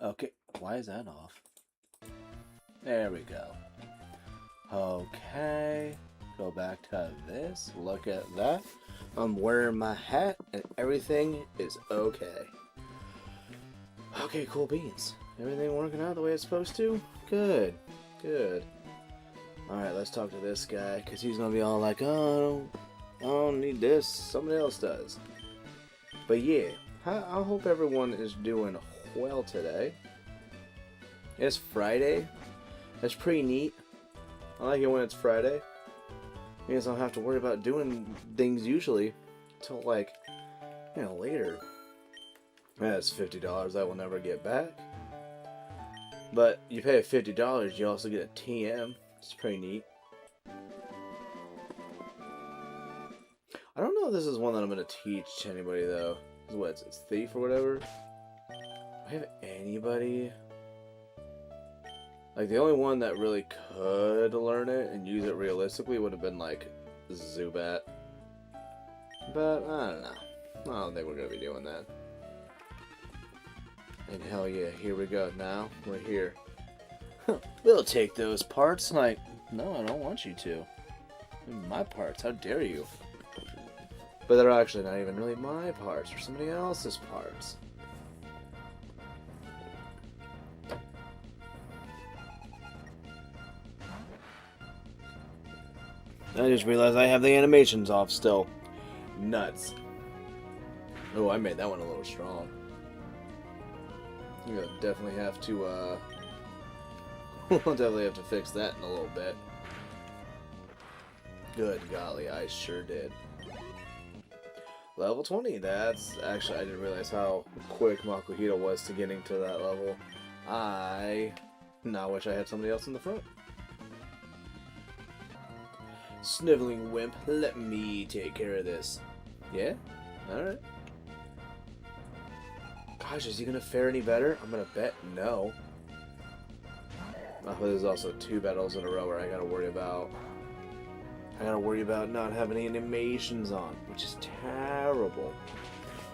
Okay, why is that off? There we go. Okay, go back to this. Look at that. I'm wearing my hat and everything is okay. Okay, cool beans. Everything working out the way it's supposed to? Good, good. Alright, let's talk to this guy, because he's going to be all like, oh, I don't need this. Somebody else does. But yeah, I hope everyone is doing well today. It's Friday. That's pretty neat. I like it when it's Friday. Means I don't have to worry about doing things usually until like, later. That's $50 I will never get back. But you pay $50, you also get a TM. It's pretty neat. I don't know if this is one that I'm going to teach to anybody though. What, it's Thief or whatever? Do I have anybody? Like, the only one that really could learn it and use it realistically would have been, like, Zubat. But, I don't know. I don't think we're going to be doing that. And hell yeah, here we go. Now, we're here. We'll take those parts. Like, no, I don't want you to. My parts, how dare you? But they're actually not even really my parts, or somebody else's parts. I just realized I have the animations off still. Nuts. Oh, I made that one a little strong. I'm gonna definitely have to, we'll definitely have to fix that in a little bit. Good golly, I sure did. Level 20, that's... Actually, I didn't realize how quick Makuhita was to getting to that level. I now wish I had somebody else in the front. Sniveling wimp, let me take care of this. Yeah? Alright. Gosh, is he gonna fare any better? I'm gonna bet no. But there's also 2 battles in a row where I gotta worry about not having any animations on, which is terrible.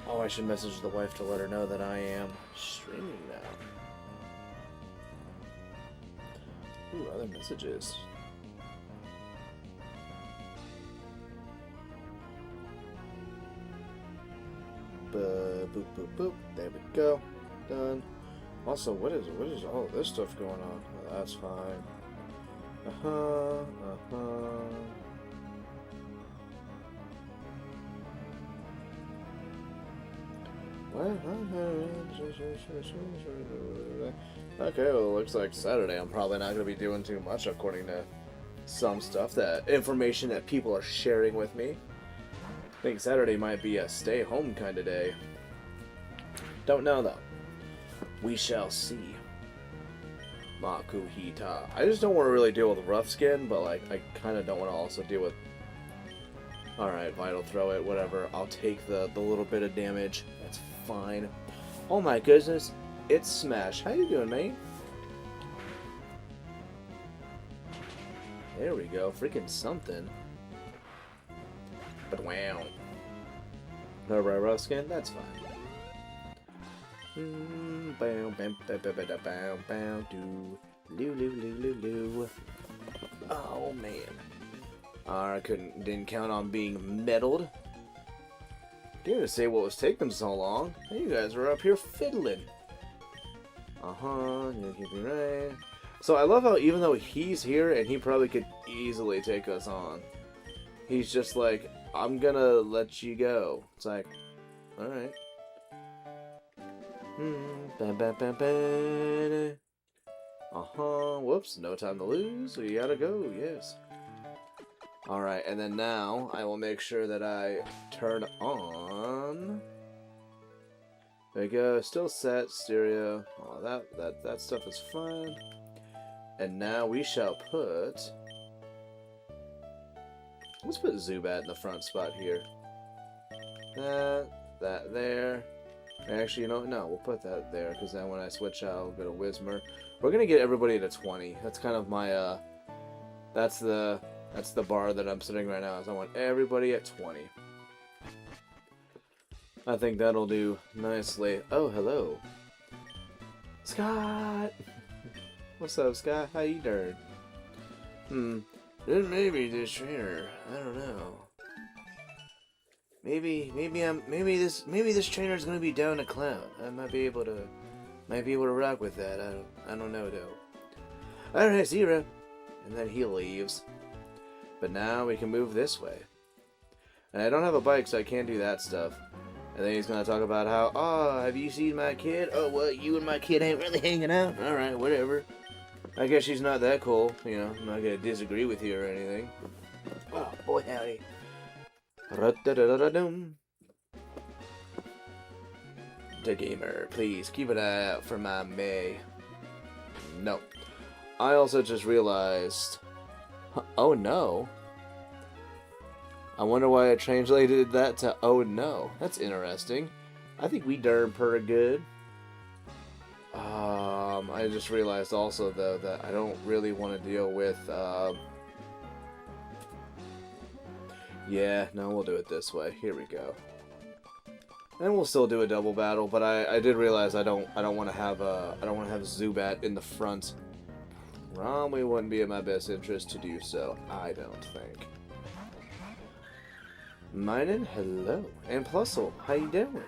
Oh, I should message the wife to let her know that I am streaming now. Ooh, other messages. Boop, boop, boop. There we go. Done. Also, what is all this stuff going on? Oh, that's fine. Okay, well, it looks like Saturday. I'm probably not going to be doing too much according to some stuff, that information that people are sharing with me. I think Saturday might be a stay-home kind of day. Don't know, though. We shall see. Makuhita. I just don't want to really deal with rough skin, but, like, I kind of don't want to also deal with... Alright, Vital Throw it, whatever. I'll take the little bit of damage. That's fine. Oh my goodness. It's Smash. How you doing, mate? There we go. Freaking something. But wow. No rough skin? That's fine. Oh man. I didn't count on being meddled. Didn't say what was taking so long. You guys were up here fiddling. You keep me right. So I love how even though he's here and he probably could easily take us on, he's just like, I'm gonna let you go. It's like, alright. Whoops, no time to lose. We gotta go, yes. Alright, and then now I will make sure that I turn on. There we go, still set, stereo. Oh, that stuff is fine. And now we shall put... Let's put Zubat in the front spot here. That there. Actually, you know, no, we'll put that there, because then when I switch out, I'll go to Whismur. We're gonna get everybody to 20. That's kind of my, that's the bar that I'm sitting right now, is I want everybody at 20. I think that'll do nicely. Oh, hello. Scott! What's up, Scott? How you doing? Then maybe this trainer. I don't know. Maybe this trainer's gonna be down a cloud. I might be able to rock with that. I don't know though. Alright, Zero. And then he leaves. But now we can move this way. And I don't have a bike, so I can't do that stuff. And then he's gonna talk about how, oh, have you seen my kid? Oh, what, you and my kid ain't really hanging out? Alright, whatever. I guess she's not that cool, you know, I'm not gonna disagree with you or anything. Oh, boy howdy. DaShiningGamer, please keep an eye out for my May. No. I also just realized... Oh no. I wonder why I translated that to oh no. That's interesting. I think we done pretty good. I just realized also though that I don't really want to deal with yeah, no, we'll do it this way. Here we go. And we'll still do a double battle, but I did realize I don't want to have Zubat in the front. Probably wouldn't be in my best interest to do so, I don't think. Minen, hello. And Plusle, how you doing?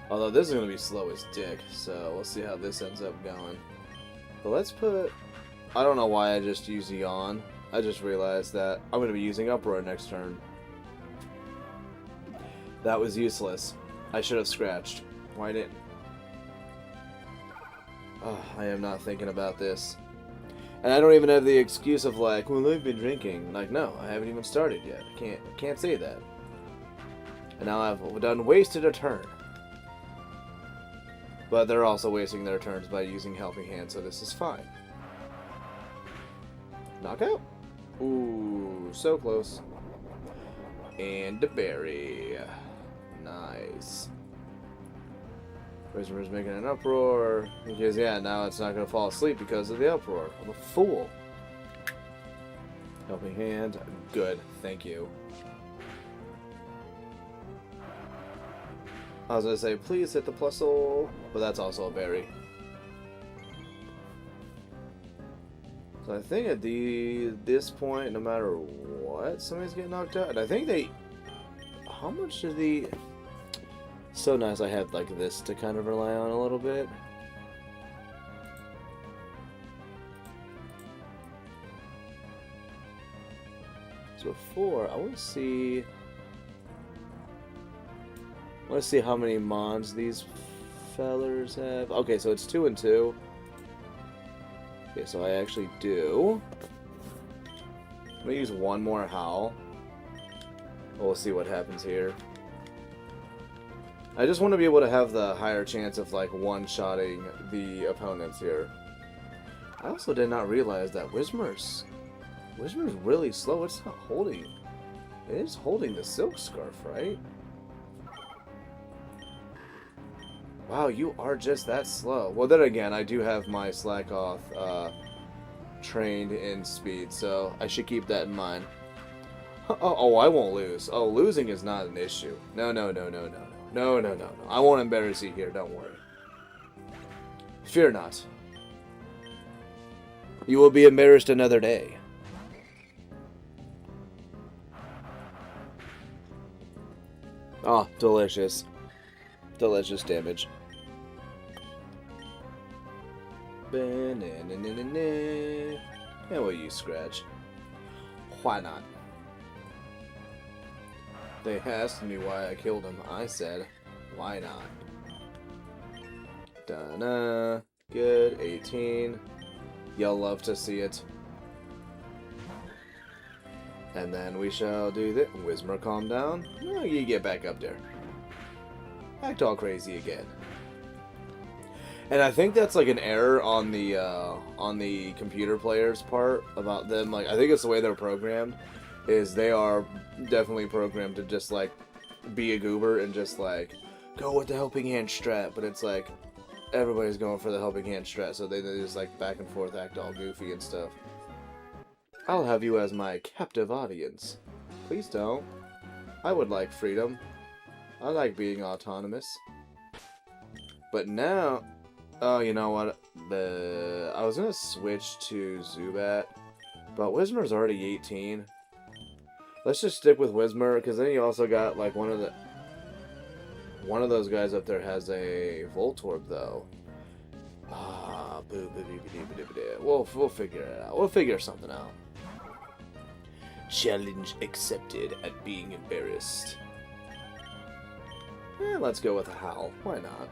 Although this is going to be slow as dick, so we'll see how this ends up going. But let's put... I don't know why I just used Yawn. I just realized that I'm going to be using Uproar next turn. That was useless. I should have scratched. Why didn't... Oh, I am not thinking about this. And I don't even have the excuse of like, well, I've been drinking. Like, no, I haven't even started yet. I can't say that. And now I've done wasted a turn. But they're also wasting their turns by using Helping Hand, so this is fine. Knockout? Ooh, so close. And a berry. Nice. Whisper's making an uproar. Because, yeah, now it's not going to fall asleep because of the uproar. I'm a fool. Helping Hand. Good. Thank you. I was going to say, please hit the Plusle. But that's also a berry. So I think at this point, no matter what, somebody's getting knocked out. And I think they... How much do the... So nice I have like this to kind of rely on a little bit. So before, I want to see how many mons these fellers have. Okay, so it's 2 and 2. Okay, so I actually do. I'm gonna use one more howl. We'll see what happens here. I just want to be able to have the higher chance of like one-shotting the opponents here. I also did not realize that Whismer's really slow. It's not holding. It is holding the Silk Scarf, right? Wow, you are just that slow. Well, then again, I do have my Slack Off trained in speed, so I should keep that in mind. Oh, I won't lose. Oh, losing is not an issue. No. No. I won't embarrass you here, don't worry. Fear not. You will be embarrassed another day. Oh, delicious. Delicious damage. And we'll use Scratch. Why not? They asked me why I killed him. I said, why not? Donna. Good. 18. You'll love to see it. And then we shall do this. Whismer, calm down. Oh, you get back up there. Act all crazy again. And I think that's like an error on the computer player's part about them. Like, I think it's the way they're programmed. Is they are definitely programmed to just like be a goober and just like go with the Helping Hand strat, but it's like everybody's going for the Helping Hand strat, so they just like back and forth act all goofy and stuff. I'll have you as my captive audience. Please don't. I would like freedom. I like being autonomous. But now, oh, you know what? I was gonna switch to Zubat, but Whismer's already 18. Let's just stick with Whismer, because then you also got like one of those guys up there has a Voltorb though. Ah, boo, boo, boo, boo, boo, boo, boo. We'll figure it out. We'll figure something out. Challenge accepted at being embarrassed. Let's go with a Howl. Why not?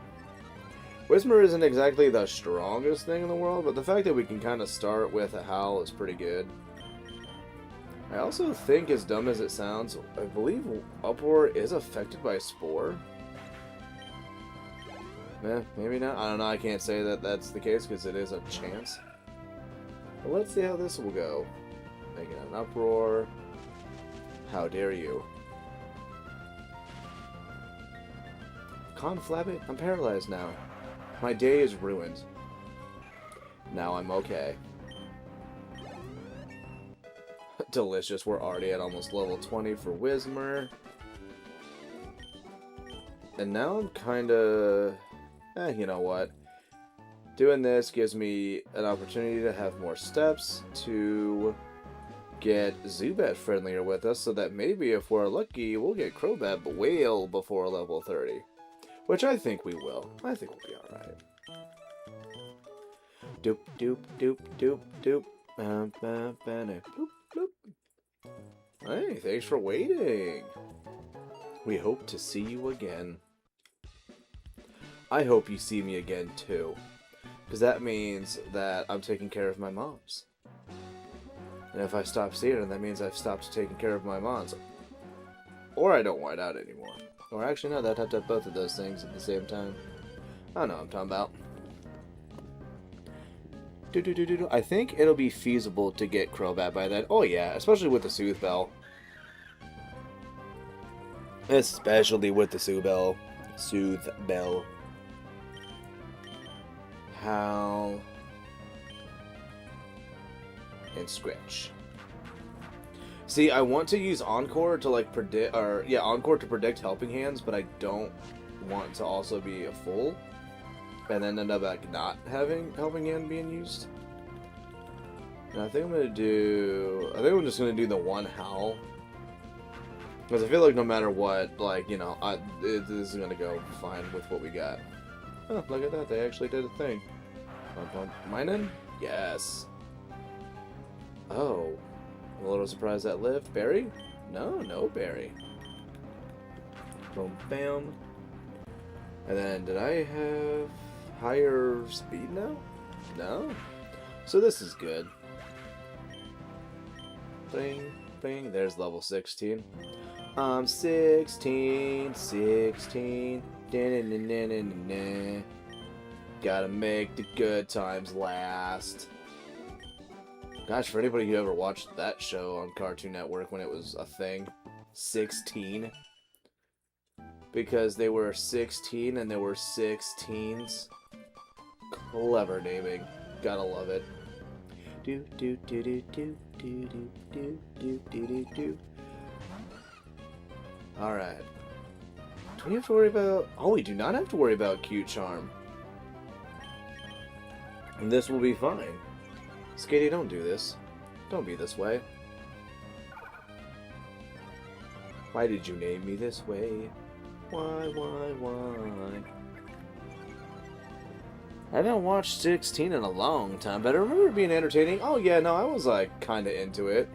Whismer isn't exactly the strongest thing in the world, but the fact that we can kind of start with a Howl is pretty good. I also think, as dumb as it sounds, I believe Uproar is affected by Spore. Maybe not. I don't know. I can't say that that's the case because it is a chance. But let's see how this will go. Making an Uproar. How dare you? Conflabbit? I'm paralyzed now. My day is ruined. Now I'm okay. Delicious. We're already at almost level 20 for Whismer. And now I'm kinda... you know what? Doing this gives me an opportunity to have more steps to get Zubat friendlier with us, so that maybe if we're lucky, we'll get Crobat well before level 30. Which I think we will. I think we'll be alright. Doop, doop, doop, doop, doop. Bloop, bloop. Hey, thanks for waiting. We hope to see you again. I hope you see me again too, because that means that I'm taking care of my moms. And if I stop seeing her, that means I've stopped taking care of my moms. Or I don't white out anymore. Or actually, no, I'd have to have both of those things at the same time. I don't know what I'm talking about. I think it'll be feasible to get Crobat by then. Oh yeah, especially with the Soothe Bell. Especially with the Soothe Bell. Howl. And Scratch. See, I want to use Encore to like predict, or yeah, Encore to predict Helping Hands, but I don't want to also be a full, and then end up like not having Helping Hand being used. And I think I'm just gonna do the one Howl, because I feel like no matter what, like, you know, this is gonna go fine with what we got. Oh, look at that! They actually did a thing. Mine? Yes. Oh. I'm a little surprised that lived. Berry? No berry. Boom, bam. And then, did I have higher speed now? No? So this is good. Bing, bing. There's level 16. 16. Da-na-na-na-na-na. Gotta make the good times last. Gosh, for anybody who ever watched that show on Cartoon Network when it was a thing, 16. Because they were 16 and there were 16s. Clever naming. Gotta love it. Do do do do do do do do do do do. Alright. Do we have to worry about... Oh, we do not have to worry about Cute Charm. And this will be fine. Skatey, don't do this. Don't be this way. Why did you name me this way? Why? I haven't watched 16 in a long time, but I remember it being entertaining. Oh yeah, no, I was like kind of into it.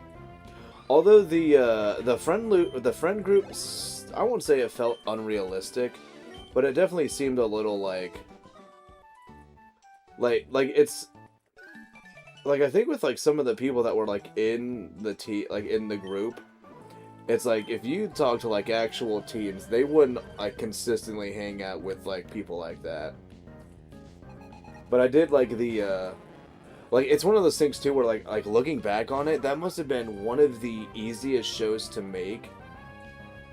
Although the friend group, I won't say it felt unrealistic, but it definitely seemed a little like it's like, I think with like some of the people that were like in the group, it's like if you talk to like actual teens, they wouldn't like consistently hang out with like people like that. But I did like the like, it's one of those things too where like looking back on it, that must have been one of the easiest shows to make.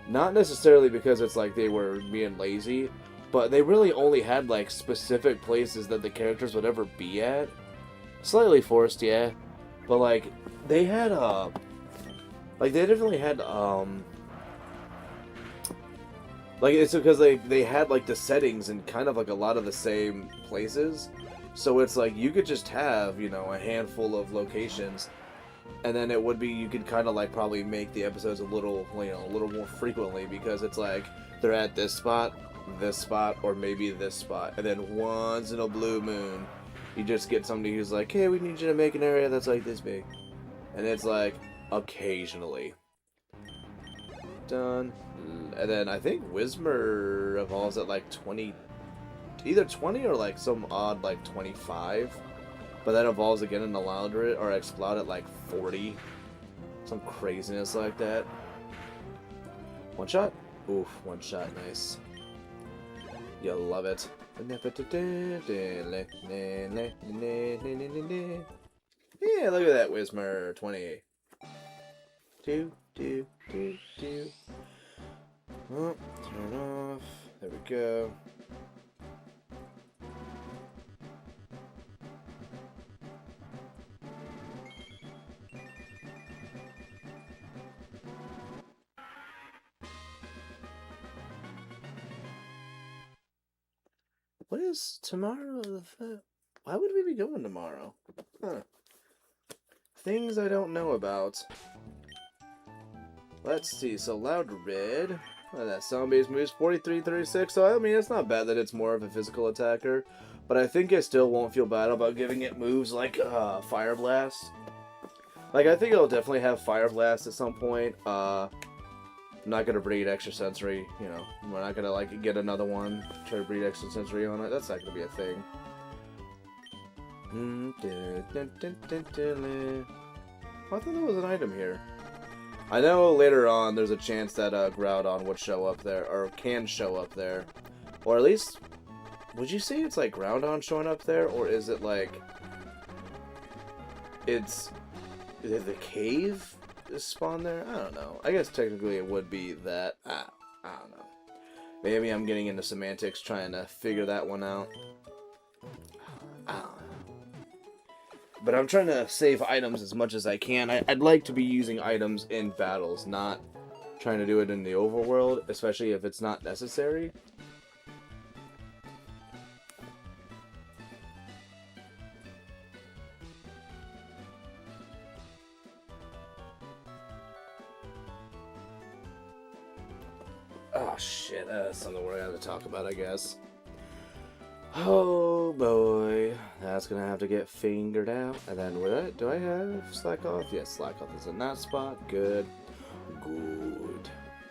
Not necessarily because it's like they were being lazy, but they really only had like specific places that the characters would ever be at. Slightly forced, yeah, but like they had like they definitely had Like, it's because they had, like, the settings in kind of, like, a lot of the same places. So it's like, you could just have, you know, a handful of locations. And then it would be, you could kind of, like, probably make the episodes a little, you know, a little more frequently. Because it's like, they're at this spot, or maybe this spot. And then once in a blue moon, you just get somebody who's like, hey, we need you to make an area that's, like, this big. And it's like, occasionally. Done. And then I think Whismer evolves at like 20, either 20 or like some odd like 25. But then evolves again in the Loudred or Explode at like 40. Some craziness like that. One shot? Oof, one shot, nice. You'll love it. Yeah, look at that Whismer 20. Do. Oh, turn off. There we go. What is tomorrow? Why would we be going tomorrow? Huh. Things I don't know about. Let's see. So Loudred. Well, that Soundbase moves 43-36, so I mean, it's not bad that it's more of a physical attacker, but I think I still won't feel bad about giving it moves like Fire Blast. Like, I think it'll definitely have Fire Blast at some point. I'm not going to breed Extra Sensory, you know, we're not going to, like, get another one, try to breed Extra Sensory on it, that's not going to be a thing. I thought there was an item here. I know later on there's a chance that Groudon would show up there, or can show up there. Or at least, would you say it's like Groudon showing up there, or is it like, is it the cave is spawned there? I don't know. I guess technically it would be that. I don't know. Maybe I'm getting into semantics trying to figure that one out. I don't know. But I'm trying to save items as much as I can. I'd like to be using items in battles, not trying to do it in the overworld, especially if it's not necessary. Oh shit, that's something we're gonna talk about, I guess. Oh boy, that's gonna have to get fingered out. And then do I have Slack Off? Yes, Slack Off is in that spot. Good.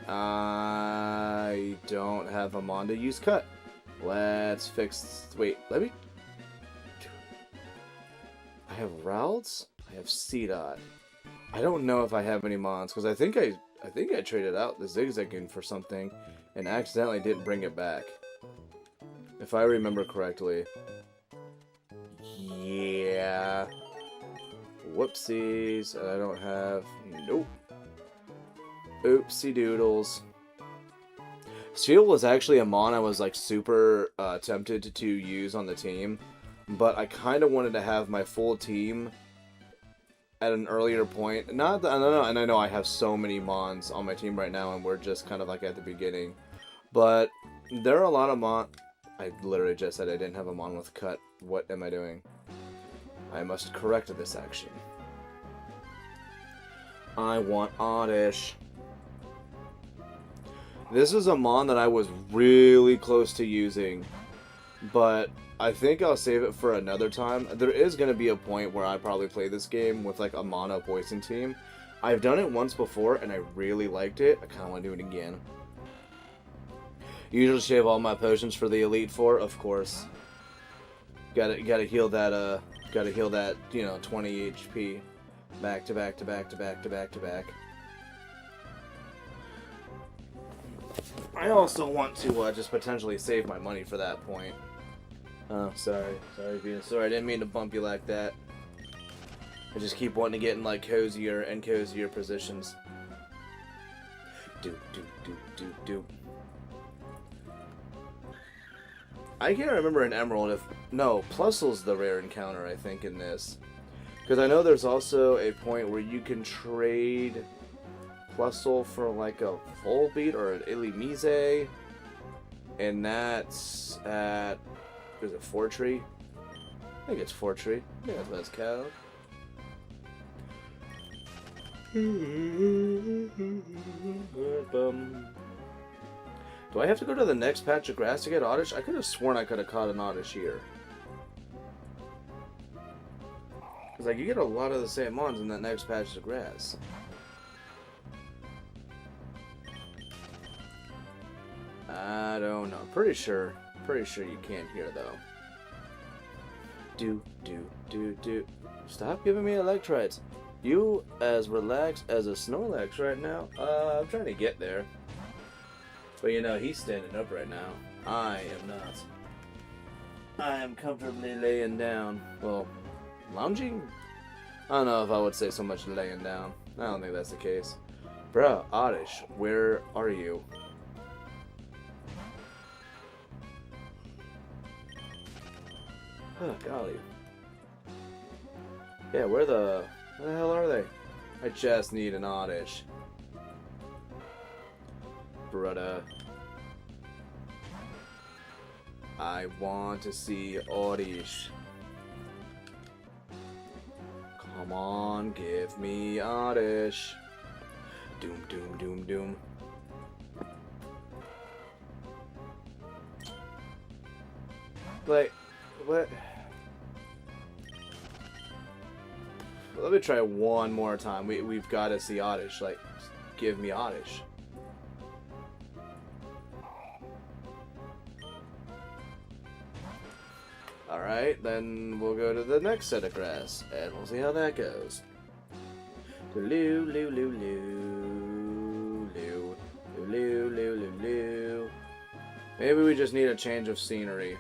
I don't have a Mon to use Cut. Let's fix. Wait, let me. I have Ralts. I have C-Dot. I don't know if I have any Mons because I think I traded out the Zigzagoon for something and accidentally didn't bring it back. If I remember correctly. Yeah. Whoopsies. And I don't have... Nope. Oopsie doodles. Steel was actually a Mon I was like super tempted to use on the team. But I kind of wanted to have my full team at an earlier point. Not that, and I know I have so many Mons on my team right now and we're just kind of like at the beginning. But there are a lot of Mon... I literally just said I didn't have a Mon with Cut. What am I doing? I must correct this action. I want Oddish. This is a Mon that I was really close to using, but I think I'll save it for another time. There is going to be a point where I probably play this game with like a mono poison team. I've done it once before and I really liked it. I kind of want to do it again. Usually save all my potions for the Elite Four, of course. Gotta heal that, you know, 20 HP. Back to back to back to back to back to back. I also want to just potentially save my money for that point. Oh, sorry, Venusaur. I didn't mean to bump you like that. I just keep wanting to get in like cozier and cozier positions. Do. I can't remember in Emerald if... No, Plusle's the rare encounter, I think, in this. Because I know there's also a point where you can trade Plusle for, like, a Volbeat or an Illumise. And that's at, is it Fortree? I think it's Fortree. Yeah, that's cow. Do I have to go to the next patch of grass to get Oddish? I could have sworn I could have caught an Oddish here. Because, like, you get a lot of the same ones in that next patch of grass. I don't know. Pretty sure you can't hear, though. Do. Stop giving me electrites. You as relaxed as a Snorlax right now? I'm trying to get there. But you know, he's standing up right now. I am not. I am comfortably laying down. Well, lounging? I don't know if I would say so much laying down. I don't think that's the case. Bruh, Oddish, where are you? Oh, golly. Yeah, where the hell are they? I just need an Oddish. Brudda. I want to see Oddish. Come on, give me Oddish. Doom. Like, what? Let me try one more time. We've got to see Oddish. Like, give me Oddish. Alright, then we'll go to the next set of grass, and we'll see how that goes. Maybe we just need a change of scenery.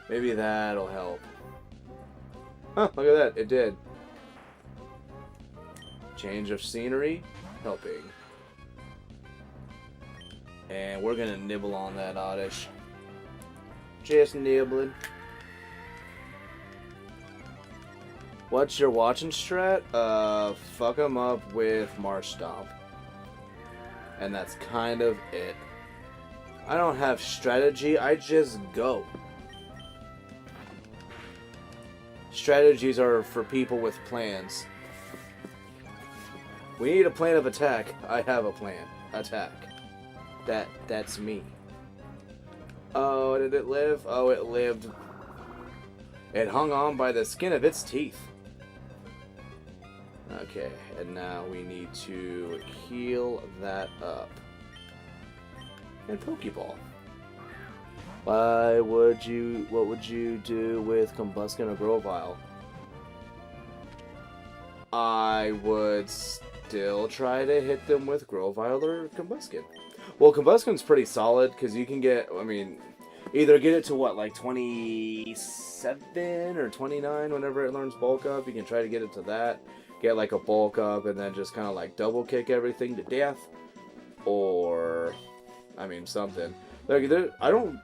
Maybe that'll help. Huh, look at that, it did. Change of scenery, helping. And we're gonna nibble on that Oddish. Just nibbling. What's your watching strat? Fuck them up with Marsh Stomp. And that's kind of it. I don't have strategy, I just go. Strategies are for people with plans. We need a plan of attack. I have a plan. Attack. That's me. Oh, did it live? Oh, it lived. It hung on by the skin of its teeth. Okay, and now we need to heal that up. And Pokeball. What would you do with Combuskin or Grovyle? I would still try to hit them with Grovyle or Combuskin. Well, Combuskin's pretty solid, because you can get, I mean, either get it to what, like 27 or 29 whenever it learns Bulk Up. You can try to get it to that. Get like a Bulk Up and then just kind of like double kick everything to death. Or, I mean, something. Like, I don't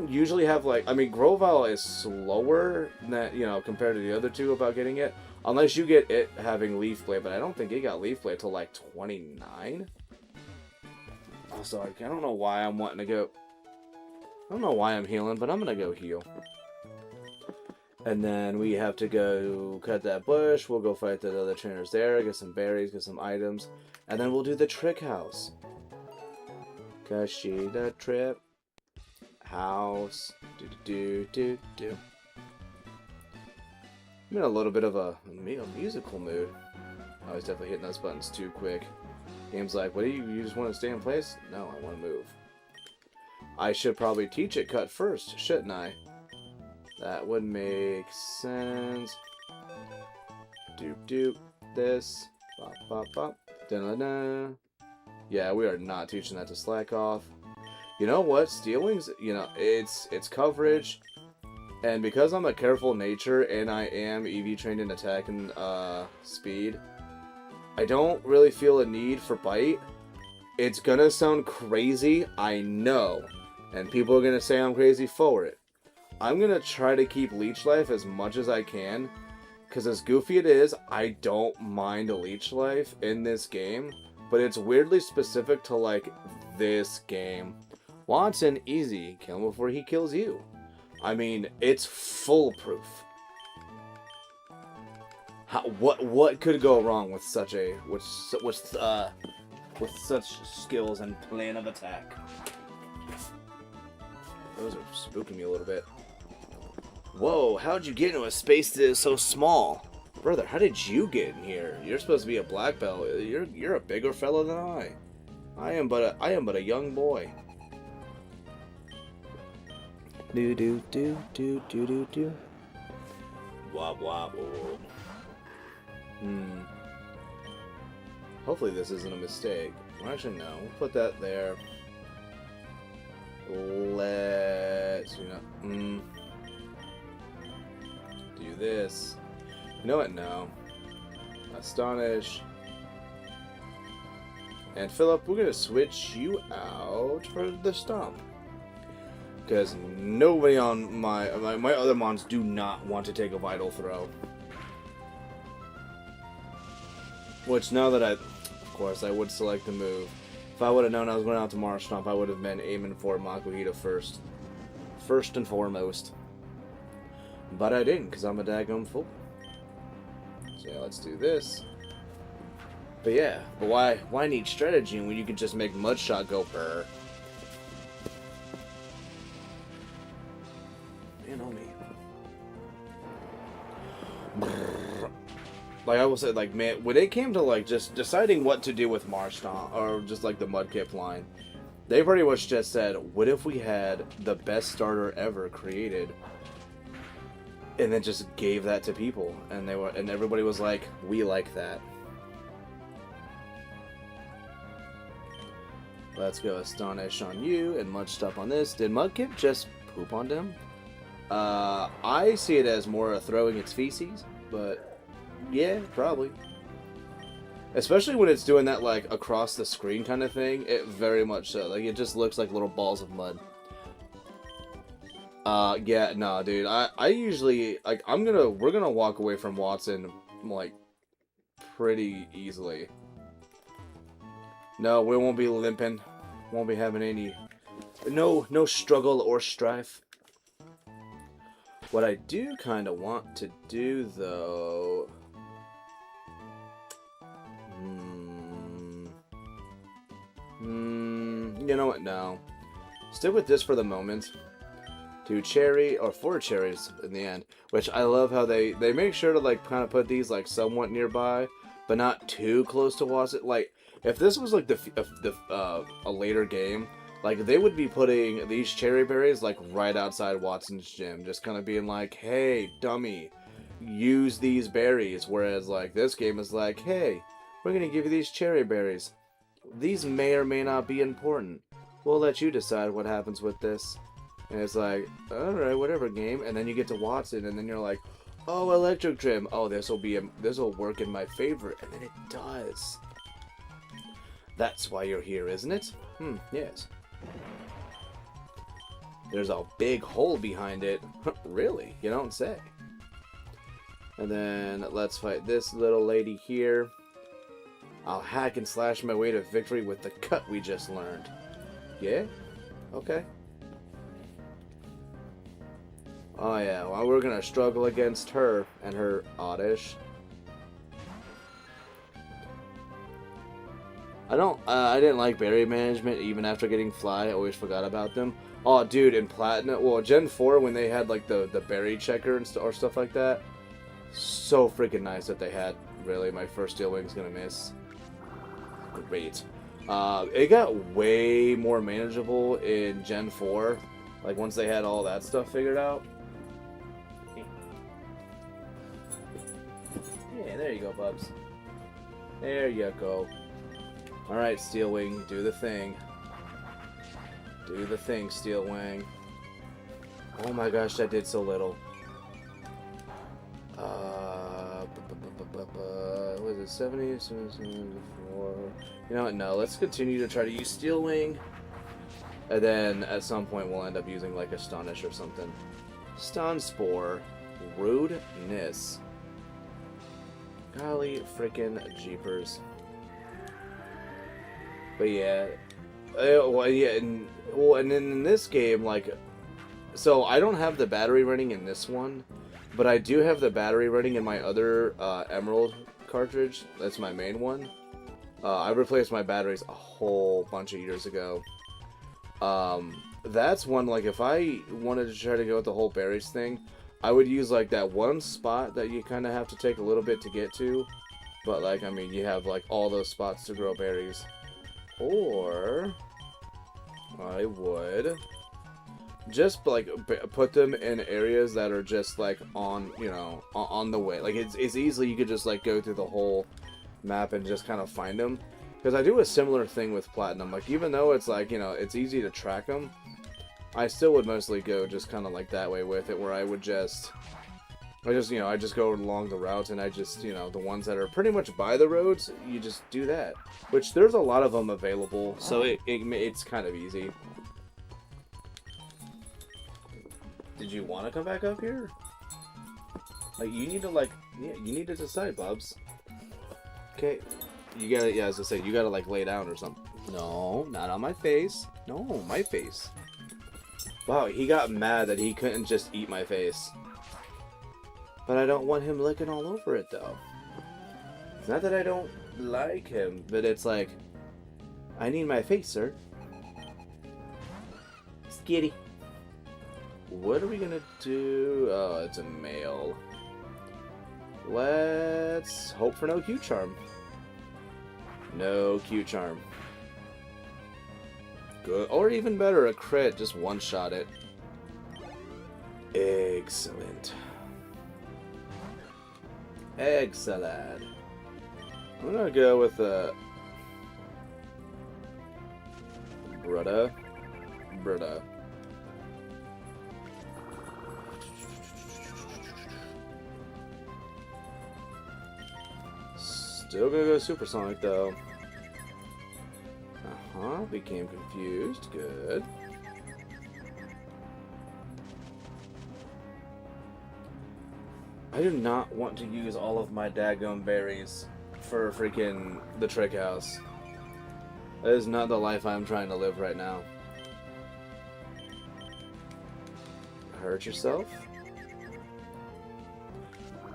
usually have like, I mean, Grovyle is slower than, you know, compared to the other two about getting it. Unless you get it having Leaf Blade, but I don't think it got Leaf Blade till like 29. Also, I don't know why I'm wanting to go. I don't know why I'm healing, but I'm gonna go heal. And then we have to go cut that bush. We'll go fight the other trainers there, get some berries, get some items, and then we'll do the trick house. Kashida trip house. Do. I'm in a little bit of a musical mood. I was definitely hitting those buttons too quick. Game's like, what do you just want to stay in place? No, I want to move. I should probably teach it cut first, shouldn't I? That would make sense. Doop. This. Bop. Da-da-da. Yeah, we are not teaching that to slack off. You know what? Steel Wings, you know, it's coverage. And because I'm a careful nature and I am EV trained in attack and speed, I don't really feel a need for bite. It's gonna sound crazy, I know. And people are gonna say I'm crazy for it. I'm gonna try to keep Leech Life as much as I can. Because as goofy it is, I don't mind a Leech Life in this game. But it's weirdly specific to, like, this game. Watson, easy. Kill him before he kills you. I mean, it's foolproof. What could go wrong with such a with such skills and plan of attack? Those are spooking me a little bit. Whoa, how'd you get into a space that is so small? Brother, how did you get in here? You're supposed to be a black belt. You're a bigger fellow than I. I am but a young boy. Do do do do do do do. Wop wop. Hopefully this isn't a mistake. Well, actually, no. We'll put that there. Let's do this. You know what? No. Astonish. And Philip, we're gonna switch you out for the stomp. Because nobody on my other mons do not want to take a vital throw. Which now that of course I would select the move. If I would have known I was going out to Mars Stomp, I would have been aiming for Makuhita first. First and foremost. But I didn't, because I'm a daggum fool. So yeah, let's do this. But yeah, but why need strategy when you can just make Mudshot go brr? Man, oh me. Brr. Like I will say, like, man, when it came to like just deciding what to do with Marston or just like the Mudkip line, they pretty much just said, "What if we had the best starter ever created?" And then just gave that to people, and everybody was like, "We like that." Let's go Astonish on you and Mud Stuff on this. Did Mudkip just poop on them? I see it as more throwing its feces, but. Yeah, probably. Especially when it's doing that, like, across the screen kind of thing. It very much so. Like, it just looks like little balls of mud. Yeah, no, dude. I usually, like, we're gonna walk away from Watson, like, pretty easily. No, we won't be limping. Won't be having any, no struggle or strife. What I do kind of want to do, though... you know what? No. Stick with this for the moment. 2 cherry, or 4 cherries in the end. Which I love how they make sure to, like, kind of put these, like, somewhat nearby, but not too close to Watson. Like, if this was, like, a later game, like, they would be putting these cherry berries, like, right outside Watson's gym. Just kind of being like, hey, dummy, use these berries. Whereas, like, this game is like, hey, we're going to give you these cherry berries. These may or may not be important. We'll let you decide what happens with this. And it's like, alright, whatever, game. And then you get to Watson, and then you're like, oh, Electric Trim. Oh, this'll work in my favor. And then it does. That's why you're here, isn't it? Yes. There's a big hole behind it. Really? You don't say. And then let's fight this little lady here. I'll hack and slash my way to victory with the cut we just learned. Yeah? Okay. Oh yeah, well, we're gonna struggle against her and her oddish. I didn't like berry management even after getting fly. I always forgot about them. Oh, dude, in Platinum, well, Gen 4, when they had, like, the berry checker and or stuff like that, so freaking nice that they had. Really, my first Steel Wing's gonna miss. Great. It got way more manageable in Gen 4, like, once they had all that stuff figured out. Yeah, there you go, Bubs. There you go. Alright, Steel Wing, do the thing. Do the thing, Steel Wing. Oh my gosh, that did so little. What is it, 70, 74? You know what, no, let's continue to try to use Steel Wing. And then, at some point, we'll end up using, like, Astonish or something. Stun Spore. Rudeness. Golly frickin' jeepers. But yeah, Well, yeah, and then in this game, like, so I don't have the battery running in this one, but I do have the battery running in my other Emerald cartridge. That's my main one. I replaced my batteries a whole bunch of years ago. That's one, like, if I wanted to try to go with the whole berries thing, I would use, like, that one spot that you kind of have to take a little bit to get to. But, like, I mean, you have, like, all those spots to grow berries. Or I would just, like, put them in areas that are just, like, on, you know, on the way. Like, it's easily, you could just, like, go through the whole map and just kind of find them. Because I do a similar thing with Platinum. Like, even though it's, like, you know, it's easy to track them, I still would mostly go just kind of, like, that way with it, where I would just... you know, I just go along the routes, and I just, you know, the ones that are pretty much by the roads, you just do that. Which, there's a lot of them available, so it's kind of easy. Did you want to come back up here? Like, you need to, like, yeah, you need to decide, Bubs. Okay, you gotta, yeah, as I said, you gotta, like, lay down or something. No, not on my face. No, my face. Wow, he got mad that he couldn't just eat my face. But I don't want him licking all over it, though. It's not that I don't like him, but it's like, I need my face, sir. Skitty. What are we gonna do? Oh, it's a male. Let's hope for no Q charm. No Q charm. Good. Or even better, a crit. Just one-shot it. Excellent. Excellent. I'm gonna go with Brutta. Still gonna go supersonic though. Became confused. Good. I do not want to use all of my daggum berries for freaking the trick house. That is not the life I'm trying to live right now. Hurt yourself?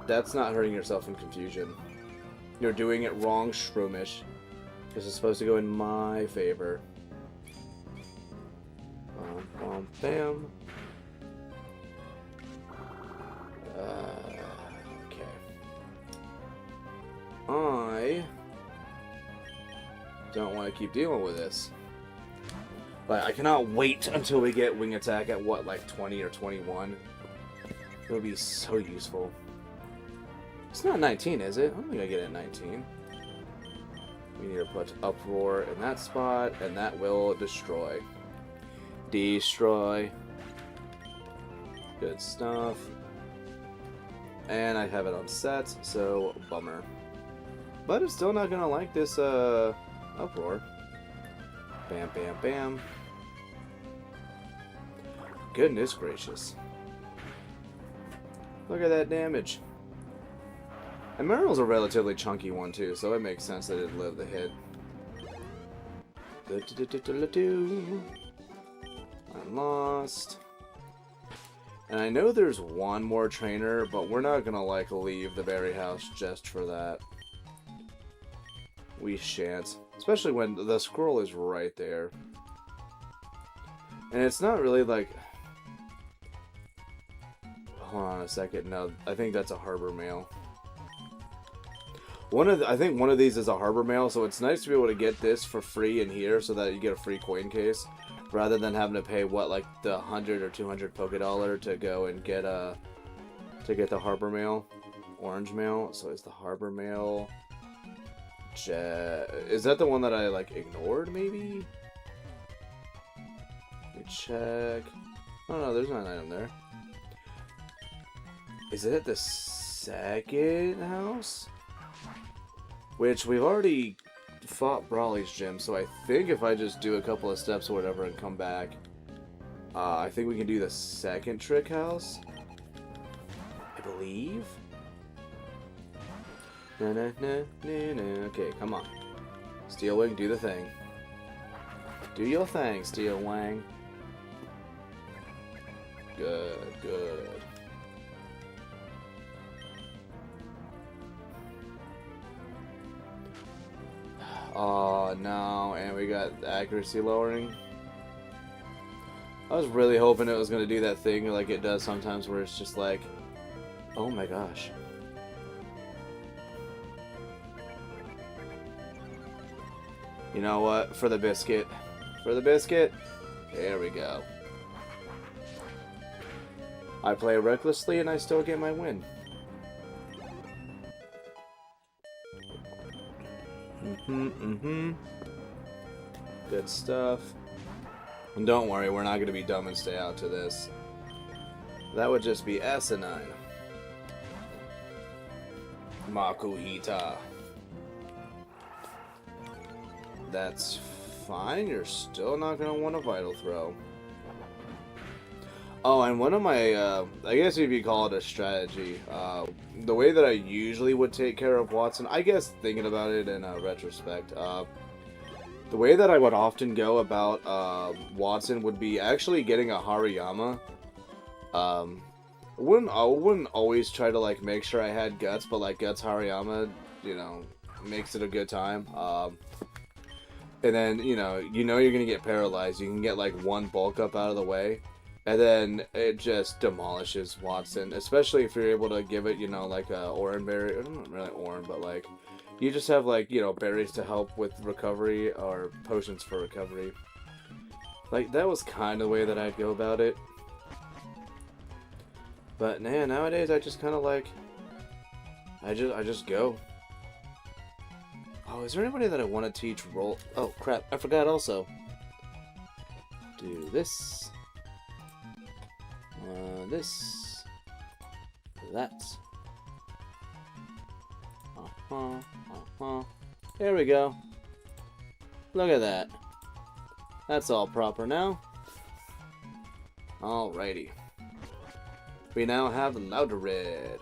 That's not hurting yourself in confusion. You're doing it wrong, Shroomish. This is supposed to go in my favor. Bam, bam. Okay. I don't want to keep dealing with this. But I cannot wait until we get wing attack at what, like 20 or 21. It would be so useful. It's not 19, is it? I don't think I get it at 19. We need to put uproar in that spot, and that will destroy. Destroy. Good stuff. And I have it on set, so bummer. But I'm still not gonna like this uproar. Bam, bam, bam. Goodness gracious. Look at that damage. And Meryl's a relatively chunky one too, so it makes sense that it'd live the hit. I'm lost. And I know there's one more trainer, but we're not gonna like leave the berry house just for that. We shan't. Especially when the squirrel is right there. And it's not really like... Hold on a second. No, I think that's a harbor mail. I think one of these is a harbor mail, so it's nice to be able to get this for free in here so that you get a free coin case. Rather than having to pay, what, like the 100 or 200 Poké to go and get the harbor mail. Orange mail. So is the harbor mail... Is that the one that I, like, ignored, maybe? Let me check. Oh, no, there's not an item there. Is it at the second house? Which, we've already fought Brawly's gym, so I think if I just do a couple of steps or whatever and come back, I think we can do the second trick house. I believe? Okay, come on. Steel Wing, do the thing. Do your thing, Steel Wang. Good, good. Oh no, and we got accuracy lowering. I was really hoping it was going to do that thing like it does sometimes where it's just like, oh my gosh. You know what? For the biscuit. For the biscuit. There we go. I play recklessly and I still get my win. Good stuff. And don't worry, we're not going to be dumb and stay out to this. That would just be asinine. Makuhita. That's fine. You're still not going to want a vital throw. Oh, and one of my, I guess if you call it a strategy, the way that I usually would take care of Watson, I guess thinking about it in retrospect, the way that I would often go about Watson would be actually getting a Hariyama. I wouldn't always try to like make sure I had Guts, but like Guts Hariyama, you know, makes it a good time. And then you know you're gonna get paralyzed. You can get like one bulk up out of the way, and then it just demolishes Watson. Especially if you're able to give it, you know, like a Oran berry, or not really Oran, but like you just have like, you know, berries to help with recovery or potions for recovery. Like that was kind of the way that I'd go about it. But man, nowadays I just kind of like I just go. Oh, is there anybody that I want to teach roll? Oh crap, I forgot also. Do this. This. That. There we go. Look at that. That's all proper now. Alrighty. We now have Loudered.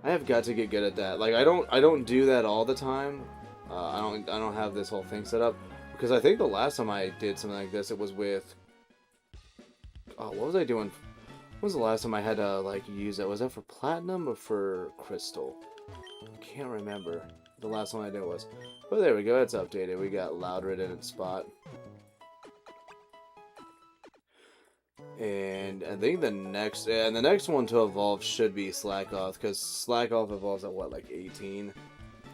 I have got to get good at that. Like I don't do that all the time. I don't have this whole thing set up because I think the last time I did something like this, it was with. Oh, what was I doing? When was the last time I had to like use it? Was that for platinum or for crystal? I can't remember. The last one I did was. But there we go. It's updated. We got Loudered in its spot. And I think the next one to evolve should be Slackoth, because Slackoth evolves at what, like 18?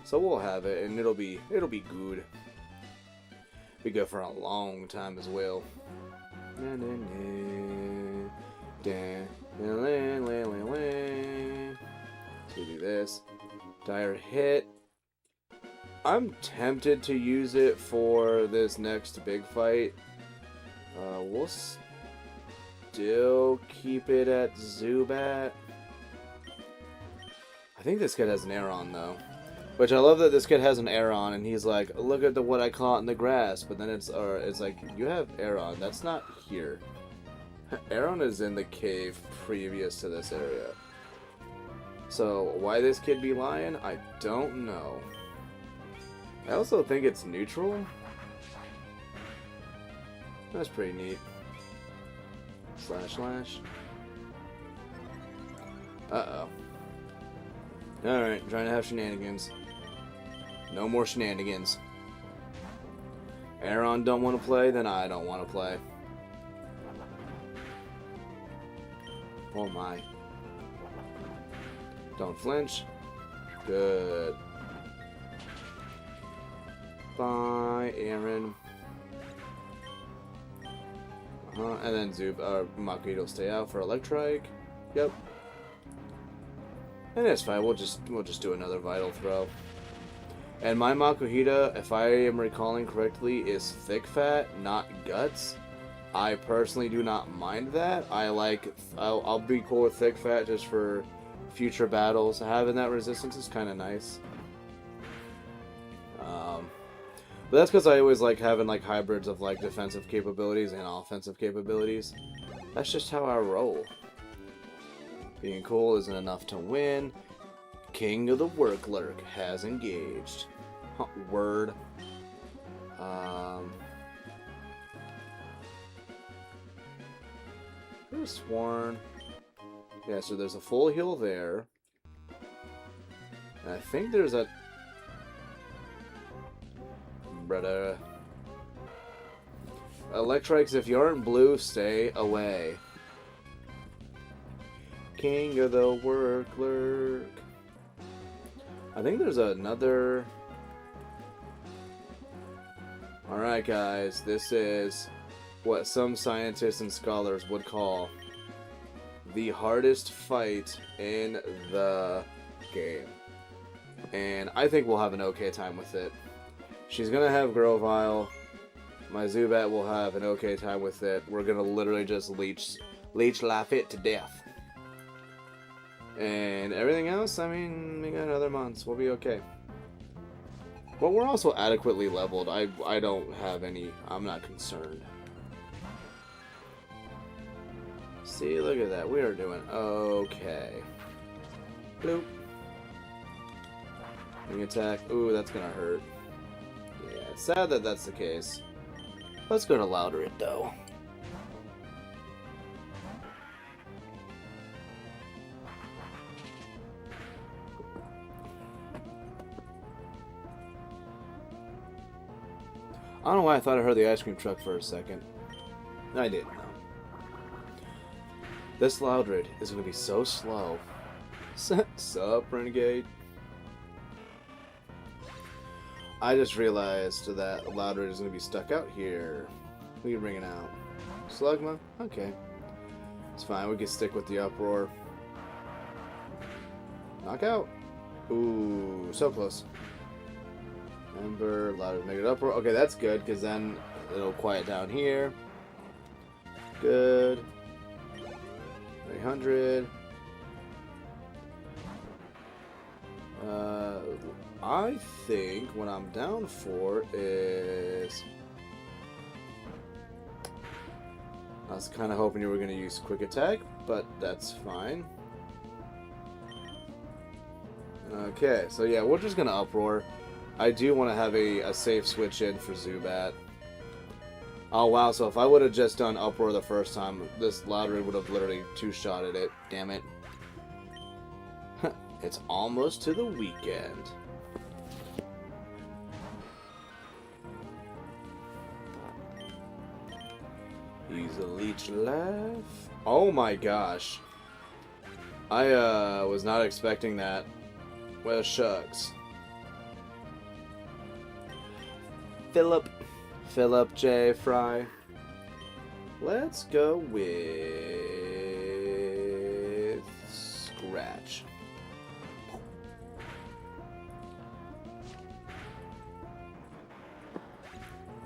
So we'll have it, and it'll be good. Be good for a long time as well. So we do this. Dire Hit. I'm tempted to use it for this next big fight. We'll still keep it at Zubat. I think this kid has an Aeron though. Which I love that this kid has an Aeron and he's like, look at what I caught in the grass. But then it's like, you have Aeron. That's not here. Aeron is in the cave previous to this area. So why this kid be lying, I don't know. I also think it's neutral. That's pretty neat. Slash. Uh-oh. Alright, trying to have shenanigans. No more shenanigans. Aeron don't want to play, then I don't want to play. Oh my. Don't flinch. Good. Bye, Aaron. And then Makuhita will stay out for Electrike. Yep. And it's fine. We'll just do another Vital Throw. And my Makuhita, if I am recalling correctly, is Thick Fat, not Guts. I personally do not mind that. I'll be cool with Thick Fat just for future battles. Having that resistance is kind of nice. But that's because I always like having like hybrids of like defensive capabilities and offensive capabilities. That's just how I roll. Being cool isn't enough to win. King of the Work Lurk has engaged. Word. Could have sworn. Yeah, so there's a full heal there. And I think there's a... Brother. Electrics, if you aren't blue, stay away. King of the work lurk. I think there's another... Alright guys, this is what some scientists and scholars would call the hardest fight in the game. And I think we'll have an okay time with it. She's gonna have Grovyle. My Zubat will have an okay time with it. We're gonna literally just leech life it to death. And everything else, I mean, we got another month. We'll be okay. But we're also adequately leveled. I don't have any... I'm not concerned. See, look at that. We are doing okay. Bloop. Wing attack. Ooh, that's gonna hurt. Yeah, it's sad that that's the case. Let's go to Loudred, though. I don't know why I thought I heard the ice cream truck for a second. I didn't know. This Loudred is going to be so slow. Sup, Renegade? I just realized that Loudred is going to be stuck out here. We can bring it out. Slugma? Okay. It's fine. We can stick with the Uproar. Knockout. Ooh, so close. Ember, Loudred, make it Uproar. Okay, that's good, because then it'll quiet down here. Good. 300. I think what I'm down for is... I was kind of hoping you were going to use Quick Attack, but that's fine. Okay, so yeah, we're just going to Uproar. I do want to have a safe switch in for Zubat. Oh wow, so if I would have just done Uproar the first time, this Loudred would have literally two-shotted it. Damn it. It's almost to the weekend. Use a Leech Life. Oh my gosh. I was not expecting that. Well, shucks. Philip J. Fry. Let's go with Scratch.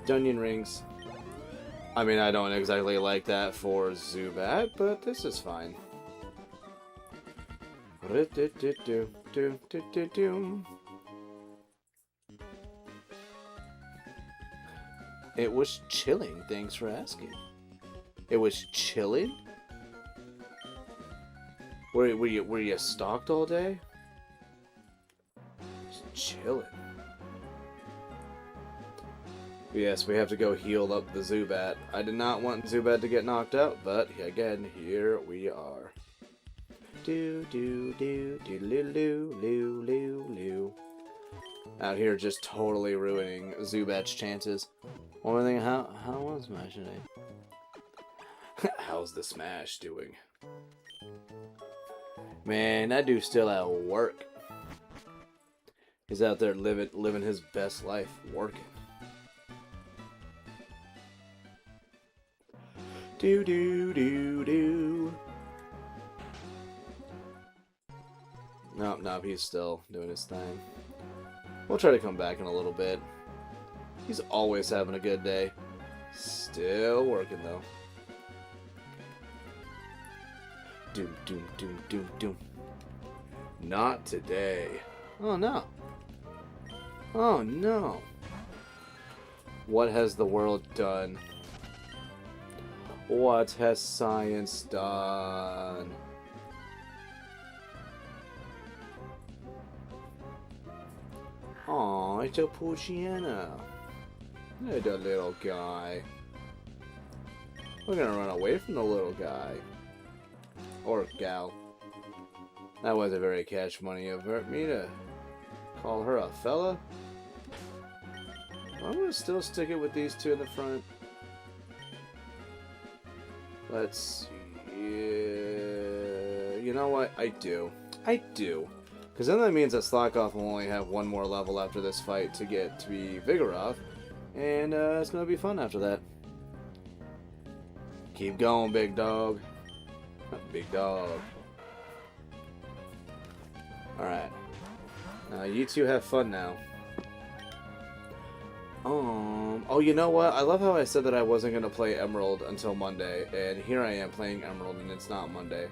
Dunyan Rings. I mean, I don't exactly like that for Zubat, but this is fine. It was chilling, thanks for asking. It was chilling? Were you stalked all day? Just chilling. Yes, we have to go heal up the Zubat. I did not want Zubat to get knocked out, but again, here we are. Do do do do loo loo loo loo loo. Out here just totally ruining Zubat's chances. One more thing, how was Smash today? How's the Smash doing? Man, that dude's still at work. He's out there living his best life, working. Do do do do. Nope, he's still doing his thing. We'll try to come back in a little bit. He's always having a good day. Still working though. Doom, doom, doom, doom, doom. Not today. Oh no. Oh no. What has the world done? What has science done? Aw, it's a Poochyena. Hey, the little guy. We're gonna run away from the little guy. Or gal. That wasn't very cash money of me to call her a fella. I'm gonna still stick it with these two in the front. Let's see. You know what? I do. Because then that means that Slackoff will only have one more level after this fight to get to be Vigoroth. And it's gonna be fun after that. Keep going, big dog. Big dog. Alright. You two have fun now. Oh, you know what? I love how I said that I wasn't going to play Emerald until Monday, and here I am playing Emerald, and it's not Monday.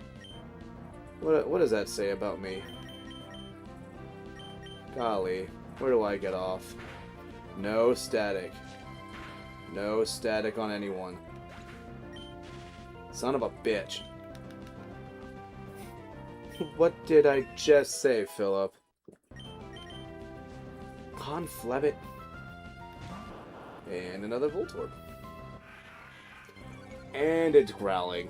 What does that say about me? Golly, where do I get off? No static. No static on anyone. Son of a bitch. What did I just say, Philip? Conflebbit. And another Voltorb. And it's growling.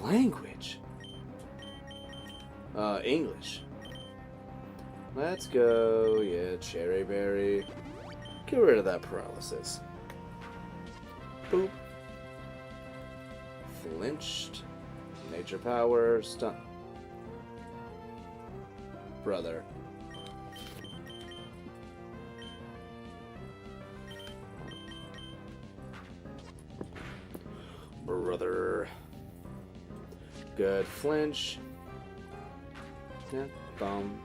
Language. English. Let's go. Yeah, Cherry Berry. Get rid of that paralysis. Boop. Flinched. Nature Power. Stun. Brother. Brother. Good flinch. Yeah, bum.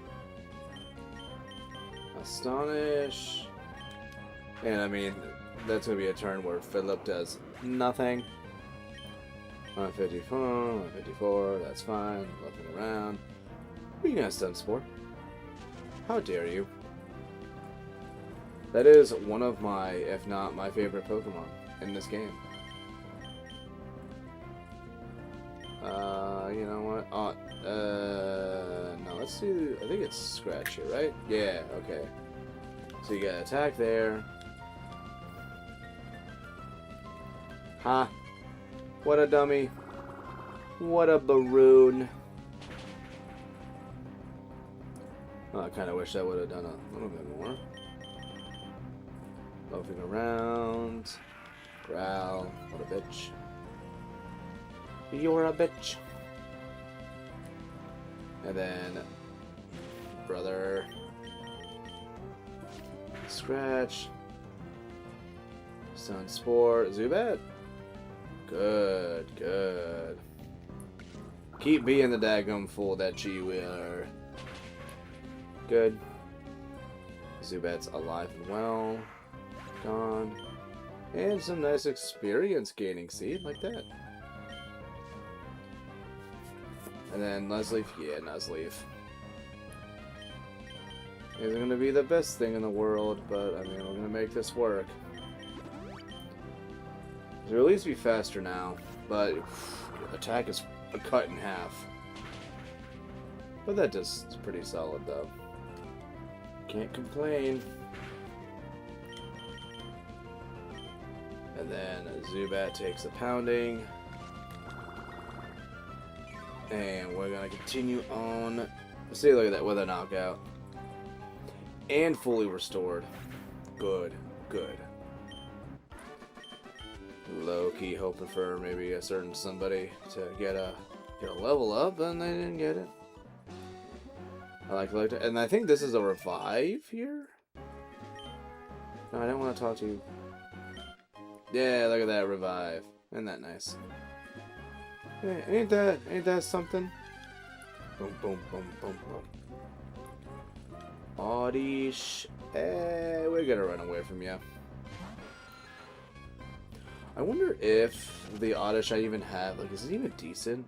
Astonish. And I mean, that's going to be a turn where Philip does nothing. 154, 154, that's fine. Looking around. What are you going to stun Spore? How dare you? That is one of my, if not my favorite Pokemon in this game. You know what? No, let's see. I think it's Scratch here, right? Yeah, okay. So you got attack there. Ha! What a dummy. What a baroon. Oh, I kind of wish I would have done a little bit more. Loafing around. Growl. What a bitch. You're a bitch. And then Brother. Scratch. Stun Spore. Zubat. Good, good. Keep being the daggum fool that you are. Good. Zubat's alive and well. Gone. And some nice experience gaining seed like that. And then Nuzleaf, yeah, Nuzleaf. Isn't going to be the best thing in the world, but I mean, we're going to make this work. It'll at least be faster now, but attack is cut in half. But that is pretty solid, though. Can't complain. And then Zubat takes a pounding. And we're going to continue on. See, look at that, with a knockout. And fully restored. Good, good. Low-key hoping for maybe a certain somebody to get a level up, and they didn't get it. I like that. And I think this is a revive here? No, I don't want to talk to you. Yeah, look at that revive. Isn't that nice? Yeah, ain't that something? Boom, boom, boom, boom, boom. Oddish. We're gonna run away from you. I wonder if the Oddish I even have, like, is it even decent?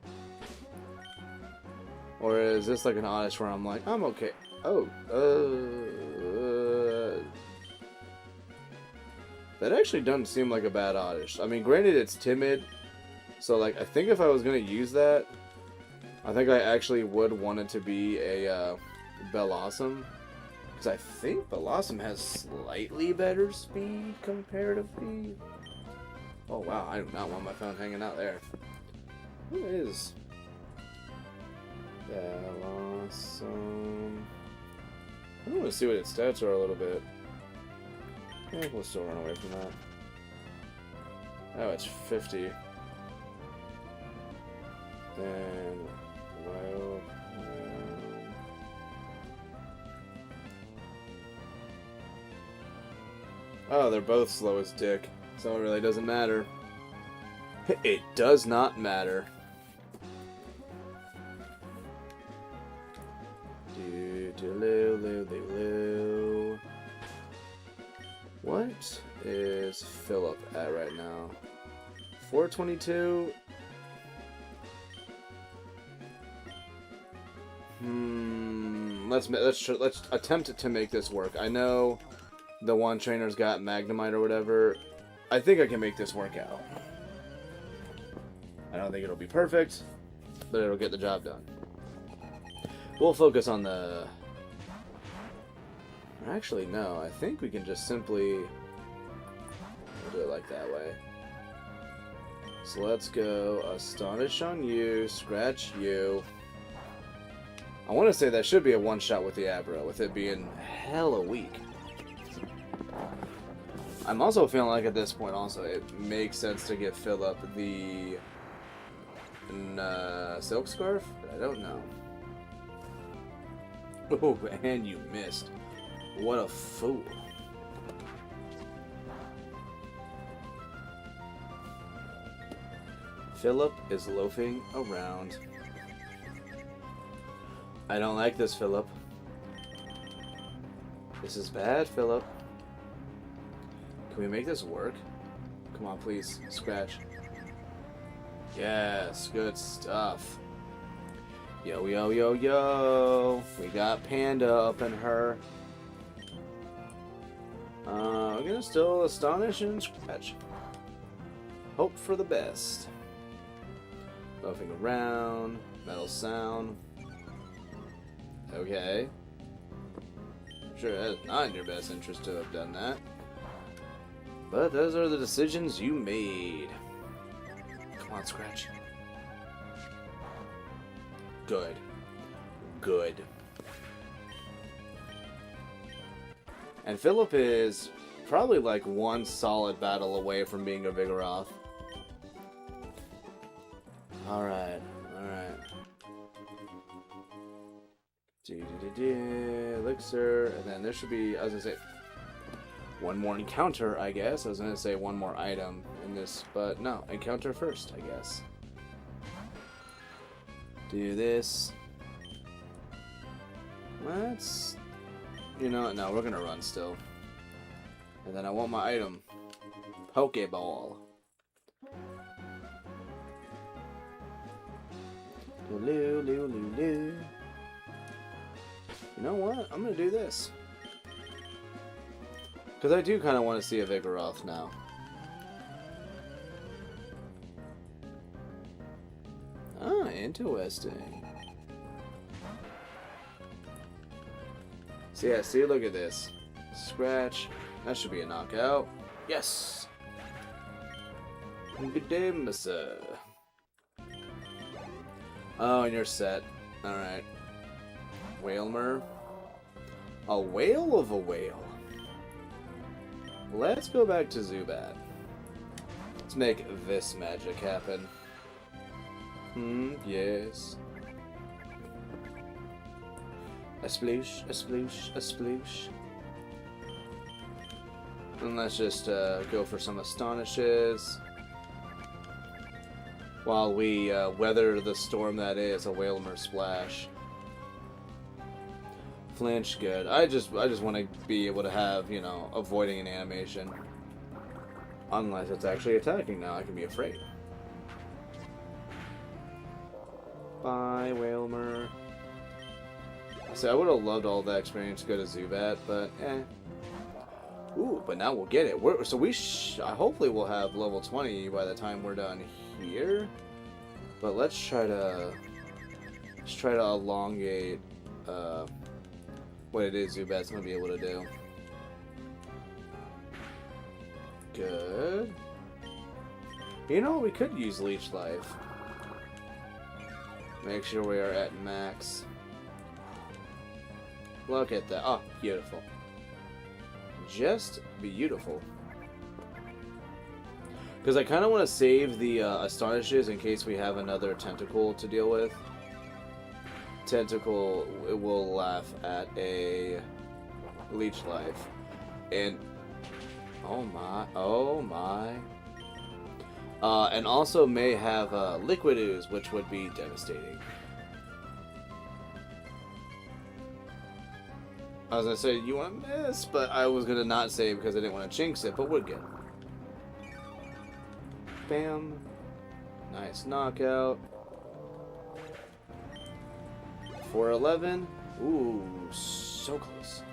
Or is this like an Oddish where I'm like, I'm okay. Oh, that actually doesn't seem like a bad Oddish. I mean, granted, it's timid. So, like, I think if I was going to use that, I think I actually would want it to be a Bellossom. Because I think Blossom has slightly better speed comparatively. Oh wow, I do not want my phone hanging out there. Who is Blossom? I want to see what its stats are a little bit. Eh, we'll still run away from that. Oh, it's 50. Then, well, oh, they're both slow as dick, so it really doesn't matter. It does not matter. What is Philip at right now? 422. Let's attempt to make this work. I know the one trainer's got Magnemite or whatever. I think I can make this work out. I don't think it'll be perfect, but it'll get the job done. We'll focus on the... Actually, no. I think we can just simply do it like that way. So let's go Astonish on you, Scratch you. I want to say that should be a one-shot with the Abra, with it being hella weak. I'm also feeling like at this point also it makes sense to give Philip the Silk Scarf, but I don't know. Oh, and you missed. What a fool. Philip is loafing around. I don't like this, Philip. This is bad, Philip. Can we make this work? Come on, please. Scratch. Yes, good stuff. Yo, yo, yo, yo. We got Panda up in her. We're gonna still Astonish and Scratch. Hope for the best. Loafing around. Metal Sound. Okay. I'm sure that's not in your best interest to have done that. But those are the decisions you made. Come on, Scratch. Good. Good. And Philip is probably like one solid battle away from being a Vigoroth. Alright, alright. Elixir, and then there should be, I was gonna say, one more encounter, I guess. I was gonna say one more item in this, but no, encounter first, I guess. Do this. Let's, you know, no, we're gonna run still. And then I want my item, Pokeball. You know what? I'm gonna do this. Because I do kind of want to see a Vigoroth now. Ah, interesting. So yeah, see, look at this. Scratch. That should be a knockout. Yes! Good day, Missa. Oh, and you're set. Alright. Whalmer. A whale of a whale. Let's go back to Zubat. Let's make this magic happen. Yes. A sploosh, a sploosh, a sploosh. And let's just go for some Astonishes. While we weather the storm that is a Whalmer Splash. Flinch, good. I just want to be able to have, you know, avoiding an animation. Unless it's actually attacking now, I can be afraid. Bye, Whalmer. See, I would have loved all that experience to go to Zubat, but eh. Ooh, but now we'll get it. So we hopefully we'll have level 20 by the time we're done here. But let's try to elongate what it is Zubat's going to be able to do. Good. You know, we could use Leech Life. Make sure we are at max. Look at that. Oh, beautiful. Just beautiful. Because I kind of want to save the Astonishes in case we have another Tentacle to deal with. Tentacle will laugh at a Leech Life. And... oh my. And also may have Liquid Ooze, which would be devastating. I was going to say, you want to miss, but I was going to not say because I didn't want to jinx it, but we're good. Bam. Nice knockout. 411. Ooh, so close.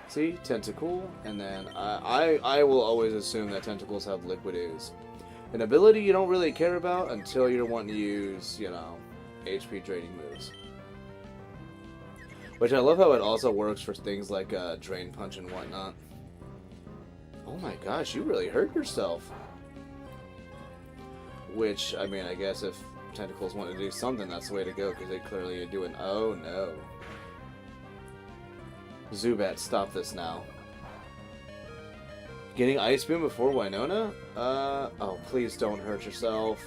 See, Tentacle, and then I will always assume that Tentacles have Liquid Ooze. An ability you don't really care about until you're wanting to use, you know, HP draining moves. Which I love how it also works for things like Drain Punch and whatnot. Oh my gosh, you really hurt yourself. Which, I mean, I guess if Tentacles want to do something, that's the way to go, because they clearly are doing... oh no. Zubat, stop this now. Getting Ice Beam before Winona? Oh, please don't hurt yourself.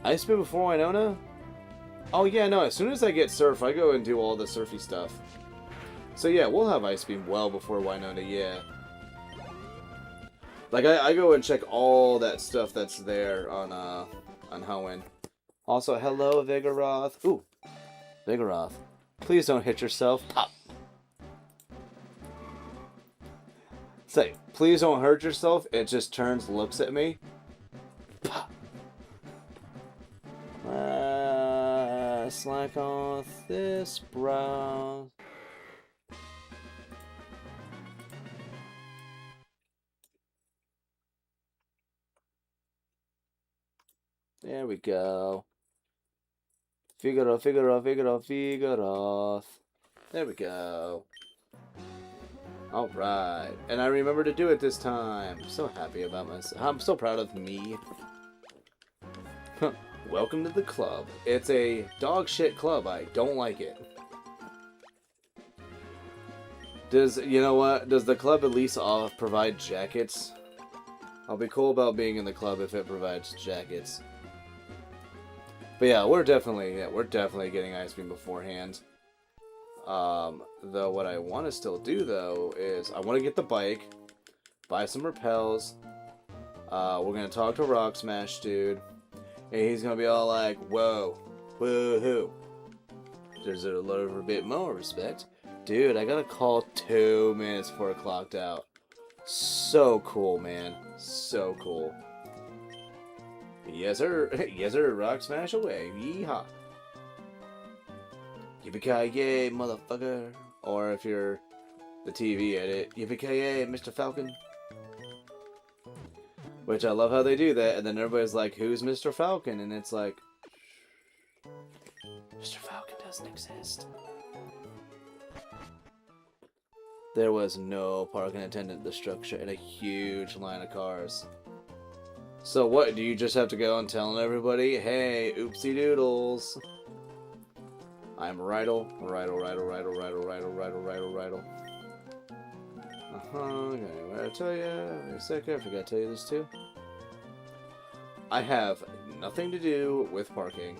Ice Beam before Winona? Oh yeah, no, as soon as I get Surf, I go and do all the surfy stuff. So yeah, we'll have Ice Beam well before Winona, yeah. Like, I go and check all that stuff that's there on Hoenn. Also, hello, Vigoroth. Ooh, Vigoroth. Please don't hit yourself. Pop. Say, please don't hurt yourself. It just turns, looks at me. Pop. Slack off this brow. There we go. Vigoroth, Vigoroth, Vigoroth, Vigoroth. There we go. Alright. And I remember to do it this time. I'm so happy about myself. I'm so proud of me. Welcome to the club. It's a dog shit club. I don't like it. You know what? Does the club at least provide jackets? I'll be cool about being in the club if it provides jackets. But yeah, we're definitely getting Ice Beam beforehand. Though what I want to still do though is I want to get the bike, buy some repels. We're gonna talk to Rock Smash dude, and he's gonna be all like, "Whoa, woohoo! There's a little bit more respect, dude." I got a call 2 minutes before it clocked out. So cool, man. So cool. Yes, sir. Yes, sir. Rock Smash away. Yeehaw. Yippee-ki-yay, motherfucker. Or if you're the TV edit, yippee-ki-yay, Mr. Falcon. Which I love how they do that, and then everybody's like, who's Mr. Falcon? And it's like, Mr. Falcon doesn't exist. There was no parking attendant at the structure and a huge line of cars. So what, do you just have to go and tell everybody, hey, oopsie doodles. I'm Rydle. Okay, what did I tell you? Wait a second, I forgot to tell you this too. I have nothing to do with parking.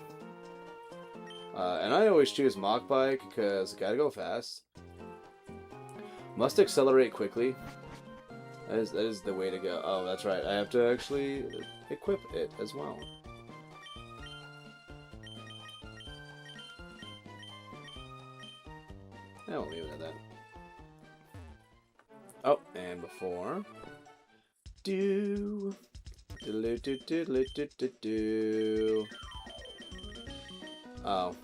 And I always choose Mach Bike because I gotta go fast. Must accelerate quickly. That is the way to go. Oh, that's right. I have to actually equip it as well. I'll leave it at that. Oh, and before. Do. Oh.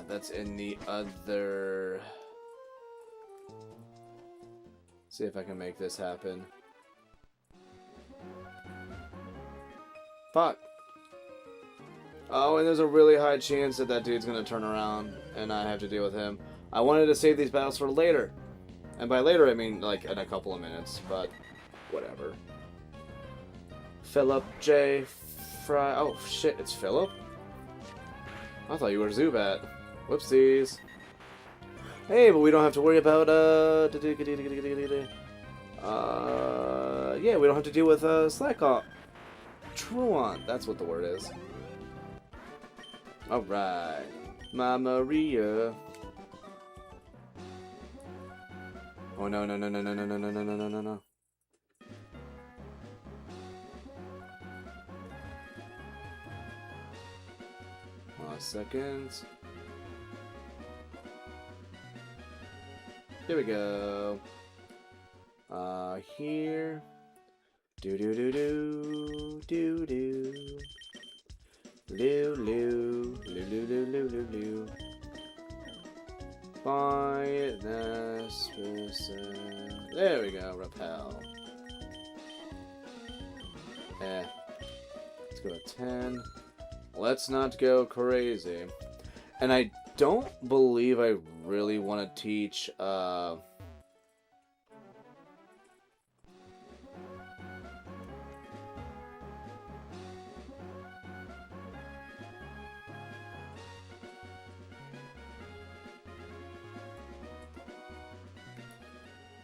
That's in the other See if I can make this happen. Fuck. Oh, and there's a really high chance that that dude's gonna turn around and I have to deal with him. I wanted to save these battles for later. And by later, I mean like in a couple of minutes, but whatever. Philip J. Fry. Oh shit, it's Philip? I thought you were Zubat. Whoopsies. Hey, but we don't have to worry about, yeah, we don't have to deal with, Slackoff. Truant, that's what the word is. Alright. My Maria. Oh, no, no, no, no, no, no, no, no, no, no, no, no. Seconds. Here we go. Here. Do do do do do do. Loo loo loo loo loo loo loo loo. By this person. There we go. Repel. Let's go to 10. Let's not go crazy. And I don't believe I really want to teach,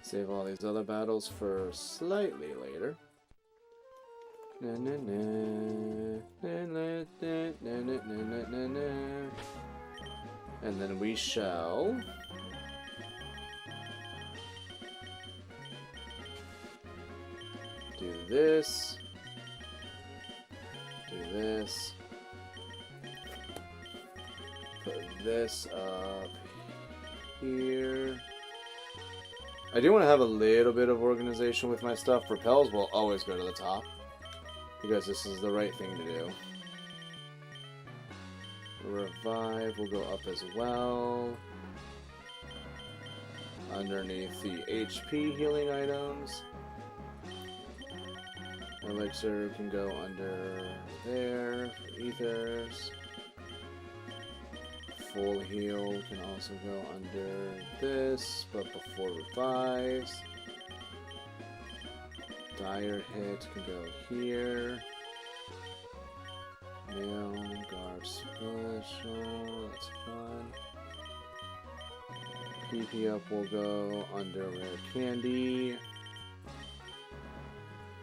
save all these other battles for slightly later. Na, na, na, na, na, na, na, na, na, na. And then we shall do this, put this up here. I do want to have a little bit of organization with my stuff. Repels will always go to the top, because this is the right thing to do. Revive will go up as well. Underneath the HP healing items. Elixir can go under there for ethers. Full heal can also go under this, but before revives. Dire hit can go here. Nail, guard special, that's fun. PP up will go under rare candy.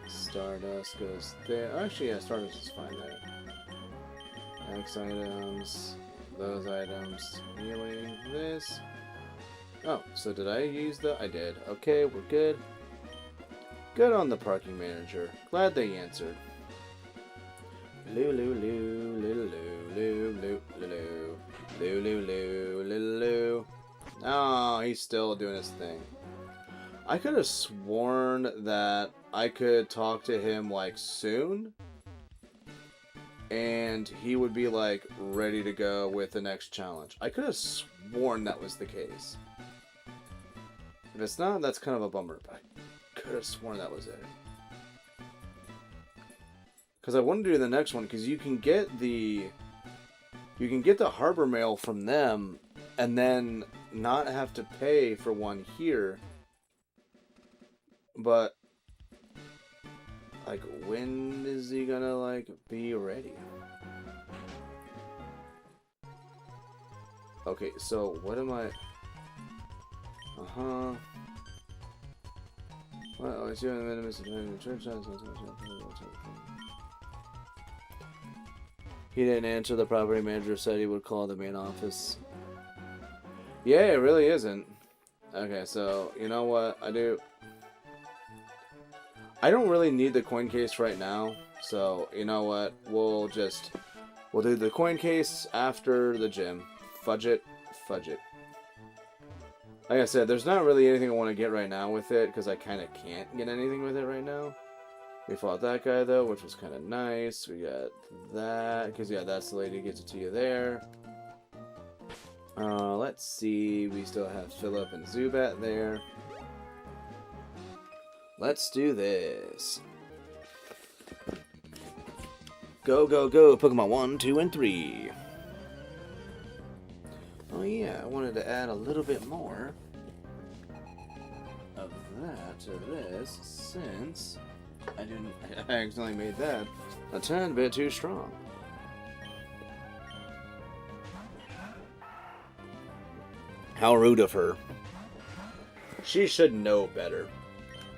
Stardust goes there. Actually, yeah, Stardust is fine there. X items, those items, healing this. Oh, so did I use the? I did. Okay, we're good. Good on the parking manager. Glad they answered. Loo loo loo loo loo loo loo loo loo loo loo loo. Oh, he's still doing his thing. I could have sworn that I could talk to him like soon, and he would be like ready to go with the next challenge. I could have sworn that was the case. If it's not, that's kind of a bummer, but I could have sworn that was it. Because I want to do the next one, because you can get the harbor mail from them, and then not have to pay for one here. But like, when is he gonna like be ready? Okay, so what am I? Well, it's doing the minimus church. He didn't answer. The property manager said he would call the main office. Yeah, it really isn't. Okay, so you know what I do? I don't really need the coin case right now, so you know what? We'll do the coin case after the gym. Fudge it. Like I said, there's not really anything I want to get right now with it, because I kind of can't get anything with it right now. We fought that guy, though, which was kind of nice. We got that, because, yeah, that's the lady who gets it to you there. Let's see. We still have Philip and Zubat there. Let's do this. Go, go, go, Pokemon 1, 2, and 3. Oh yeah, I wanted to add a little bit more of that to this, since I accidentally made that a tad bit too strong. How rude of her. She should know better.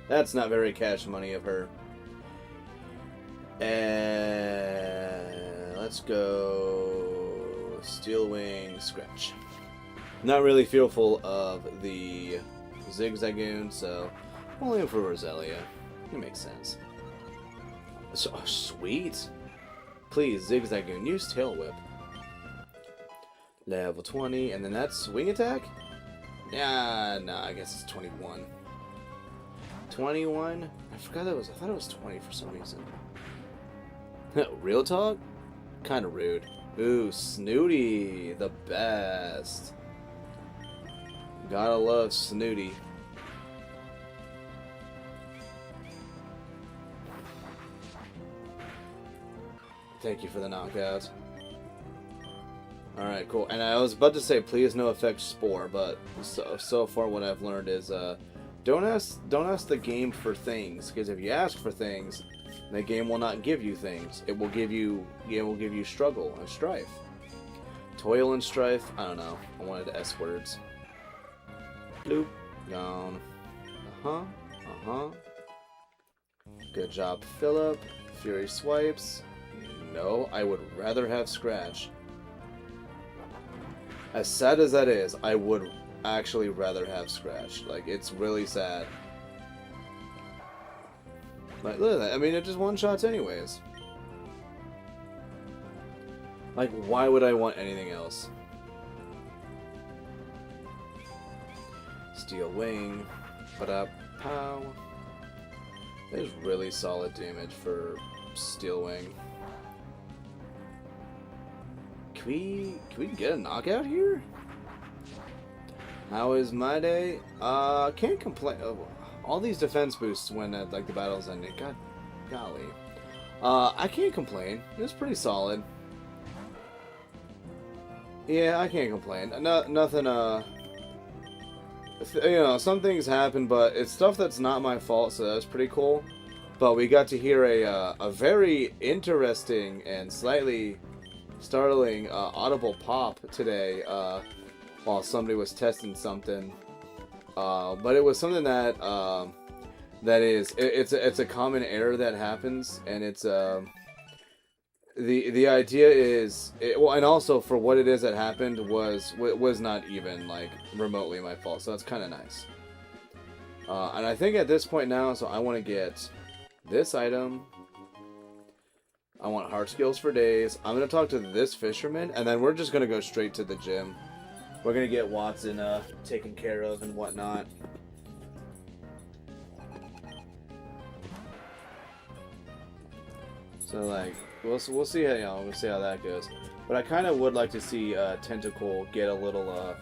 That's not very cash money of her. And let's go Steel Wing Scratch. Not really fearful of the Zigzagoon, so only for Roselia. It makes sense. So, oh, sweet. Please, Zigzagoon, use Tail Whip. Level 20, and then that's Swing Attack? Yeah, no, I guess it's 21. 21? I thought it was 20 for some reason. Real talk? Kinda rude. Ooh, Snooty, the best. Gotta love Snooty. Thank you for the knockout. Alright, cool. And I was about to say, please no effect Spore, but so far what I've learned is, don't ask the game for things, because if you ask for things, the game will not give you things. It will give you struggle and strife. Toil and strife? I don't know. I wanted the S words. Bloop. Gone. Good job, Phillip. Fury swipes. No, I would rather have Scratch. As sad as that is, I would actually rather have Scratch. Like, it's really sad. Like, look at that. I mean, it just one-shots anyways. Like, why would I want anything else? Steel Wing. Ba-da-pow. That is really solid damage for Steel Wing. Can we get a knockout here? How is my day? Can't complain. All these defense boosts when like the battle's ending. God, golly. I can't complain. It's pretty solid. Yeah, I can't complain. Nothing. You know, some things happen, but it's stuff that's not my fault, so that's pretty cool. But we got to hear a very interesting and slightly startling audible pop today while somebody was testing something. But it was something that it's a common error that happens, and it's the idea is well, and also for what it is that happened was not even like remotely my fault, so that's kind of nice. And I think at this point now, so I want to get this item. I want heart skills for days. I'm gonna talk to this fisherman, and then we're just gonna go straight to the gym. We're gonna get Watson taken care of and whatnot. So like, we'll see how we'll see how that goes. But I kind of would like to see Tentacle get a little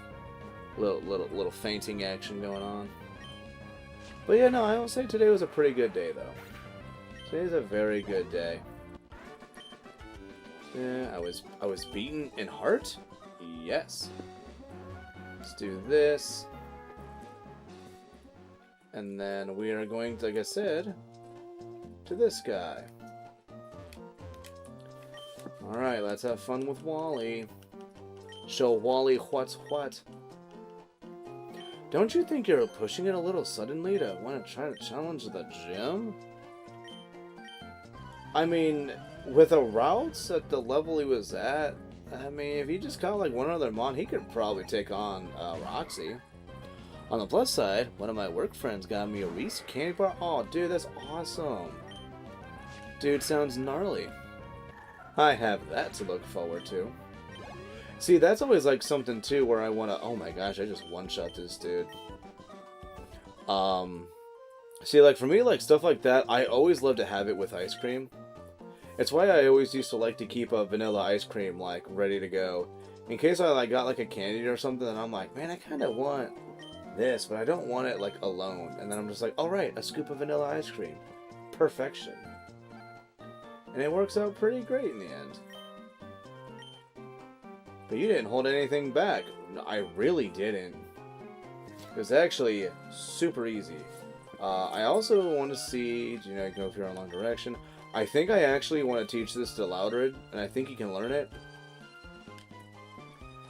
fainting action going on. But yeah, no, I will say today was a pretty good day though. Today's a very good day. Yeah, I was beaten in heart? Yes. Let's do this. And then we are going to, like I said, to this guy. Alright, let's have fun with Wally. Show Wally what's what. Don't you think you're pushing it a little suddenly to want to try to challenge the gym? I mean, with a routes at the level he was at, I mean, if he just got like one other mon, he could probably take on Roxy. On the plus side, one of my work friends got me a Reese candy bar. Oh, dude, that's awesome. Dude, sounds gnarly. I have that to look forward to. See, that's always like something too where I want to. Oh my gosh, I just one-shot this dude. See, like for me, like stuff like that, I always love to have it with ice cream. It's why I always used to like to keep a vanilla ice cream like ready to go, in case I like got like a candy or something, and I'm like, man, I kind of want this, but I don't want it like alone. And then I'm just like, all right, a scoop of vanilla ice cream. Perfection. And it works out pretty great in the end. But you didn't hold anything back. No, I really didn't. It was actually super easy. I also want to see, you know, go if you're on long direction. I think I actually want to teach this to Loudred, and I think you can learn it.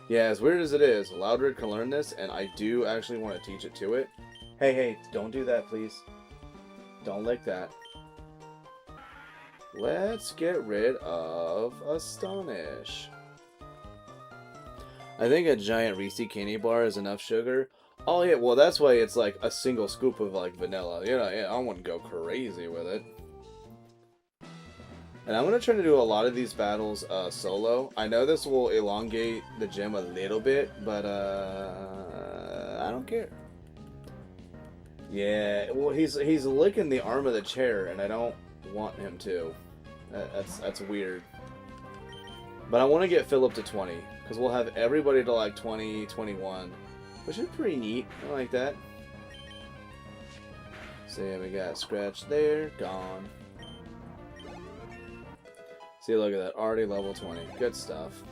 Yeah, as weird as it is, Loudred can learn this, and I do actually want to teach it to it. Hey, hey, don't do that, please. Don't lick that. Let's get rid of Astonish. I think a giant Reese candy bar is enough sugar. Oh yeah, well that's why it's like a single scoop of like vanilla. You know, yeah, I wouldn't go crazy with it. And I'm gonna try to do a lot of these battles solo. I know this will elongate the gym a little bit, but I don't care. Yeah, well he's licking the arm of the chair, and I don't want him to. That's weird. But I want to get Philip to 20, because we'll have everybody to like 20, 21, which is pretty neat. I like that. So yeah, we got Scratch there, gone. See, look at that, already level 20. Good stuff.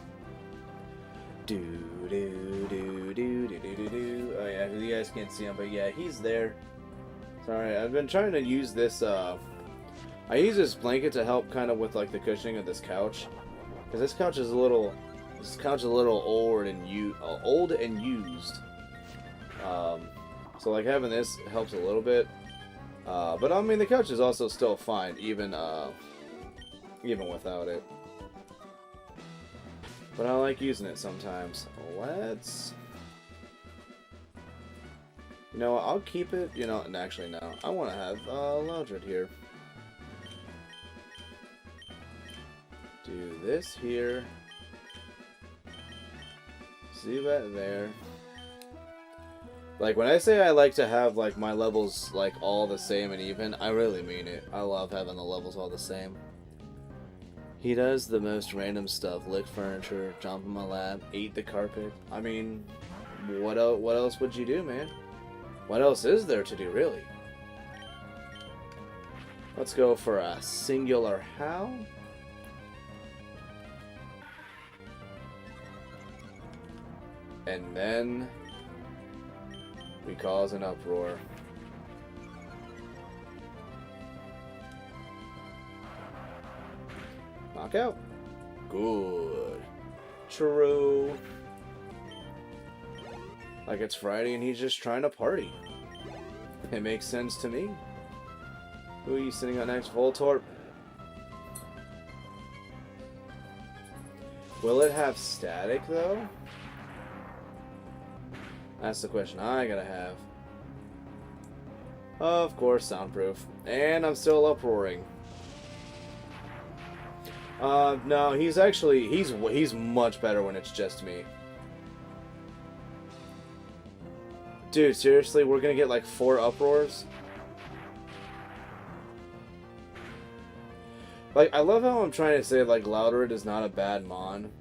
Do do do do do do do do. Oh yeah, you guys can't see him, but yeah, he's there. Sorry, I've been trying to use this. I use this blanket to help kind of with like the cushioning of this couch, because this couch is a little old and used. So like having this helps a little bit. But I mean the couch is also still fine, even without it. But I like using it sometimes. Let's... You know what, I'll keep it, you know, and actually no. I want to have Loudred here. Do this here. See that there. Like when I say I like to have like my levels like all the same and even, I really mean it. I love having the levels all the same. He does the most random stuff, lick furniture, jump in my lap, eat the carpet. I mean, what else would you do, man? What else is there to do, really? Let's go for a singular howl. And then we cause an uproar. Knockout. Good. True. Like it's Friday and he's just trying to party. It makes sense to me. Who are you sitting on next? Voltorb. Will it have static though? That's the question I gotta have. Of course, soundproof. And I'm still uproaring. No, he's actually, he's much better when it's just me. Dude, seriously, we're gonna get like 4 uproars? Like, I love how I'm trying to say, like, Loudred is not a bad mon.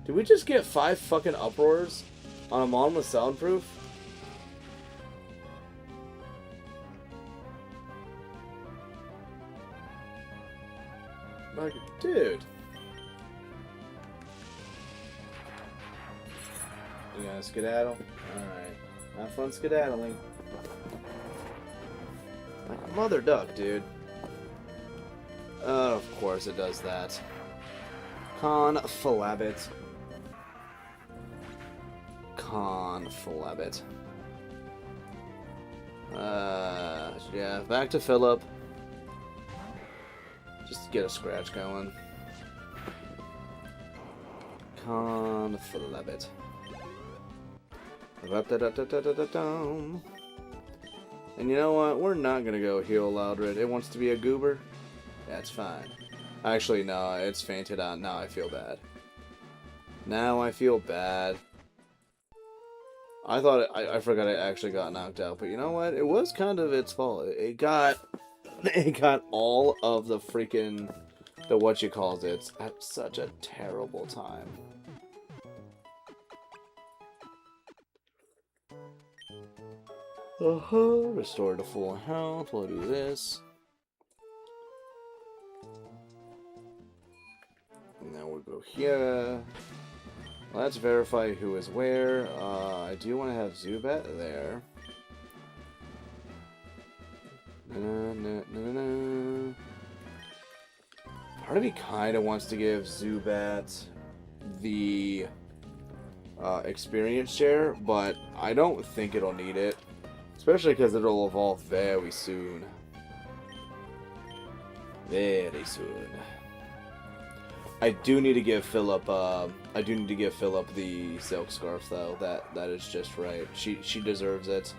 Did we just get 5 fucking uproars on a mon with soundproof? Like, dude. You gonna skedaddle? Alright. Have fun skedaddling. Like a mother duck, dude. Of course it does that. Conflabit. Conflabit. Yeah, back to Philip. Just to get a scratch going. Conflabit. And you know what? We're not gonna go heal Loudred. It wants to be a goober. That's fine. Actually, no, it's fainted out. Now I feel bad. Now I feel bad. I thought I forgot it actually got knocked out, but you know what? It was kind of its fault. It got all of the freaking whatchamacallits at such a terrible time. Restore to full health. We'll do this. Now we'll go here. Let's verify who is where. I do want to have Zubat there. Part of me kind of wants to give Zubat the experience share, but I don't think it'll need it. Especially because it'll evolve very soon. Very soon. I do need to give Philip. I do need to give Philip the silk scarf, though. That is just right. She deserves it.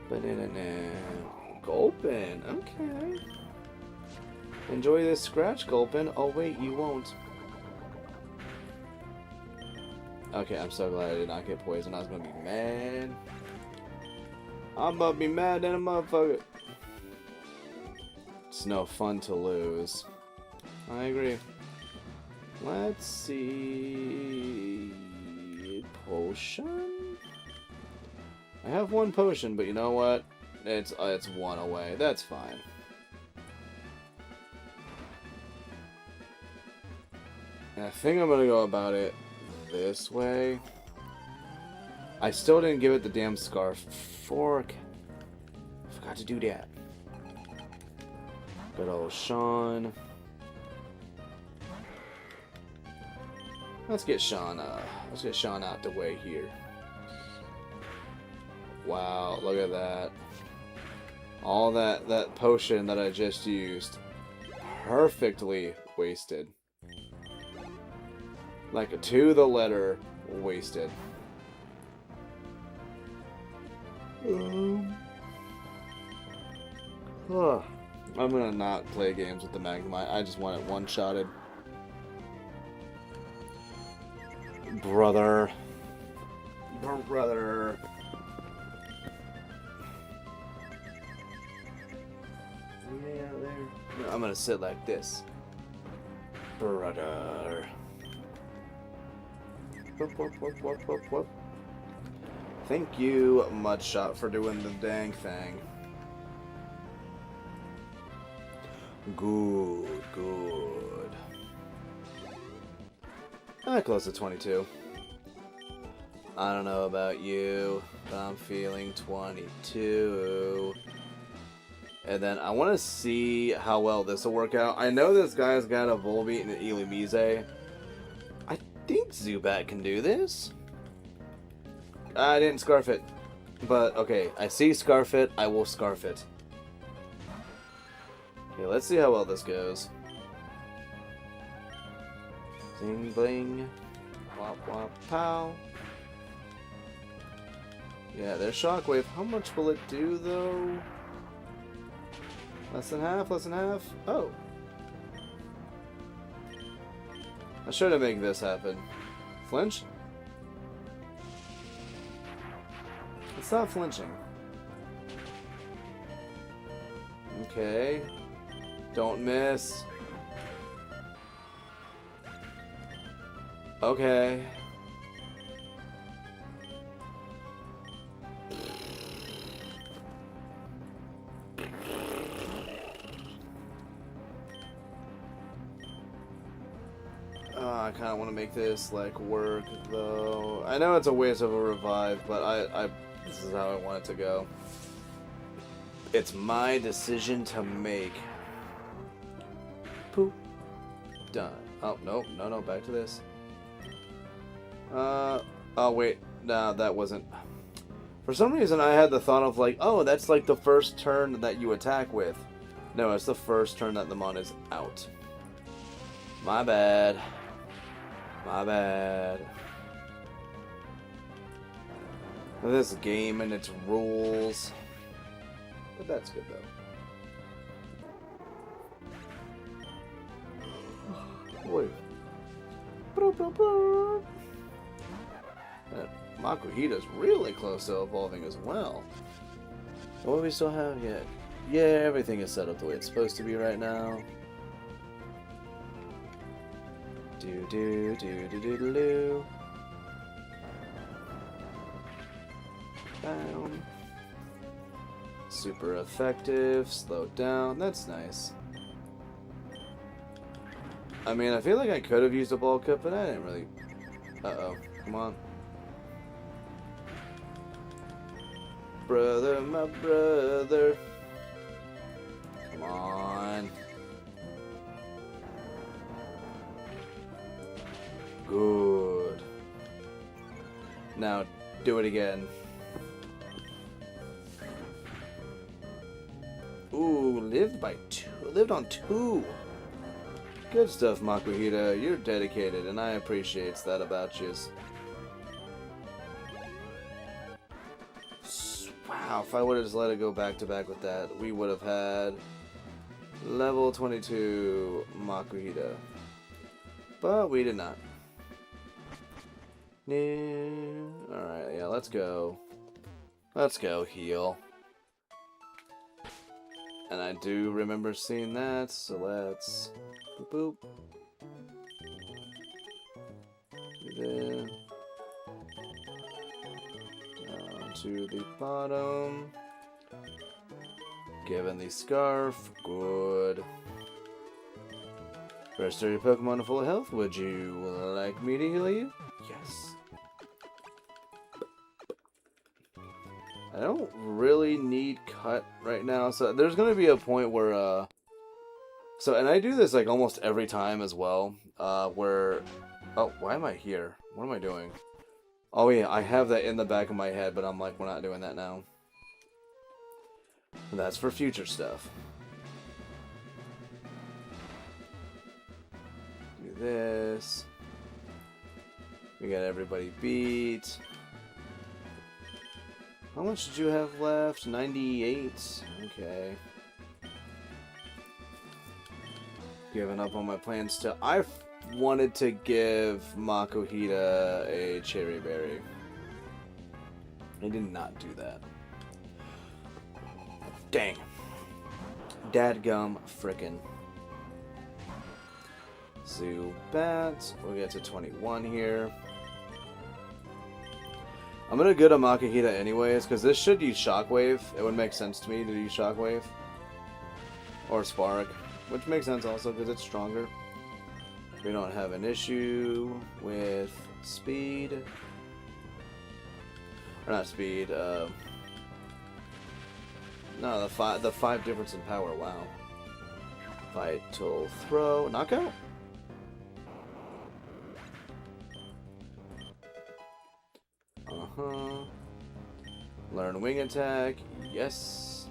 Banana. Gulpin. Okay. Enjoy this scratch, Gulpin. Oh wait, you won't. Okay, I'm so glad I did not get poisoned. I was gonna be mad. I'm about to be mad than a motherfucker. It's no fun to lose. I agree. Let's see. Potion? I have one potion, but you know what? It's one away. That's fine. And I think I'm gonna go about it this way. I still didn't give it the damn scarf. Fork. Forgot to do that. Good old Sean. Let's get Sean out the way here. Wow, look at that. All that potion that I just used, perfectly wasted. Like to the letter, wasted. I'm gonna not play games with the Magnemite. I just want it one-shotted. Brother. Brother. I'm gonna sit like this. Brother. Whoop. Thank you, Mudshot, for doing the dang thing. Good. Close to 22. I don't know about you, but I'm feeling 22. And then I want to see how well this will work out. I know this guy's got a Volbeat and an Illumise. I think Zubat can do this. I didn't Scarf it. But, okay, I see Scarf it, I will Scarf it. Okay, let's see how well this goes. Zing bling. Wop wop pow. Yeah, there's Shockwave. How much will it do, though? Less than half, less than half. Oh. I should have made this happen. Flinch? It's not flinching. Okay. Don't miss. Okay. I kind of want to make this like work though. I know it's a waste of a revive, but this is how I want it to go. It's my decision to make. Poop. Done. Oh, no, back to this. Oh wait, no, that wasn't. For some reason I had the thought of like, oh, that's like the first turn that you attack with. No, it's the first turn that the mon is out. My bad. My bad. This game and its rules. But that's good though. Boy. Makuhita's really close to evolving as well. What do we still have yet? Yeah, everything is set up the way it's supposed to be right now. Do. down. Super effective. Slow down. That's nice. I mean, I feel like I could have used a ball cut, but I didn't really. Uh-oh. Come on. Brother, my brother. Come on. Good. Now, do it again. Ooh, lived on 2. Good stuff, Makuhita. You're dedicated, and I appreciate that about you. Wow, if I would have just let it go back to back with that, we would have had level 22 Makuhita. But we did not. Alright, yeah, let's go. Let's go heal. And I do remember seeing that, so let's boop boop. Then down to the bottom. Given the scarf, good. Restore your Pokemon to full health. Would you like me to heal you? Yes. I don't really need cut right now, so there's gonna be a point where and I do this like almost every time as well, where oh, why am I here? What am I doing? Oh yeah, I have that in the back of my head, but I'm like, we're not doing that now. And that's for future stuff. Do this. We got everybody beat. How much did you have left? 98? Okay. Giving up on my plans to... I wanted to give Makuhita a cherry berry. I did not do that. Dang. Dadgum frickin'. Zubat. We'll get to 21 here. I'm gonna go to Makuhita anyways, because this should use Shockwave. It would make sense to me to use Shockwave. Or Spark. Which makes sense also, because it's stronger. We don't have an issue with speed. Or not speed, no, the 5 difference in power, wow. Vital Throw. Knockout? Uh-huh. Learn Wing Attack. Yes.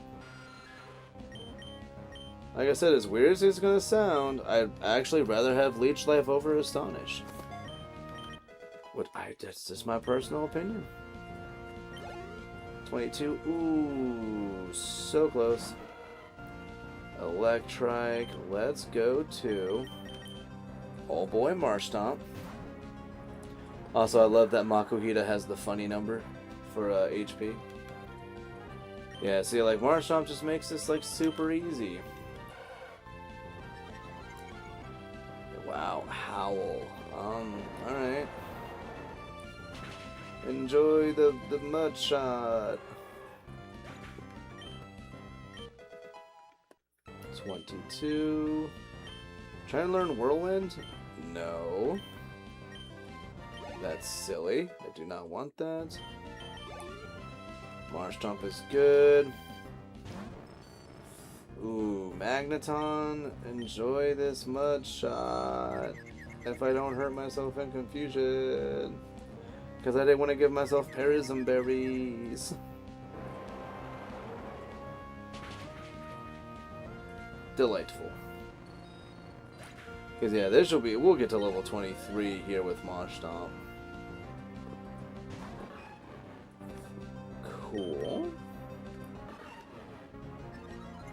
Like I said, as weird as it's gonna sound, I'd actually rather have Leech Life over Astonish. That's just my personal opinion. 22. Ooh, so close. Electrike. Let's go to... Oh boy, Marshtomp. Also, I love that Makuhita has the funny number for HP. Yeah, see, like, Marshtomp just makes this, like, super easy. Wow, Howl. Alright. Enjoy the mud shot. 22. Trying to learn Whirlwind? No. That's silly. I do not want that. Marshtomp is good. Ooh, Magneton. Enjoy this mud shot. If I don't hurt myself in confusion. Because I didn't want to give myself Parism berries. Delightful. Because yeah, this will be... We'll get to level 23 here with Marshtomp. Cool.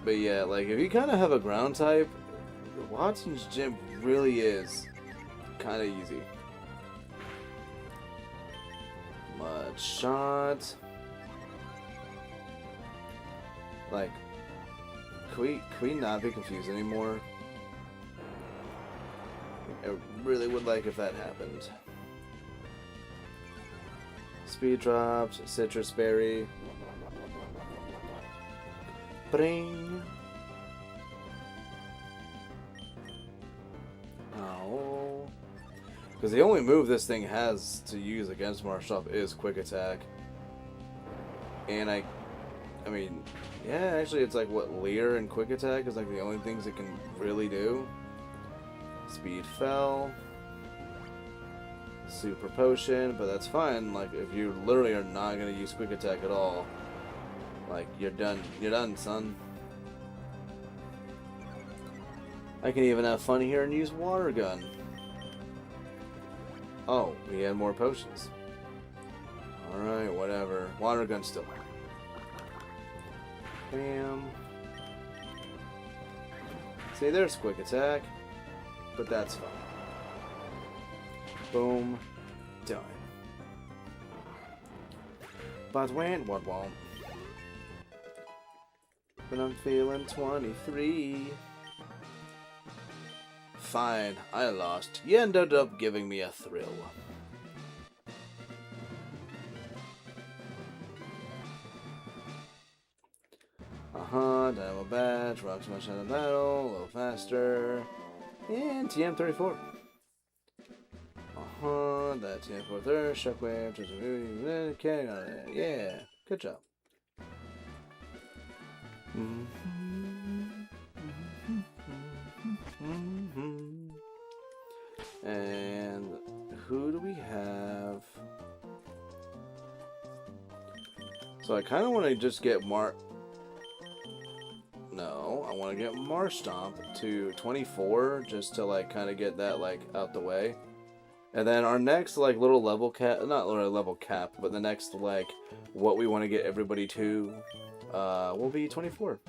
But yeah, like, if you kind of have a ground type, Watson's Gym really is kind of easy. Mud Shot. Like, can we not be confused anymore? I really would like if that happened. Speed drops, citrus berry. Bring. Oh. Because the only move this thing has to use against Marshtomp is Quick Attack. And I mean, yeah, actually it's like what, Leer and Quick Attack is like the only things it can really do. Speed fell. Super Potion, but that's fine. Like, if you literally are not gonna use Quick Attack at all, like, you're done. You're done, son. I can even have fun here and use Water Gun. Oh, we had more potions. Alright, whatever. Water Gun still. Bam. See, there's Quick Attack, but that's fine. Boom. Done. But when? What won't? But I'm feeling 23. Fine, I lost. You ended up giving me a thrill. Dynamo Badge, Rock Smash out of battle, a little faster. And TM34. That TM4 third, Shockwave, okay, yeah, good job. And who do we have? So I kind of want to just get No, I want to get Marshtomp to 24 just to like kind of get that like out the way. And then our next, like, little level cap, not little level cap, but the next, like, what we want to get everybody to, will be 24.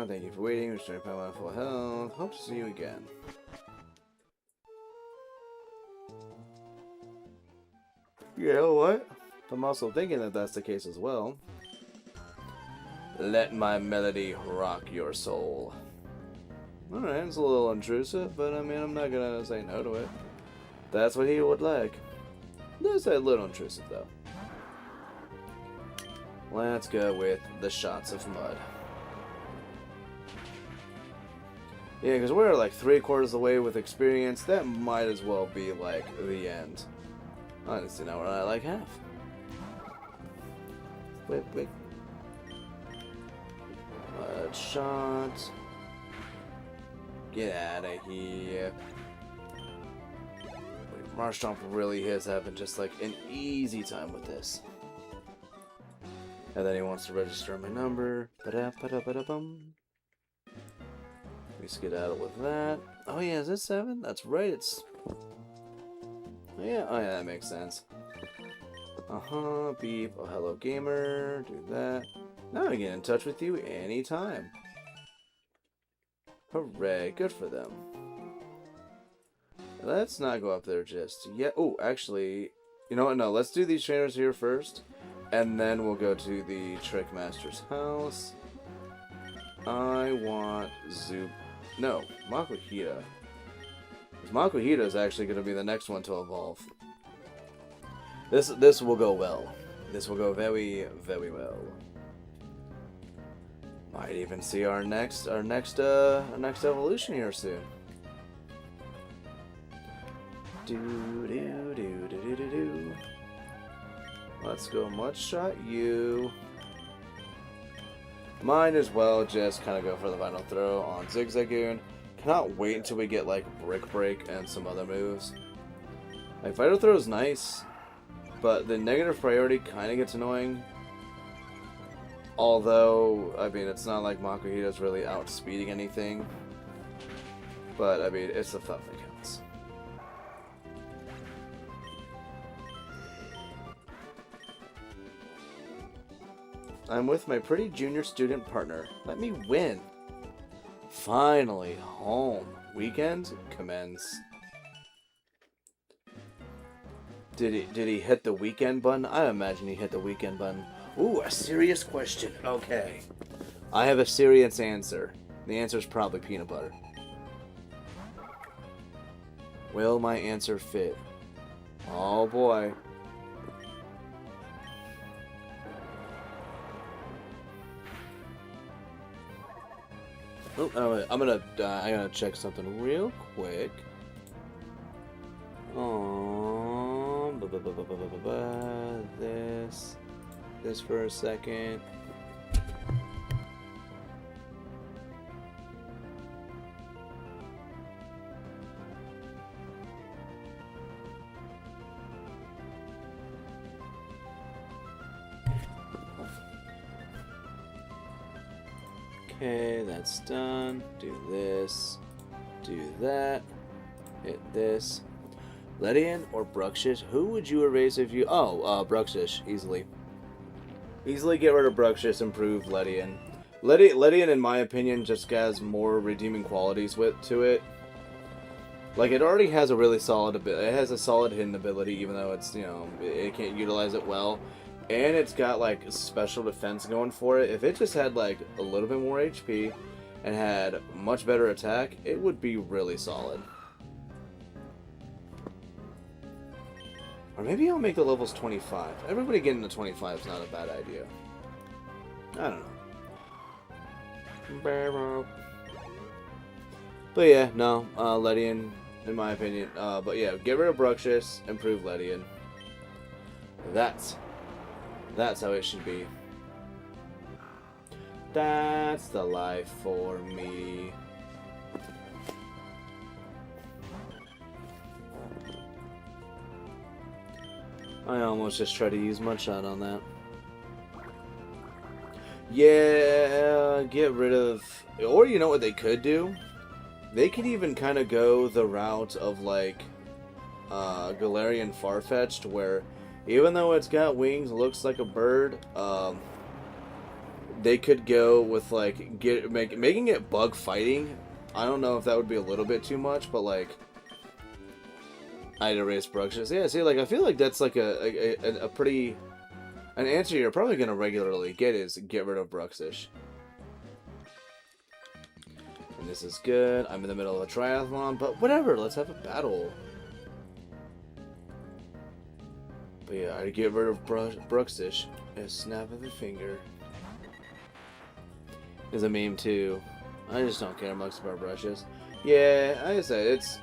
Thank you for waiting. Restore power, full health. Hope to see you again. You know what? I'm also thinking that that's the case as well. Let my melody rock your soul. Alright, it's a little intrusive, but I mean, I'm not gonna say no to it. That's what he would like. That's a little intrusive, though. Let's go with the shots of mud. Yeah, because we're like 3/4 of the way with experience. That might as well be like the end. Honestly, now we're at like half. Wait. Mud shot. Get out of here. Marshtomp really is having just like an easy time with this. And then he wants to register my number. Ba-da-ba-da-ba-da-bum. We skedaddle with that. Oh yeah, is this 7? That's right, it's... Oh yeah, that makes sense. Beep. Oh, hello gamer. Do that. Now I get in touch with you anytime. Hooray, good for them. Let's not go up there just yet. Oh, actually, you know what? No, let's do these trainers here first. And then we'll go to the Trickmaster's house. I want No, Makuhita. Makuhita is actually going to be the next one to evolve. This will go well. This will go very, very well. Might even see our next evolution here soon. Do. Let's go Mud Shot you. Might as well just kind of go for the final throw on Zigzagoon. Cannot wait until we get like Brick Break and some other moves. Like Vital Throw is nice, but the negative priority kind of gets annoying. Although, I mean, it's not like Makuhita's really outspeeding anything. But, I mean, it's the thought that counts. I'm with my pretty junior student partner. Let me win. Finally, home. Weekend commence. Did he hit the weekend button? I imagine he hit the weekend button. Ooh, a serious question. Okay. I have a serious answer. The answer is probably peanut butter. Will my answer fit? Oh boy. Oh, I'm gonna check something real quick. Oh, this for a second. Okay, that's done. Do this. Do that. Hit this. Ledian or Bruxish? Who would you erase if you... Oh, Bruxish. Easily. Easily get rid of Bruxish, improve Ledian. Ledian, in my opinion, just has more redeeming qualities to it. Like, it already has a really solid ability. It has a solid hidden ability, even though it's, you know, it can't utilize it well. And it's got, like, special defense going for it. If it just had, like, a little bit more HP and had much better attack, it would be really solid. Or maybe I'll make the levels 25. Everybody getting to 25 is not a bad idea. I don't know. But yeah, no, Ledian, in my opinion. But yeah, get rid of Bruxish, improve Ledian. That's how it should be. That's the life for me. I almost just tried to use Mudshot on that. Yeah, get rid of... Or you know what they could do? They could even kind of go the route of, like, Galarian Farfetch'd, where even though it's got wings, looks like a bird, they could go with, like, making it bug fighting. I don't know if that would be a little bit too much, but, like... I'd erase Bruxish. Yeah, see, like, I feel like that's, like, a pretty... An answer you're probably going to regularly get is get rid of Bruxish. And this is good. I'm in the middle of a triathlon, but whatever, let's have a battle. But yeah, I'd get rid of Bruxish. A snap of the finger. Is a meme too. I just don't care much about brushes. Yeah, I say it's...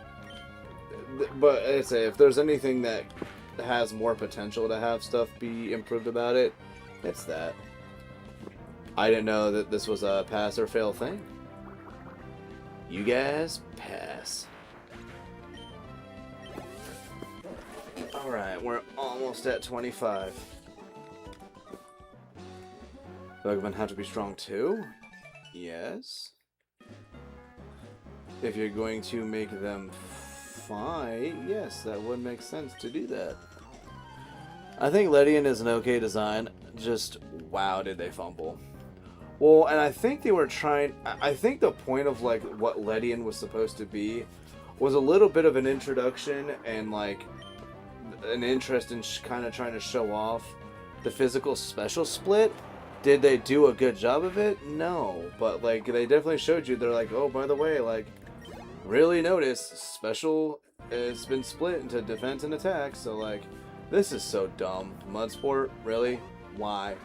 But I say, if there's anything that has more potential to have stuff be improved about it, it's that. I didn't know that this was a pass or fail thing. You guys, pass. Alright, we're almost at 25. Pokemon have to be strong too? Yes. If you're going to make them fight, yes, that would make sense to do that. I think Ledian is an okay design, just wow did they fumble. Well, and I think they were trying, I think the point of, like, what Ledian was supposed to be was a little bit of an introduction and, like, an interest in kind of trying to show off the physical special split. Did they do a good job of it? No, but, like, they definitely showed you, they're like, oh, by the way, like, really notice special has been split into defense and attack, so, like, this is so dumb. Mudsport, really? Why?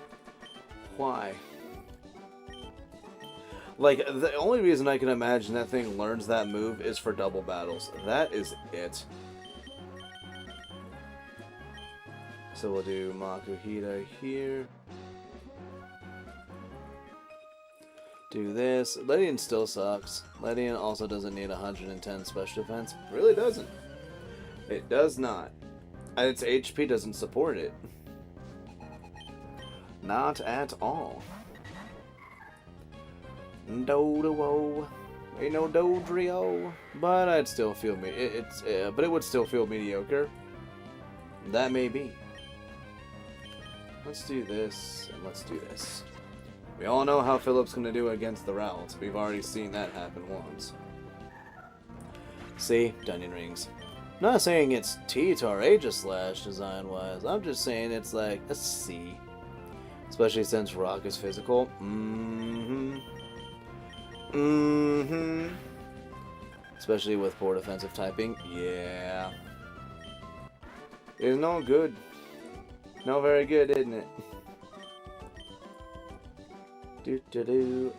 Why? Like, the only reason I can imagine that thing learns that move is for double battles. That is it. So we'll do Makuhita here. Do this. Ledian still sucks. Ledian also doesn't need 110 special defense. Really doesn't. It does not. And its HP doesn't support it. Not at all. Dodo, ain't no Dodrio, but I'd still feel but it would still feel mediocre. That may be. Let's do this and let's do this. We all know how Philip's gonna do against the Rowls. We've already seen that happen once. See, Dunyan Rings. I'm not saying it's T to our Aegislash design-wise. I'm just saying it's like a C, especially since Rock is physical. Especially with poor defensive typing. Yeah. It's not good. Not very good, isn't it? Do.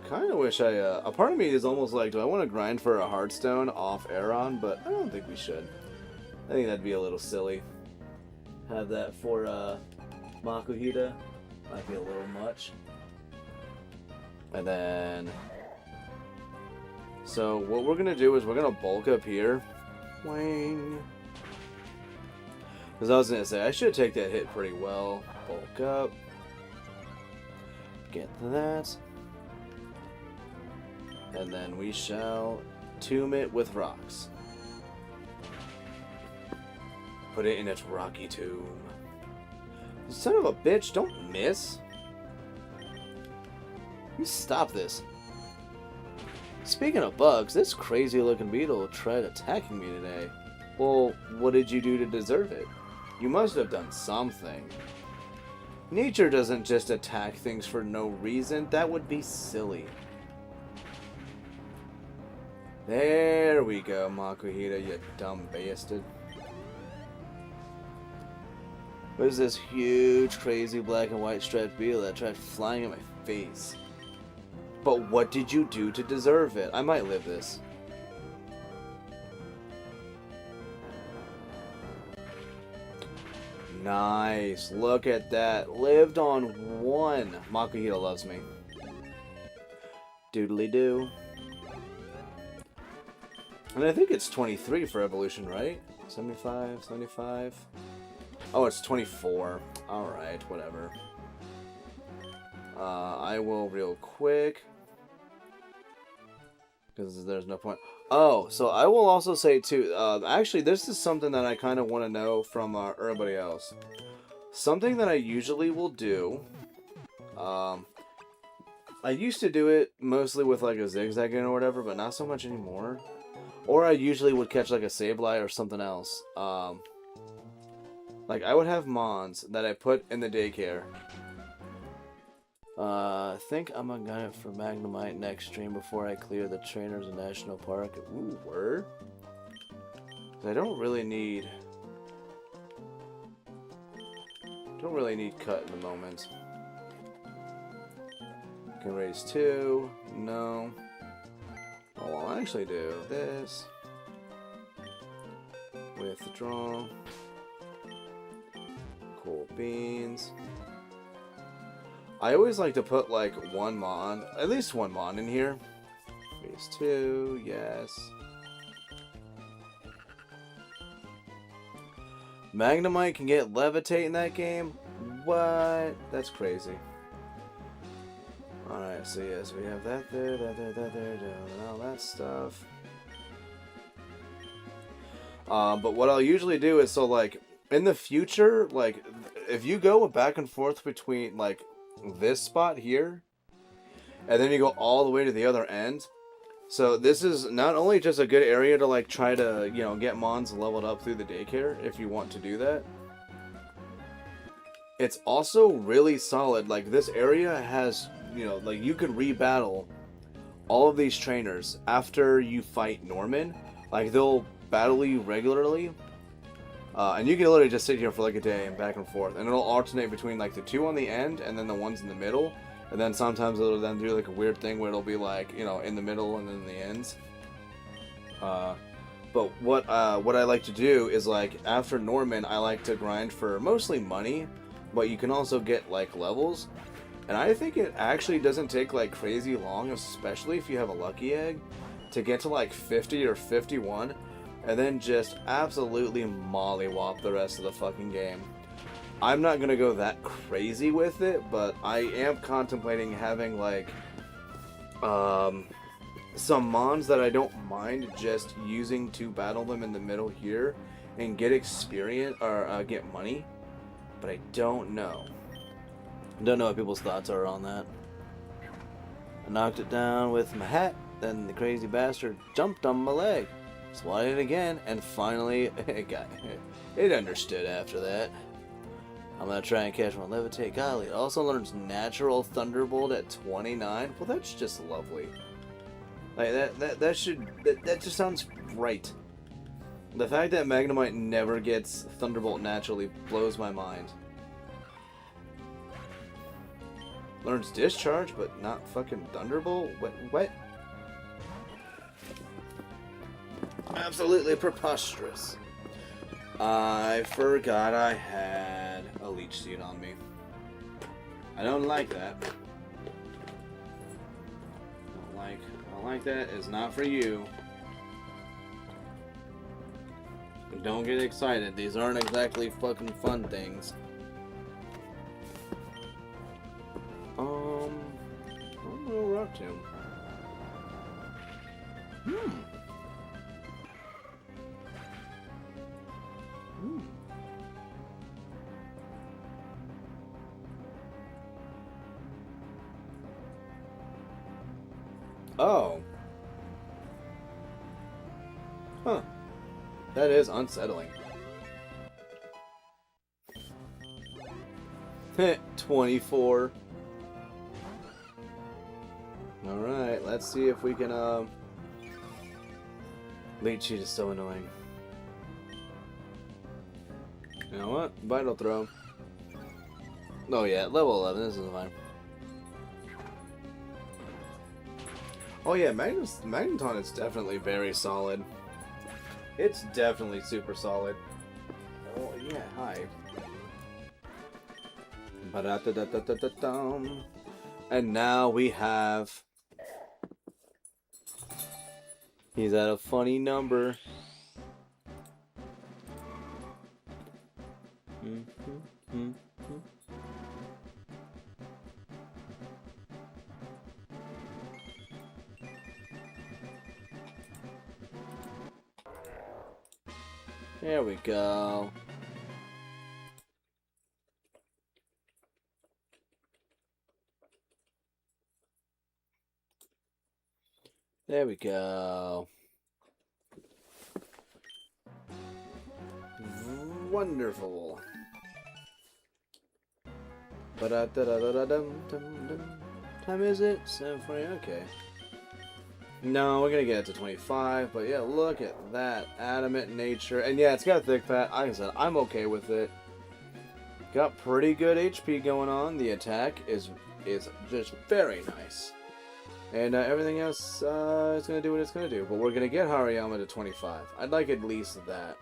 Kind of wish a part of me is almost like, do I want to grind for a Hearthstone off Aeron? But I don't think we should. I think that'd be a little silly. Have that for Makuhita. Might be a little much. And then... So what we're going to do is we're going to bulk up here. Wang. Because I was going to say, I should take that hit pretty well. Bulk up. Get that. And then we shall tomb it with rocks. Put it in its rocky tomb. Son of a bitch, don't miss. You stop this. Speaking of bugs, this crazy looking beetle tried attacking me today. Well, what did you do to deserve it? You must have done something. Nature doesn't just attack things for no reason. That would be silly. There we go, Makuhita, you dumb bastard. What is this huge, crazy black and white striped beetle that tried flying at my face? But what did you do to deserve it? I might live this. Nice. Look at that. Lived on 1. Makuhita loves me. Doodly doo. And I think it's 23 for evolution, right? 75, 75. Oh, it's 24. Alright, whatever. I will real quick. Because there's no point. Oh, so I will also say too, actually this is something that I kind of want to know from everybody else. Something that I usually will do, I used to do it mostly with like a zigzag or whatever, but not so much anymore. Or I usually would catch like a Sableye or something else. Like I would have Mons that I put in the daycare. I think I'm gonna get it for Magnemite next stream before I clear the trainers in National Park. Ooh, word? I don't really need cut in the moment. Can raise 2. No. Oh, I'll actually do this. Withdraw. Cool beans. I always like to put like one Mon, at least one Mon in here. Phase 2, yes. Magnemite can get Levitate in that game? What? That's crazy. Alright, so yes, we have that there, and all that stuff. But what I'll usually do is, so like, in the future, like, if you go back and forth between, like, this spot here, and then you go all the way to the other end. So this is not only just a good area to like try to, you know, get Mons leveled up through the daycare if you want to do that. It's also really solid. Like this area has, you know, like you could rebattle all of these trainers after you fight Norman. Like they'll battle you regularly. And you can literally just sit here for like a day and back and forth. And it'll alternate between like the 2 on the end and then the ones in the middle. And then sometimes it'll then do like a weird thing where it'll be like, you know, in the middle and then the ends. But what I like to do is like after Norman, I like to grind for mostly money. But you can also get like levels. And I think it actually doesn't take like crazy long, especially if you have a lucky egg, to get to like 50 or 51. And then just absolutely mollywop the rest of the fucking game. I'm not gonna go that crazy with it, but I am contemplating having like some Mons that I don't mind just using to battle them in the middle here and get experience or get money. But I don't know. Don't know what people's thoughts are on that. I knocked it down with my hat, then the crazy bastard jumped on my leg. Swatted it again, and finally it understood after that. I'm gonna try and catch one Levitate. Golly, it also learns Natural Thunderbolt at 29. Well, that's just lovely. Like that just sounds right. The fact that Magnemite never gets Thunderbolt naturally blows my mind. Learns Discharge, but not fucking Thunderbolt? What? Absolutely preposterous. I forgot I had a Leech Seed on me. I don't like that. I don't like that. It's not for you. Don't get excited. These aren't exactly fucking fun things. I don't know what we're up to. Oh. Huh. That is unsettling. 24. Alright, let's see if we can, Leech Seed is so annoying. You know what? Vital Throw. Oh yeah, level 11, this is fine. Oh yeah, Magneton is definitely very solid. It's definitely super solid. Oh yeah, hi. Ba-da-da-da-da-da-dum. And now we have... He's at a funny number. There we go. There we go. Wonderful. Time is it? 7:40. Okay. No, we're gonna get it to 25. But yeah, look at that adamant nature, and yeah, it's got a thick pad. Like I said, I'm okay with it. Got pretty good HP going on. The attack is just very nice. And everything else is going to do what it's going to do. But we're going to get Hariyama to 25. I'd like at least that.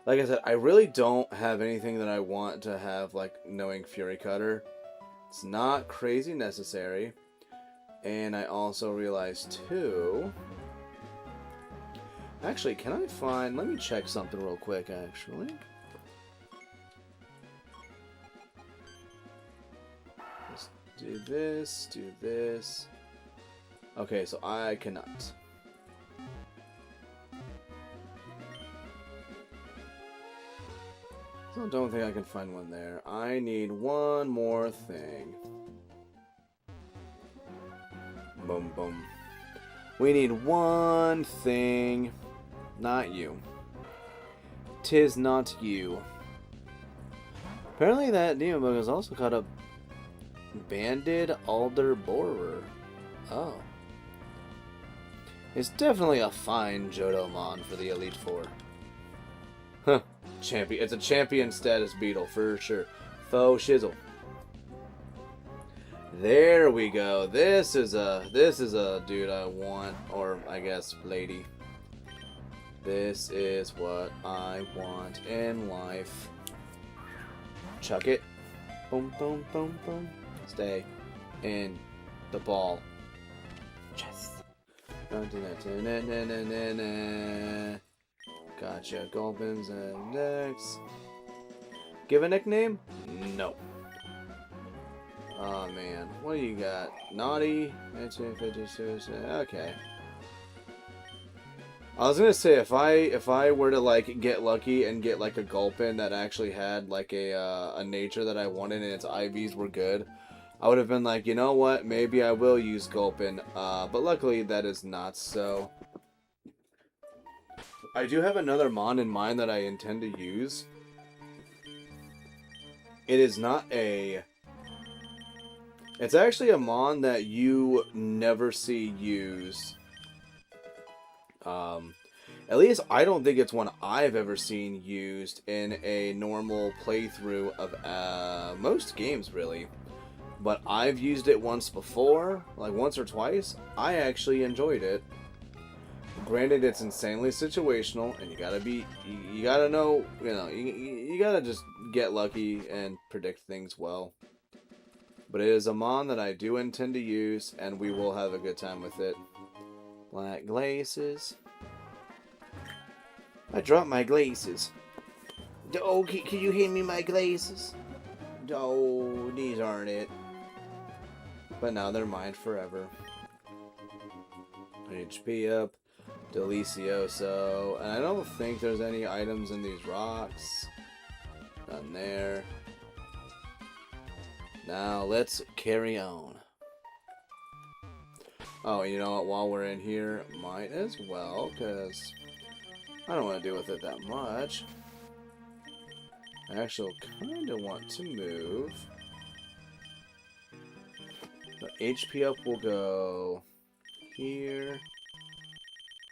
Like I said, I really don't have anything that I want to have, like, knowing Fury Cutter. It's not crazy necessary. And I also realized, too... Actually, can I find... Let me check something real quick, actually. Do this, do this. Okay, so I cannot. So I don't think I can find one there. I need one more thing. Boom, boom. We need one thing. Not you. 'Tis not you. Apparently that demon bug is also caught up. Banded Alder Borer. Oh. It's definitely a fine Jodomon for the Elite Four. Huh. Champion. It's a champion status beetle for sure. Faux shizzle. There we go. This is a dude I want, or I guess lady. This is what I want in life. Chuck it. Boom, boom, boom, boom. Stay in the ball. Yes. Gotcha. Gulpins and next. Give a nickname? No. Oh man. What do you got? Naughty? Okay. I was gonna say if I were to like get lucky and get like a Gulpin that actually had like a nature that I wanted and its IVs were good, I would have been like, you know what, maybe I will use Gulpin, but luckily that is not so. I do have another Mon in mind that I intend to use. It is not a It's actually a mon that you never see used. At least I don't think it's one I've ever seen used in a normal playthrough of most games, really. But I've used it once before, like once or twice. I actually enjoyed it. Granted, it's insanely situational, and you gotta know, you gotta just get lucky and predict things well. But it is a mon that I do intend to use, and we will have a good time with it. Black glaces. I dropped my glaces. Oh, can you hand me my glaces? Oh, these aren't it. But now they're mine forever. HP up. Delicioso. And I don't think there's any items in these rocks. None there. Now, let's carry on. Oh, you know what? While we're in here, might as well, because I don't want to deal with it that much. I actually kind of want to move. So HP up will go here.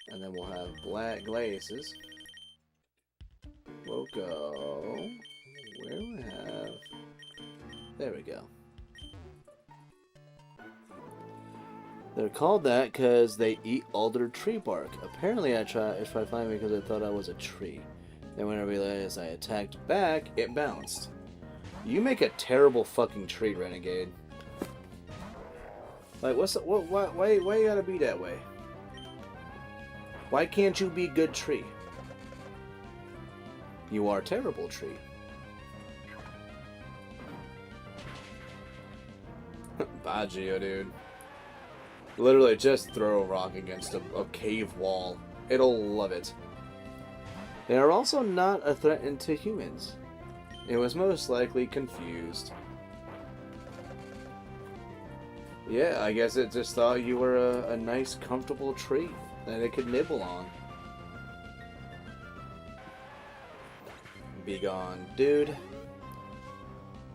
And then we'll have black glaces. We'll go... Where do we have... There we go. They're called that because they eat alder tree bark. Apparently I tried flying because I thought I was a tree. Then when I realized I attacked back, it bounced. You make a terrible fucking tree, Renegade. Like, why you gotta be that way? Why can't you be good tree? You are terrible tree. Bye, Geo, dude. Literally, just throw a rock against a cave wall. It'll love it. They are also not a threat to humans. It was most likely confused. Yeah, I guess it just thought you were a nice, comfortable tree that it could nibble on. Be gone, dude.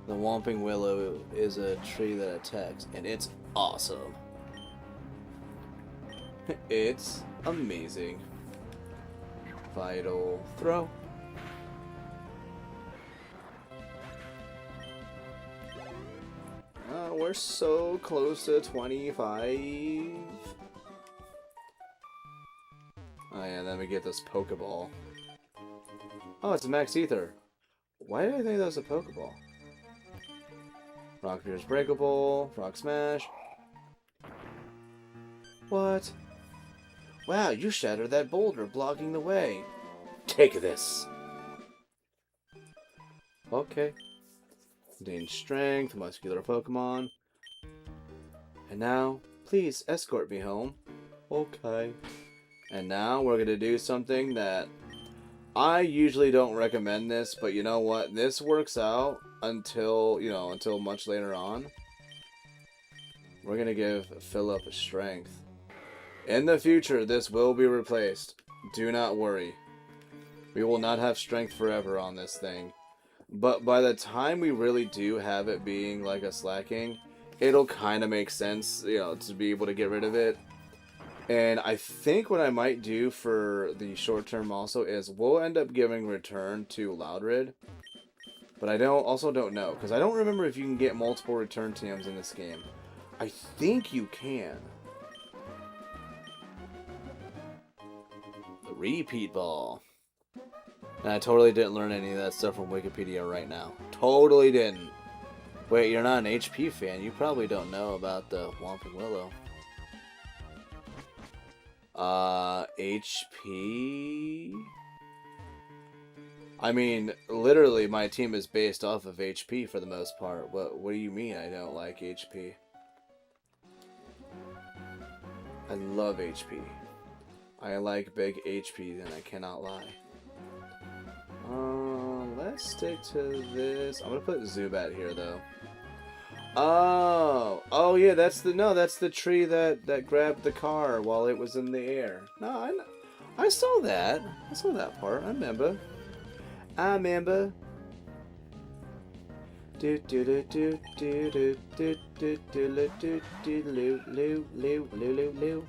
The Whomping Willow is a tree that attacks, and it's awesome. It's amazing. Vital throw. We're so close to 25. Oh yeah, then we get this Pokeball. Oh, it's a Max Ether. Why did I think that was a Pokeball? Rock Pierce Breakable, Rock Smash. What? Wow, you shattered that boulder, blocking the way. Take this. Okay. Gain Strength, Muscular Pokemon. And now, please escort me home. Okay. And now we're gonna do something that I usually don't recommend this, but you know what? This works out until, until much later on. We're gonna give Philip strength. In the future, this will be replaced. Do not worry. We will not have strength forever on this thing. But by the time we really do have it being like a slacking, it'll kind of make sense, to be able to get rid of it. And I think what I might do for the short term also is we'll end up giving return to Loudred. But I also don't know, because I don't remember if you can get multiple return TMs in this game. I think you can. The Repeat Ball. And I totally didn't learn any of that stuff from Wikipedia right now. Totally didn't. Wait, you're not an HP fan. You probably don't know about the Whomping Willow. HP? I mean, literally, my team is based off of HP for the most part. What do you mean I don't like HP? I love HP. I like big HP, and I cannot lie. Let's stick to this. I'm gonna put Zubat here, though. Oh yeah, that's the tree that grabbed the car while it was in the air. No, I saw that. I saw that part. I remember. Do do do do do do do do do do do loo loo loo loo loo.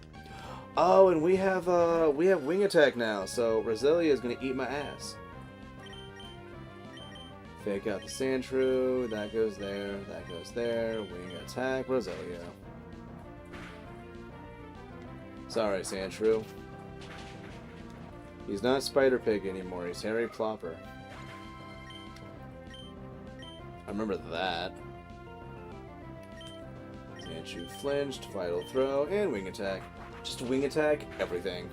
Oh, and we have wing attack now, so Roselia is gonna eat my ass. Fake out the Sandshrew, that goes there, that goes there. Wing attack, Roselia. Sorry, Sandshrew. He's not Spider Pig anymore, he's Harry Plopper. I remember that. Sandshrew flinched, Vital Throw, and Wing Attack. Just Wing Attack everything.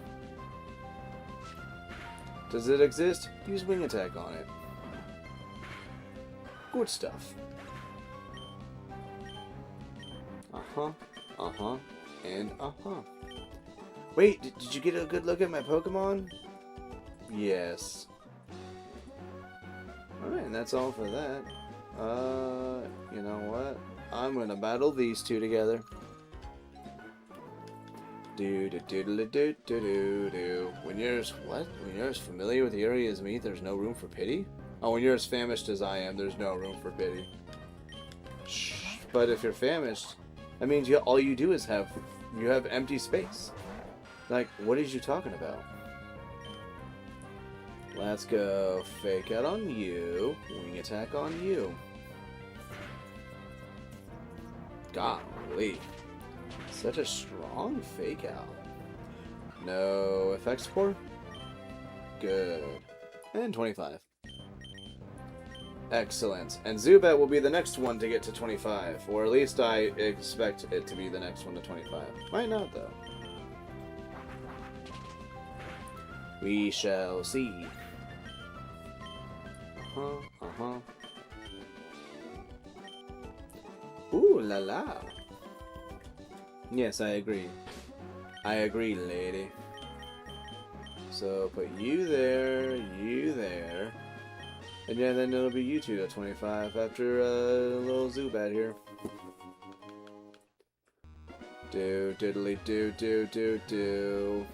Does it exist? Use Wing Attack on it. Good stuff. Uh-huh, uh-huh, and uh-huh. Wait, did you get a good look at my Pokemon? Yes. Alright, and that's all for that. You know what? I'm gonna battle these two together. Do do do do do do do do. When you're as familiar with the area as me, there's no room for pity? Oh, when you're as famished as I am, there's no room for pity. Shh. But if you're famished, that means all you do is have empty space. Like, what is you talking about? Let's go. Fake out on you. Wing attack on you. Golly. Such a strong fake out. No effects score? Good. And 25. Excellent. And Zubat will be the next one to get to 25. Or at least I expect it to be the next one to 25. Might not, though. We shall see. Uh-huh, uh-huh. Ooh la la. Yes, I agree. I agree, lady. So put you there, and yeah, then it'll be you two to 25 after a little Zubat here. Do diddly do do do do.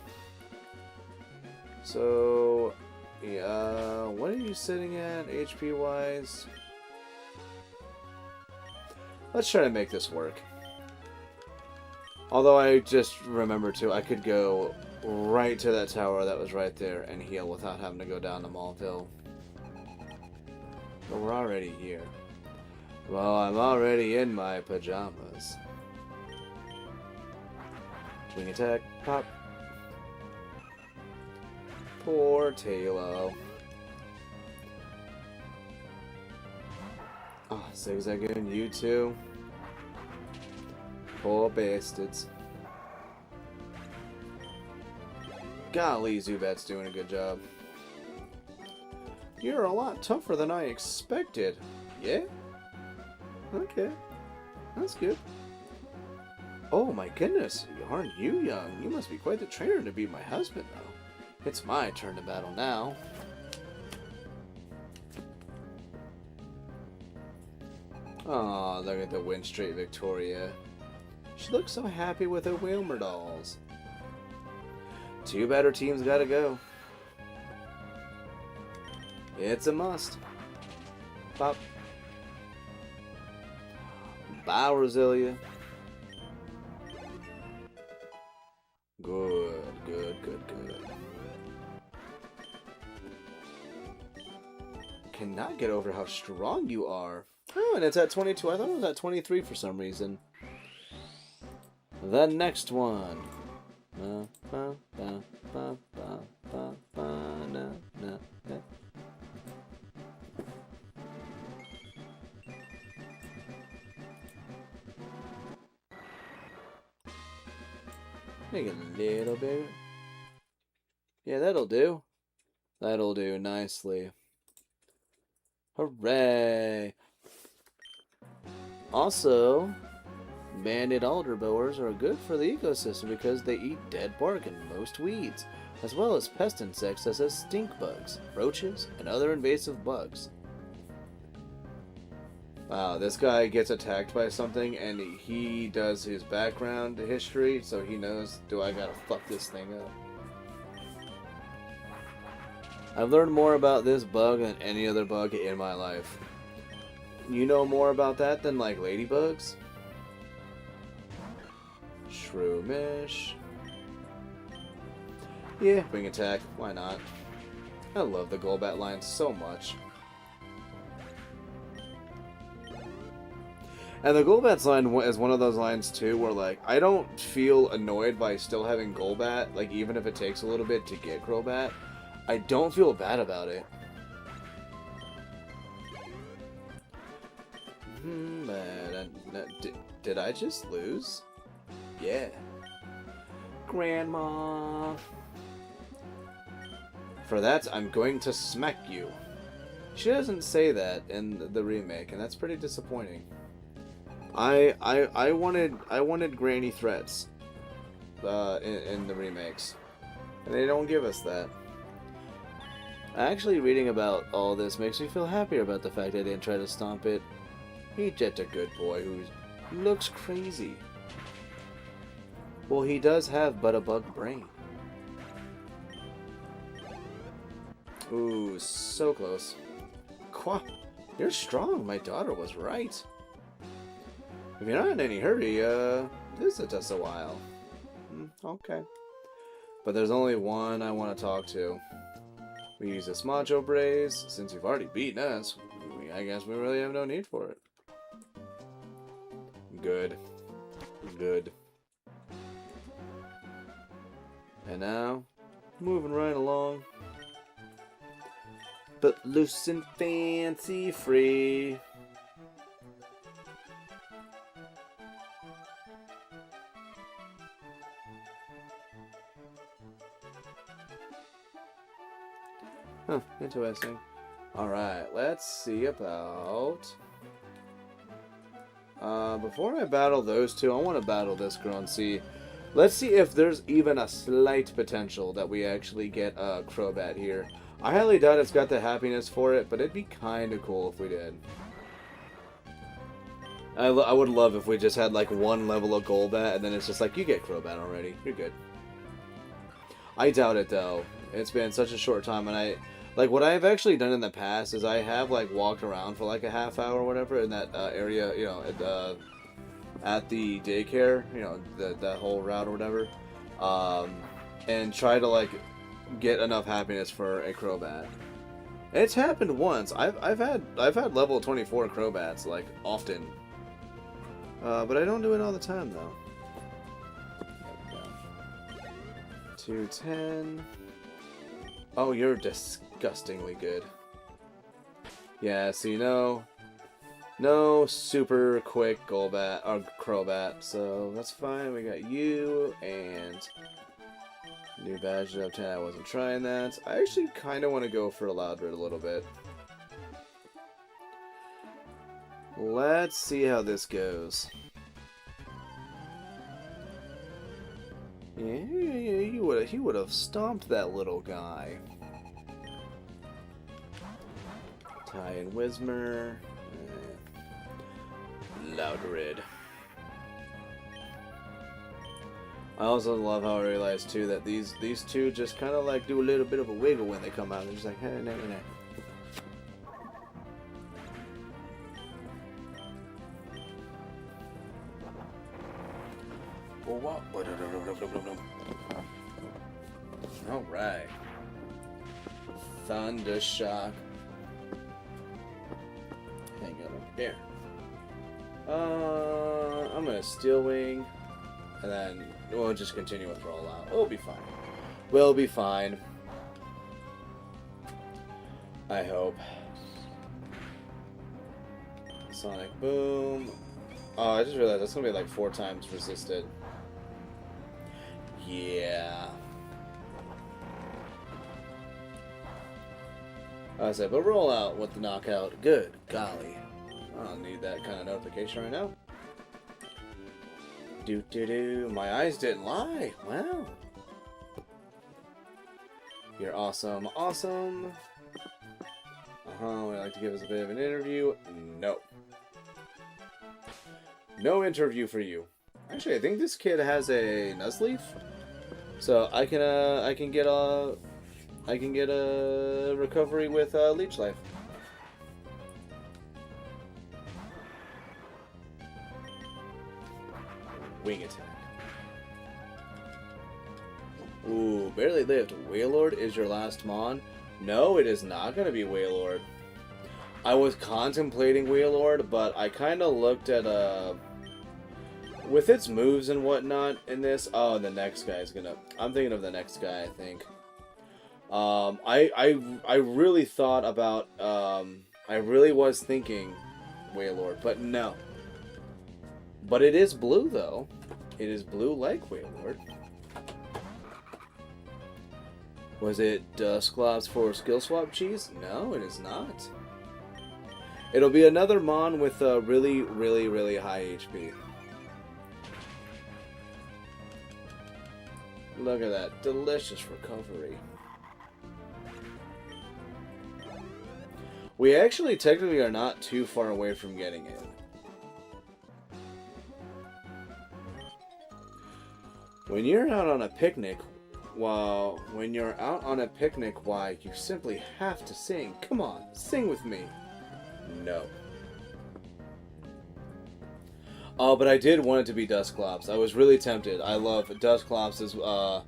So, yeah, what are you sitting at HP wise? Let's try to make this work. Although I just remember too, I could go right to that tower that was right there and heal without having to go down to Malville. But we're already here. Well, I'm already in my pajamas. Wing attack, pop. Poor Tailo. Oh, zigzagging you too. Poor bastards. Golly, Zubat's doing a good job. You're a lot tougher than I expected. Yeah? Okay. That's good. Oh my goodness, aren't you young? You must be quite the trainer to be my husband, though. It's my turn to battle now. Aw, look at the win straight Victoria. She looks so happy with her Wilmer dolls. Two better teams gotta go. It's a must. Pop. Bye, Roselia. Good, good, good, good. Cannot get over how strong you are. Oh, and it's at 22. I thought it was at 23 for some reason. The next one. Make it a little bit. Yeah, that'll do. That'll do nicely. Hooray! Also, banded alder boars are good for the ecosystem because they eat dead bark and most weeds, as well as pest insects such as stink bugs, roaches, and other invasive bugs. Wow, this guy gets attacked by something and he does his background history so he knows, do I gotta fuck this thing up? I've learned more about this bug than any other bug in my life. You know more about that than, like, ladybugs? Shroomish. Yeah, wing attack. Why not? I love the Golbat line so much. And the Golbat's line is one of those lines, too, where, like, I don't feel annoyed by still having Golbat, like, even if it takes a little bit to get Crobat. I don't feel bad about it. Did I just lose? Yeah. Grandma. For that, I'm going to smack you. She doesn't say that in the remake, and that's pretty disappointing. I wanted granny threats in the remakes, and they don't give us that. Actually, reading about all this makes me feel happier about the fact I didn't try to stomp it. He's just a good boy who looks crazy. Well, he does have but a bug brain. Ooh, so close. Qua, you're strong. My daughter was right. If you're not in any hurry, visit us a while. Okay. But there's only one I want to talk to. We use this Macho Brace. Since you've already beaten us, I guess we really have no need for it. Good. Good. And now, moving right along. But loose and fancy free. Huh, interesting. Alright, let's see about... before I battle those two, I want to battle this girl and see... Let's see if there's even a slight potential that we actually get a Crobat here. I highly doubt it's got the happiness for it, but it'd be kind of cool if we did. I would love if we just had like one level of Golbat, and then it's just like, you get Crobat already. You're good. I doubt it, though. It's been such a short time, and like, what I've actually done in the past is I have, like, walked around for, like, a half hour or whatever in that area, you know, at the daycare, you know, that whole route or whatever, and try to, like, get enough happiness for a Crobat. And it's happened once. I've had level 24 Crobats, like, often. But I don't do it all the time, though. 210. Oh, you're disgustingly good. Yeah, see, no super quick Golbat or Crobat, so that's fine. We got you and new badge up 10. I wasn't trying that. I actually kind of want to go for a Loudred a little bit. Let's see how this goes. Yeah, he would have stomped that little guy. Ty and Whismer. Loudred. I also love how I realized too that these two just kind of like do a little bit of a wiggle when they come out. They're just like, hey, no. Alright. Thunder Shock. Hang on up here. I'm gonna Steel Wing, and then we'll just continue with Rollout. We'll be fine. We'll be fine. I hope. Sonic Boom. Oh, I just realized that's gonna be like 4 times resisted. Yeah. I said, but roll out with the knockout. Good golly. I don't need that kind of notification right now. Do. My eyes didn't lie. Wow. You're awesome. Awesome. Would you like to give us a bit of an interview? No. No interview for you. Actually, I think this kid has a Nuzleaf, so I can get a recovery with Leech Life. wing attack. Ooh, barely lived. Wailord is your last mon? No, it is not going to be Wailord. I was contemplating Wailord, but I kind of looked at, with its moves and whatnot in this... Oh, the next guy is going to... I'm thinking of the next guy, I think. I really thought about, I really was thinking Wailord, but no. But it is blue, though. It is blue like Wailord. Was it Dusclops for skill swap cheese? No, it is not. It'll be another mon with a really, really, really high HP. Look at that. Delicious recovery. We actually technically are not too far away from getting it. When you're out on a picnic, why, you simply have to sing. Come on, sing with me. No. Oh, but I did want it to be Dusclops. I was really tempted. I love Dusclops as, well,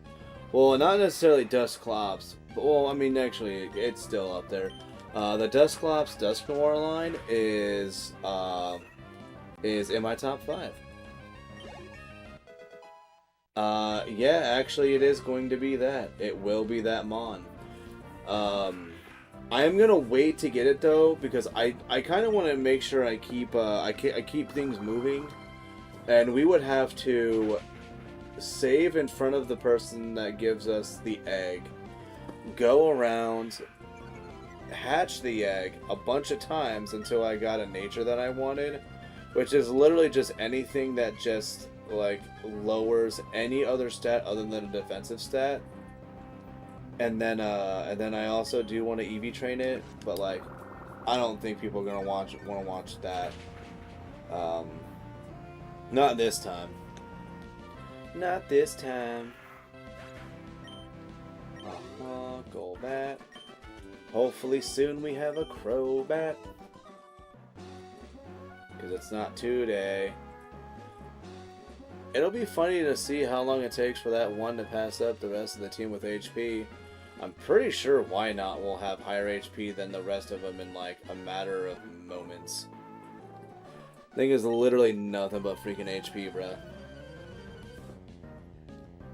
not necessarily Dusclops. But, well, I mean, actually, it's still up there. The Dusclops Dusknoir line is in my top 5. Yeah, actually it is going to be that. It will be that mon. I am gonna wait to get it though, because I kind of want to make sure I keep I keep things moving, and we would have to save in front of the person that gives us the egg, go around, hatch the egg a bunch of times until I got a nature that I wanted, which is literally just anything that just like lowers any other stat other than a defensive stat. And then I also do want to EV train it, but like I don't think people are gonna want to watch that. Not this time. Not this time. Golbat. Hopefully soon we have a Crobat. Because it's not today. It'll be funny to see how long it takes for that one to pass up the rest of the team with HP. I'm pretty sure Why Not will have higher HP than the rest of them in like a matter of moments. Thing is literally nothing but freaking HP, bruh. I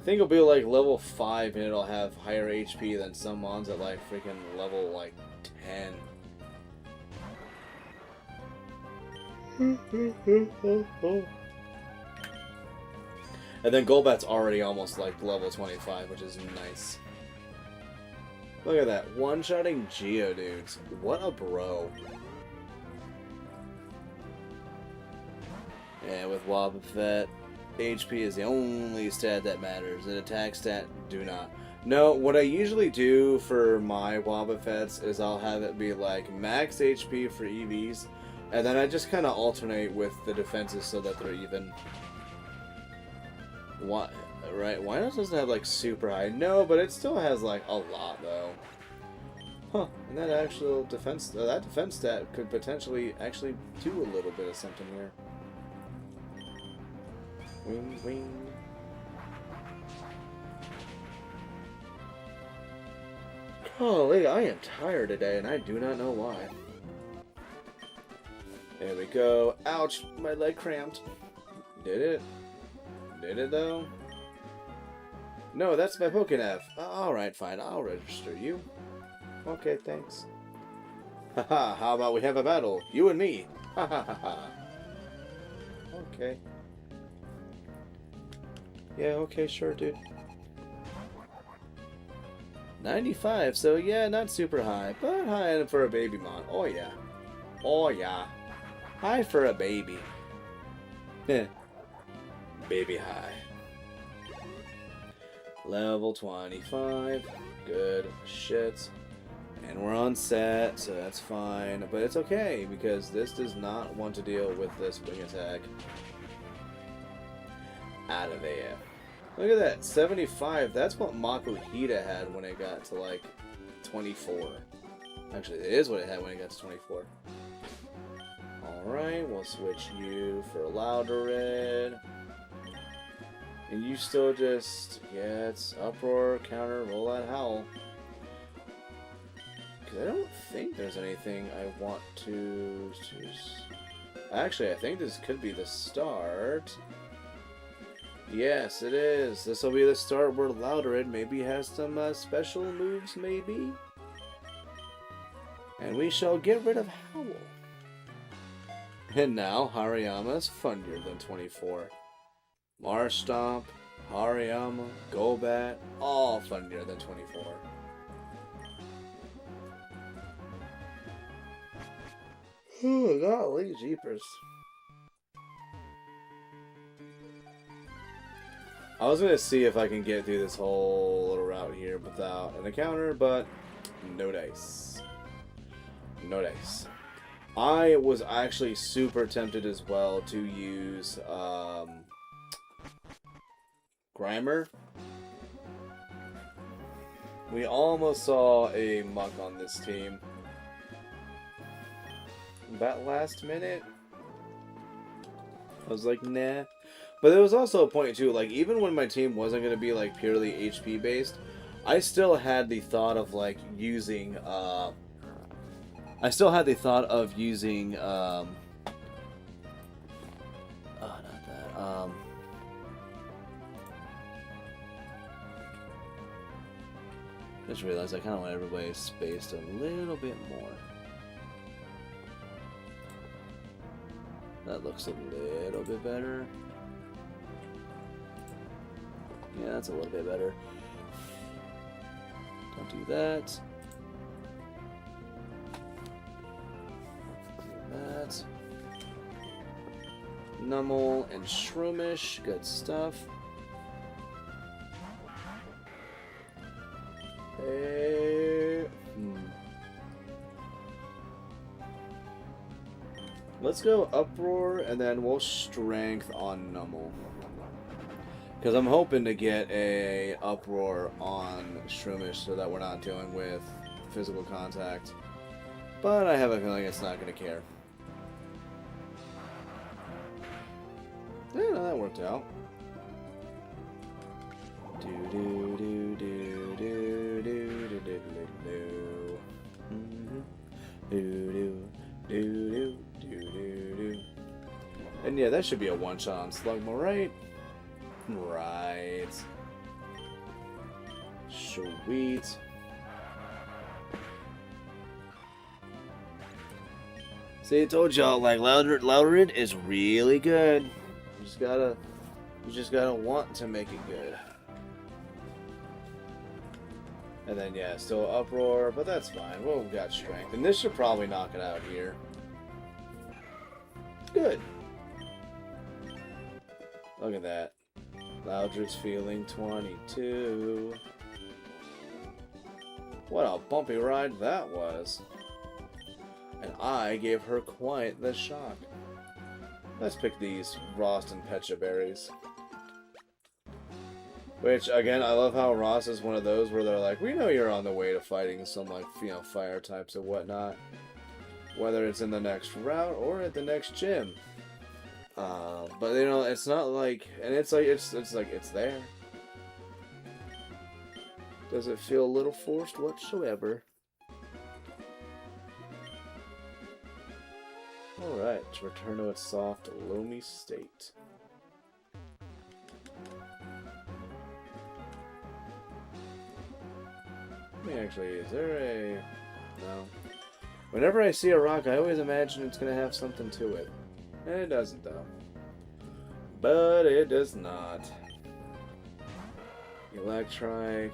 think it'll be like level 5 and it'll have higher HP than some mons at like freaking level like 10. And then Golbat's already almost like level 25, which is nice. Look at that, one-shotting Geodudes. What a bro. Yeah, with Wobbuffet, HP is the only stat that matters. An attack stat, do not. No, what I usually do for my Wobbuffets is I'll have it be like max HP for EVs, and then I just kind of alternate with the defenses so that they're even. Why, right? Why doesn't have like super high? No, but it still has like a lot though. Huh? And that actual defense, that defense stat could potentially actually do a little bit of something here. Wing, wing. Golly, I am tired today, and I do not know why. There we go. Ouch! My leg cramped. Did it? Did it though? No, that's my Pokénef. Alright, fine. I'll register you. Okay, thanks. Haha, how about we have a battle? You and me. Ha ha ha ha. Okay. Yeah, okay, sure, dude. 95, so yeah, not super high, but high for a baby mon. Oh yeah. Oh yeah. High for a baby. Heh. Baby high. Level 25. Good shit. And we're on set, so that's fine. But it's okay, because this does not want to deal with this wing attack. Out of there. Look at that, 75. That's what Makuhita had when it got to like 24. Actually, it is what it had when it got to 24. Alright, we'll switch you for Louder Red. And you still just, yeah, it's uproar, counter, roll out, howl. Because I don't think there's anything I want to choose. Actually, I think this could be the start. Yes, it is. This will be the start where Louderid maybe has some special moves, maybe. And we shall get rid of Howl. And now, Hariyama's funnier than 24. Marsh Stomp, Hariyama, Golbat, all funnier than 24. Oh, golly jeepers. I was going to see if I can get through this whole little route here without an encounter, but no dice. No dice. I was actually super tempted as well to use Grimer. We almost saw a muck on this team. That last minute, I was like, nah. But there was also a point too, like even when my team wasn't going to be like purely HP based, I still had the thought of like using, oh, not that, just realized I kind of want everybody spaced a little bit more. That looks a little bit better. Yeah, that's a little bit better. Don't do that. Do that. Numel and Shroomish, good stuff. Hey. Let's go Uproar, and then we'll Strength on Numel. Because I'm hoping to get a Uproar on Shroomish so that we're not dealing with physical contact. But I have a feeling it's not going to care. Yeah, no, that worked out. And yeah, that should be a one-shot on Slugma, right? Right. Sweet. See, I told y'all, like, Louderid is really good. You just gotta want to make it good. And then, yeah, still Uproar, but that's fine. Well, we've got Strength. And this should probably knock it out here. Good. Look at that. Louderid's feeling 22. What a bumpy ride that was. And I gave her quite the shock. Let's pick these Rost and Pecha berries. Which, again, I love how Ross is one of those where they're like, we know you're on the way to fighting some, like, you know, fire types and whatnot. Whether it's in the next route or at the next gym. But, you know, it's not like, and it's like, it's like, it's there. Does it feel a little forced whatsoever? Alright, to return to its soft, loamy state. Actually, is there a... No. Whenever I see a rock, I always imagine it's going to have something to it. And it doesn't, though. But it does not. Electrike.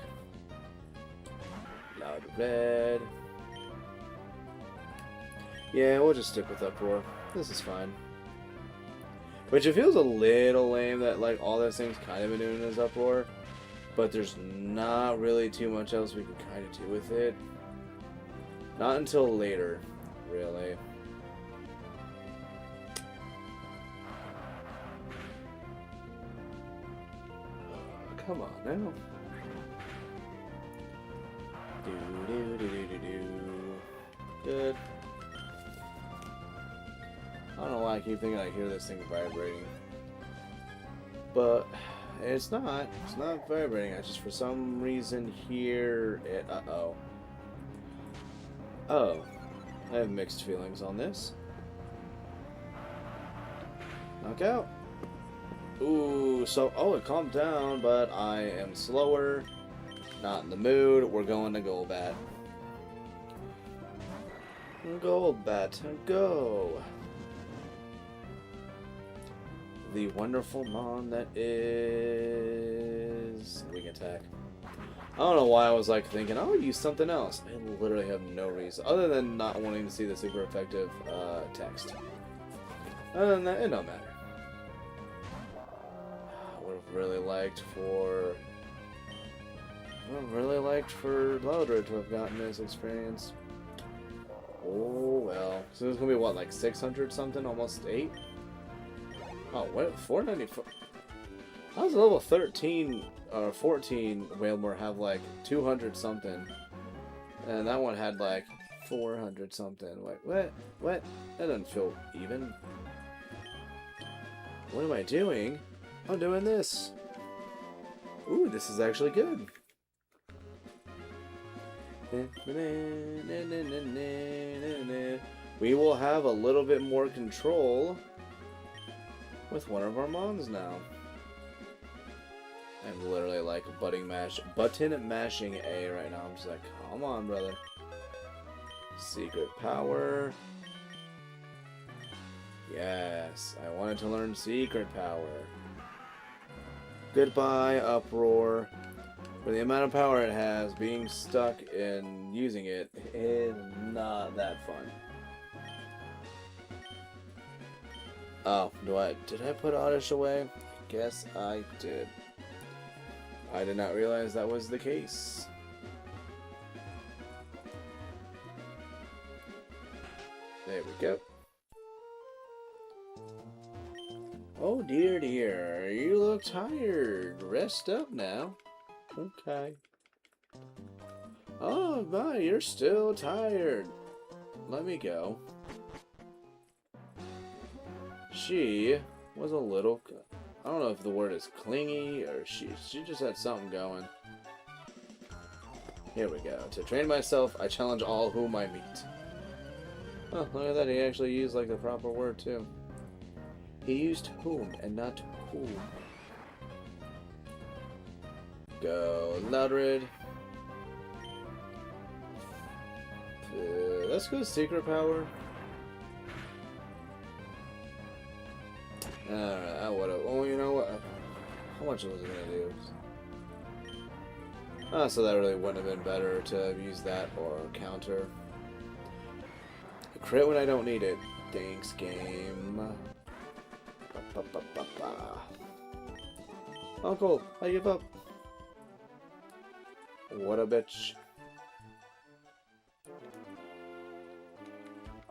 Loud Red. Yeah, we'll just stick with Uproar. This is fine. Which it feels a little lame that, like, all those things kind of been doing is Uproar. But there's not really too much else we can kind of do with it. Not until later, really. Come on now. Good. I don't know why I keep thinking I hear this thing vibrating. But It's not. It's not vibrating. It's just for some reason here. Uh-oh. Oh. I have mixed feelings on this. Knockout. Ooh, so, oh, it calmed down, but I am slower. Not in the mood. We're going to Golbat. Golbat, go. The wonderful mon that is weak attack. I don't know why I was like thinking, I'll use something else. I literally have no reason other than not wanting to see the super effective text. Other than that, it don't matter. I would have really liked for Loudred to have gotten this experience. Oh well. So it's gonna be what, like 600 something, almost 8? Oh, what? 494? I was level 13 or 14. Wailmer have like 200 something, and that one had like 400 something. Wait, what? What? That doesn't feel even. What am I doing? I'm doing this. Ooh, this is actually good. We will have a little bit more control with one of our mons now. I'm literally like button mashing A right now. I'm just like, come on, brother. Secret power. Yes, I wanted to learn secret power. Goodbye, uproar. For the amount of power it has, being stuck in using it is not that fun. Oh, did I put Oddish away? Guess I did. I did not realize that was the case. There we go. Oh dear, dear, you look tired. Rest up now. Okay. Oh my, you're still tired. Let me go. She was a little, I don't know if the word is clingy or she just had something going. Here we go. To train myself, I challenge all whom I meet. Oh, look at that. He actually used like the proper word too. He used whom and not who. Go, Loudred. Let's go secret power. Alright, I would've. Oh, you know what? How much was it gonna do? Oh, so that really wouldn't have been better to use that or counter. Crit when I don't need it. Thanks, game. Uncle, I give up. What a bitch.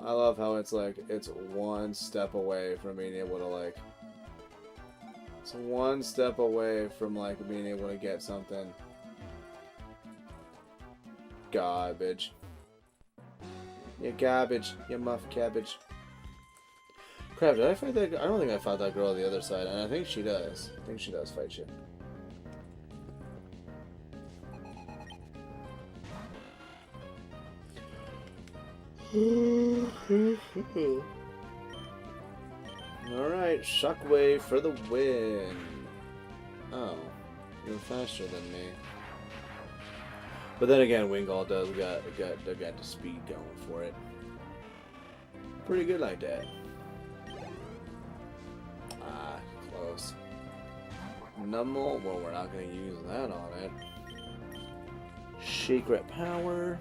I love how it's like, it's one step away from being able to like, it's one step away from like being able to get something. Garbage. You garbage, you muff cabbage. Crap, did I fight that? I don't think I fought that girl on the other side, and I think she does. I think she does fight you. Alright, Shockwave for the win. Oh, you're faster than me. But then again, Wingull does got the speed going for it. Pretty good like that. Ah, close. Numble, well, we're not going to use that on it. Secret power.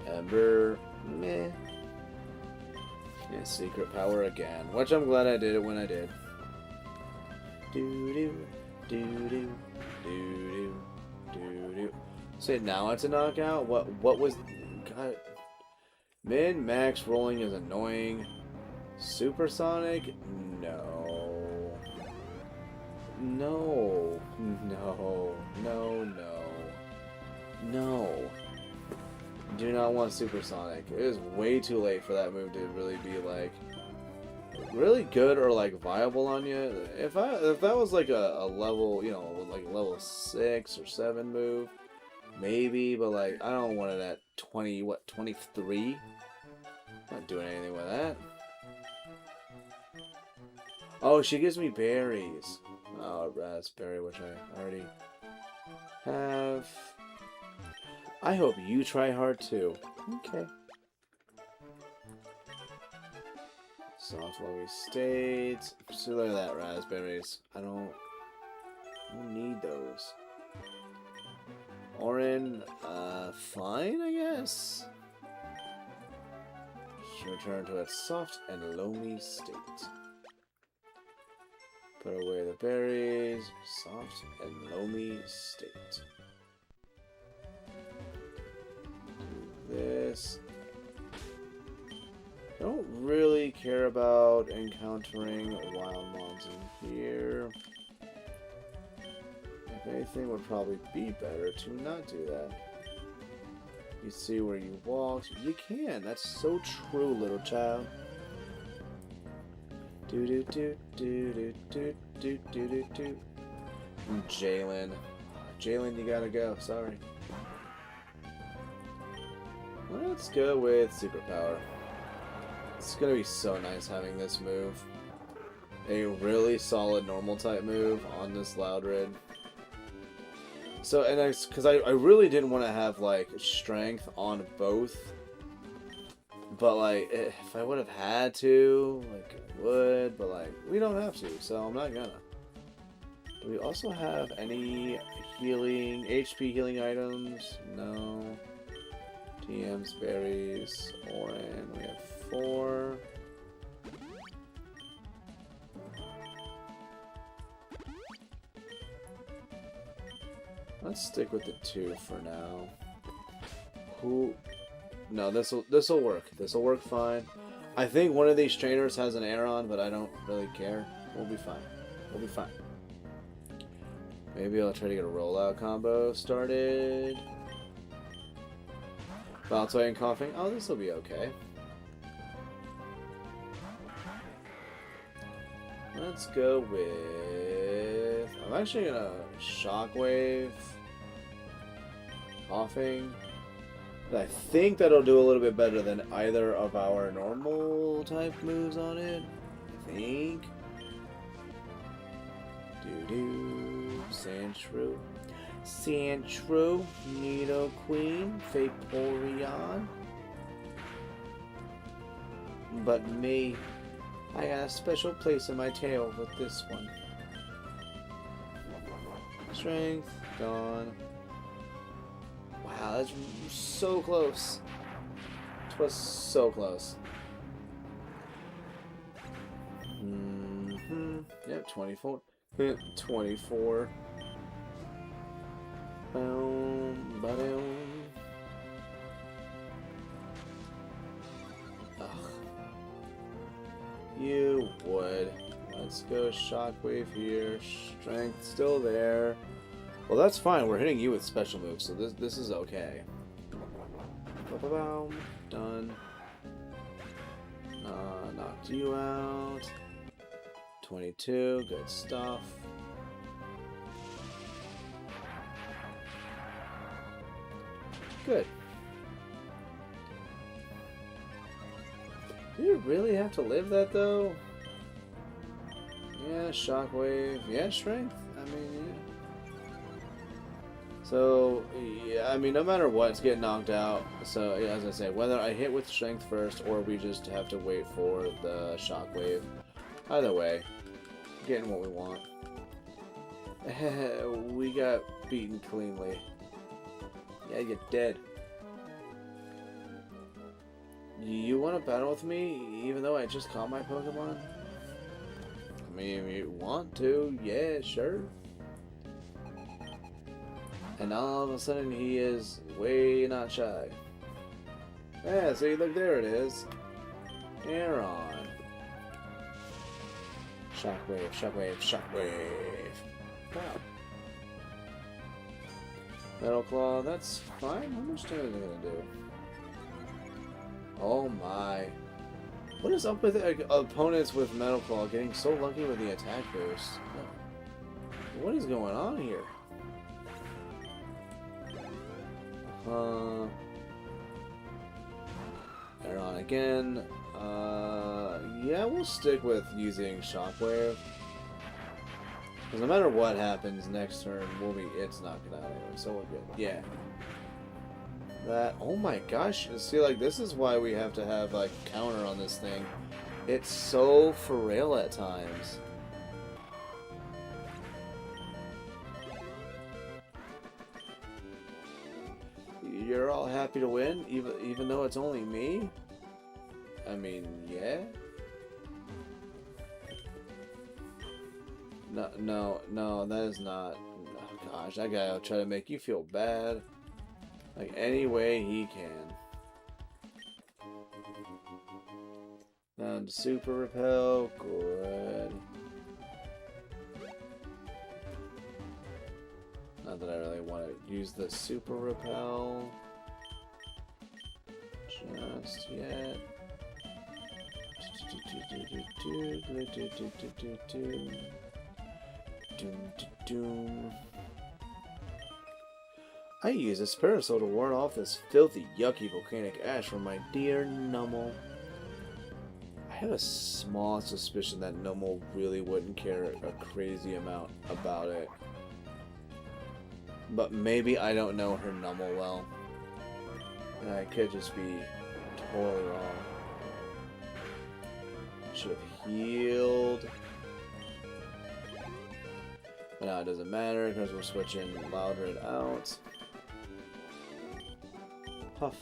Ember, meh. Yeah, secret power again. Which I'm glad I did it when I did. Doo doo, doo doo, doo doo, doo doo. Say now it's a knockout. What was? God. Min max rolling is annoying. Supersonic? No. No. No. No. No. No. Do not want Supersonic. It is way too late for that move to really be like really good or like viable on you. If that was like a level, you know, like level 6 or 7 move, maybe, but like I don't want it at 23? Not doing anything with that. Oh, she gives me berries. Oh, raspberry, which I already have. I hope you try hard too. Okay. Soft loamy state. So look at that, raspberries. I don't need those. Orin, fine, I guess. Should return to its soft and loamy state. Put away the berries. Soft and loamy state. Do this. I don't really care about encountering wild mobs in here. If anything, would probably be better to not do that. You see where you walk. You can. That's so true, little child. Do do do do do do do do do do. Jalen. Jalen, you gotta go. Sorry. Let's go with superpower. It's gonna be so nice having this move. A really solid normal type move on this Loudred. So, and because I really didn't want to have like strength on both, but like if I would have had to, like I would, but like we don't have to, so I'm not gonna. Do we also have any healing, HP healing items? No. TM's berries, Orin, we have 4. Let's stick with the 2 for now. Who? No, this'll work. This'll work fine. I think one of these trainers has an Aeron, but I don't really care. We'll be fine. We'll be fine. Maybe I'll try to get a rollout combo started. Bounce away and coughing. Oh, this will be okay. Let's go with... I'm actually gonna shockwave. Coughing. I think that'll do a little bit better than either of our normal type moves on it. I think. Doo-doo. Sandshrew. Sandshrew. Nidoqueen. Vaporeon. But me, I got a special place in my tail with this one. Strength. Gone. Wow, that's so close. It was so close. Yep, 24. 24. Boom, ba-doom. Ugh. You would. Let's go shockwave here. Strength still there. Well, that's fine. We're hitting you with special moves, so this is okay. Ba-ba-boom. Done. Knocked you out. 22. Good stuff. Good. Do you really have to live that, though? Yeah, shockwave. Yeah, strength. I mean, yeah. So, yeah, I mean, no matter what, it's getting knocked out. So, yeah, as I say, whether I hit with strength first or we just have to wait for the shockwave. Either way, getting what we want. We got beaten cleanly. Yeah, you're dead. You want to battle with me, even though I just caught my Pokemon? I mean, if you want to, yeah, sure. And all of a sudden, he is way not shy. Yeah, see, look, there it is. Aeron. Shockwave, shockwave, shockwave. Wow. Metal Claw, that's fine. How much damage is it gonna do? Oh my. What is up with opponents with Metal Claw getting so lucky with the attack boost? What is going on here? They're on again. Yeah, we'll stick with using Shockwave. Because no matter what happens next turn, it's knocking out anyway, so we're good. Yeah. That, oh my gosh, see, like, this is why we have to have, like, counter on this thing. It's so frail at times. You're all happy to win, even though it's only me? I mean, yeah? No, that is not... Oh gosh, that guy will try to make you feel bad. Like, any way he can. Down to Super Repel, good. Not that I really want to use the Super Repel just yet. I use this parasol to ward off this filthy, yucky volcanic ash from my dear Nummel. I have a small suspicion that Nummel really wouldn't care a crazy amount about it. But maybe I don't know her Nummel well. And I could just be totally wrong. Should have healed. But now it doesn't matter because we're switching Loudred out. Puff,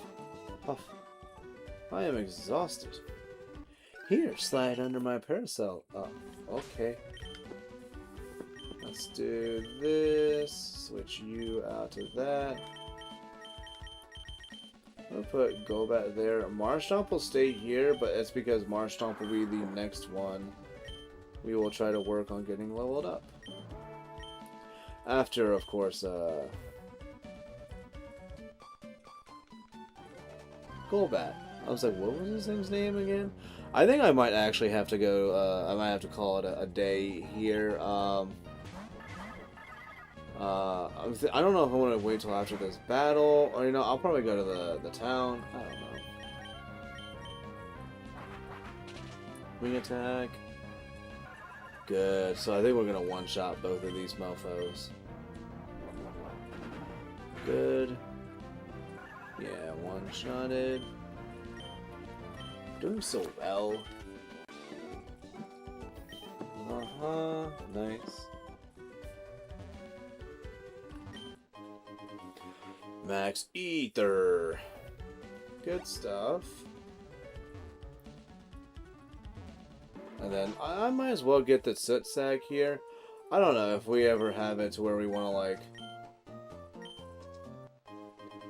puff. I am exhausted. Here, slide under my parasol. Oh, okay. Let's do this. Switch you out to that. I'll put Golbat there. Marshtomp will stay here, but it's because Marshtomp will be the next one. We will try to work on getting leveled up. After, of course, Golbat. I was like, what was this thing's name again? I think I might actually have to go, I might have to call it a day here. I don't know if I want to wait till after this battle, or, you know, I'll probably go to the town. I don't know. Wing attack. Good. So I think we're going to one-shot both of these mofos. Good. Yeah, one-shotted. Doing so well. Nice. Max Ether. Good stuff. And then I might as well get the Soot Sack here. I don't know if we ever have it to where we want to, like...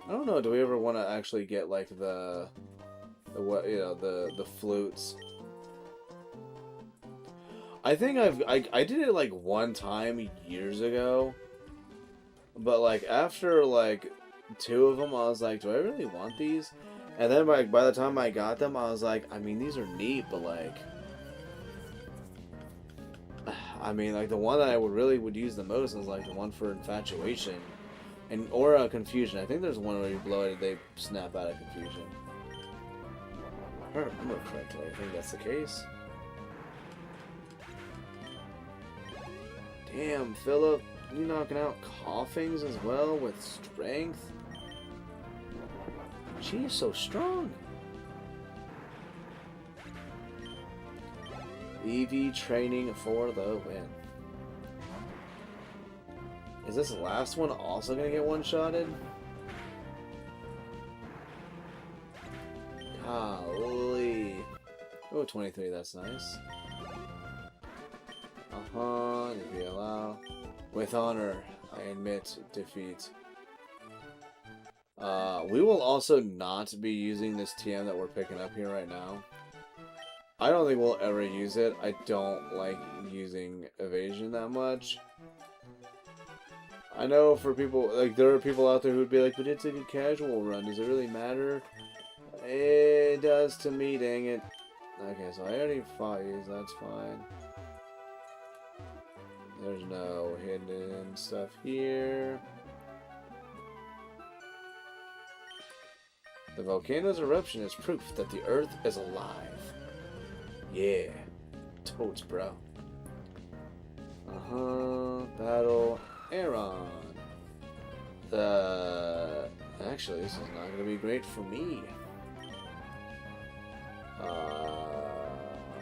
I don't know, do we ever want to actually get, like, the flutes? I think I did it, like, one time years ago. But, like, after, like, 2 of them, I was like, do I really want these? And then, like, by the time I got them, I was like, I mean, these are neat, but, like... I mean, like, the one that I would use the most is, like, the one for Infatuation. Or Confusion. I think there's one where you blow it and they snap out of Confusion. If I remember correctly, I think that's the case. Damn, Philip. You knocking out Coughings as well with strength? She is so strong. EV training for the win. Is this last one also going to get one-shotted? Golly. Oh, 23, that's nice. If we allow. With honor, I admit defeat. We will also not be using this TM that we're picking up here right now. I don't think we'll ever use it. I don't like using evasion that much. I know for people, like, there are people out there who would be like, but it's a casual run. Does it really matter? It does to me, dang it. Okay, so I already fought you, so that's fine. There's no hidden stuff here. The volcano's eruption is proof that the Earth is alive. Yeah. Totes, bro. Battle Aaron. Actually, this is not gonna be great for me.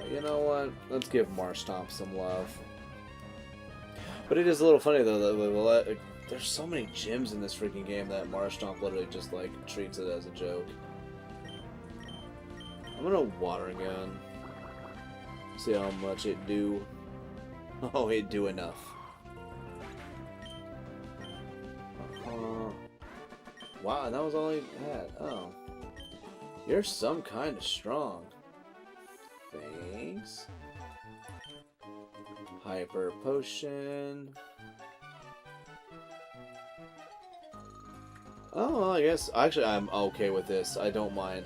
You know what? Let's give Marstomp some love. But it is a little funny though that there's so many gyms in this freaking game that Marstomp literally just like treats it as a joke. I'm gonna water gun. See how much it do. Oh, it do enough. Wow, that was all he had. Oh. You're some kind of strong. Thanks. Hyper potion. Oh, I guess actually I'm okay with this. I don't mind.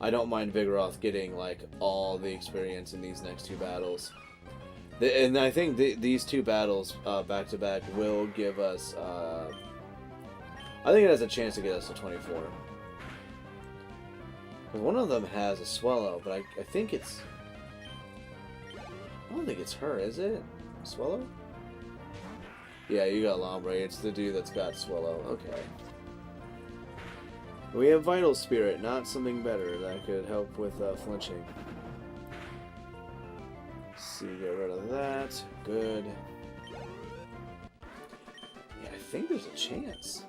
I don't mind Vigoroth getting like all the experience in these next two battles. And I think these two battles back to back will give us. I think it has a chance to get us to 24. Because one of them has a Swallow, but I think it's. I don't think it's her, is it? Swallow? Yeah, you got Lombre. It's the dude that's got Swallow. Okay. We have Vital Spirit, not something better that could help with flinching. Let's see, get rid of that. Good. Yeah, I think there's a chance.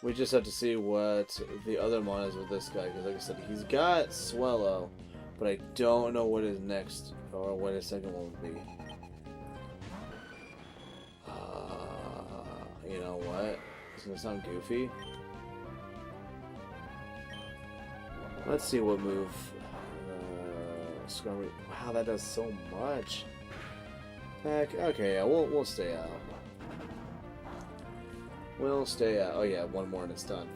We just have to see what the other mon is with this guy, because like I said, he's got Swallow, but I don't know what his next, or what his second one would be. You know what? It's gonna sound goofy. Let's see what move. Scrum. Wow, that does so much. Heck, okay, yeah, we'll stay out. We'll stay out. Oh yeah, one more and it's done.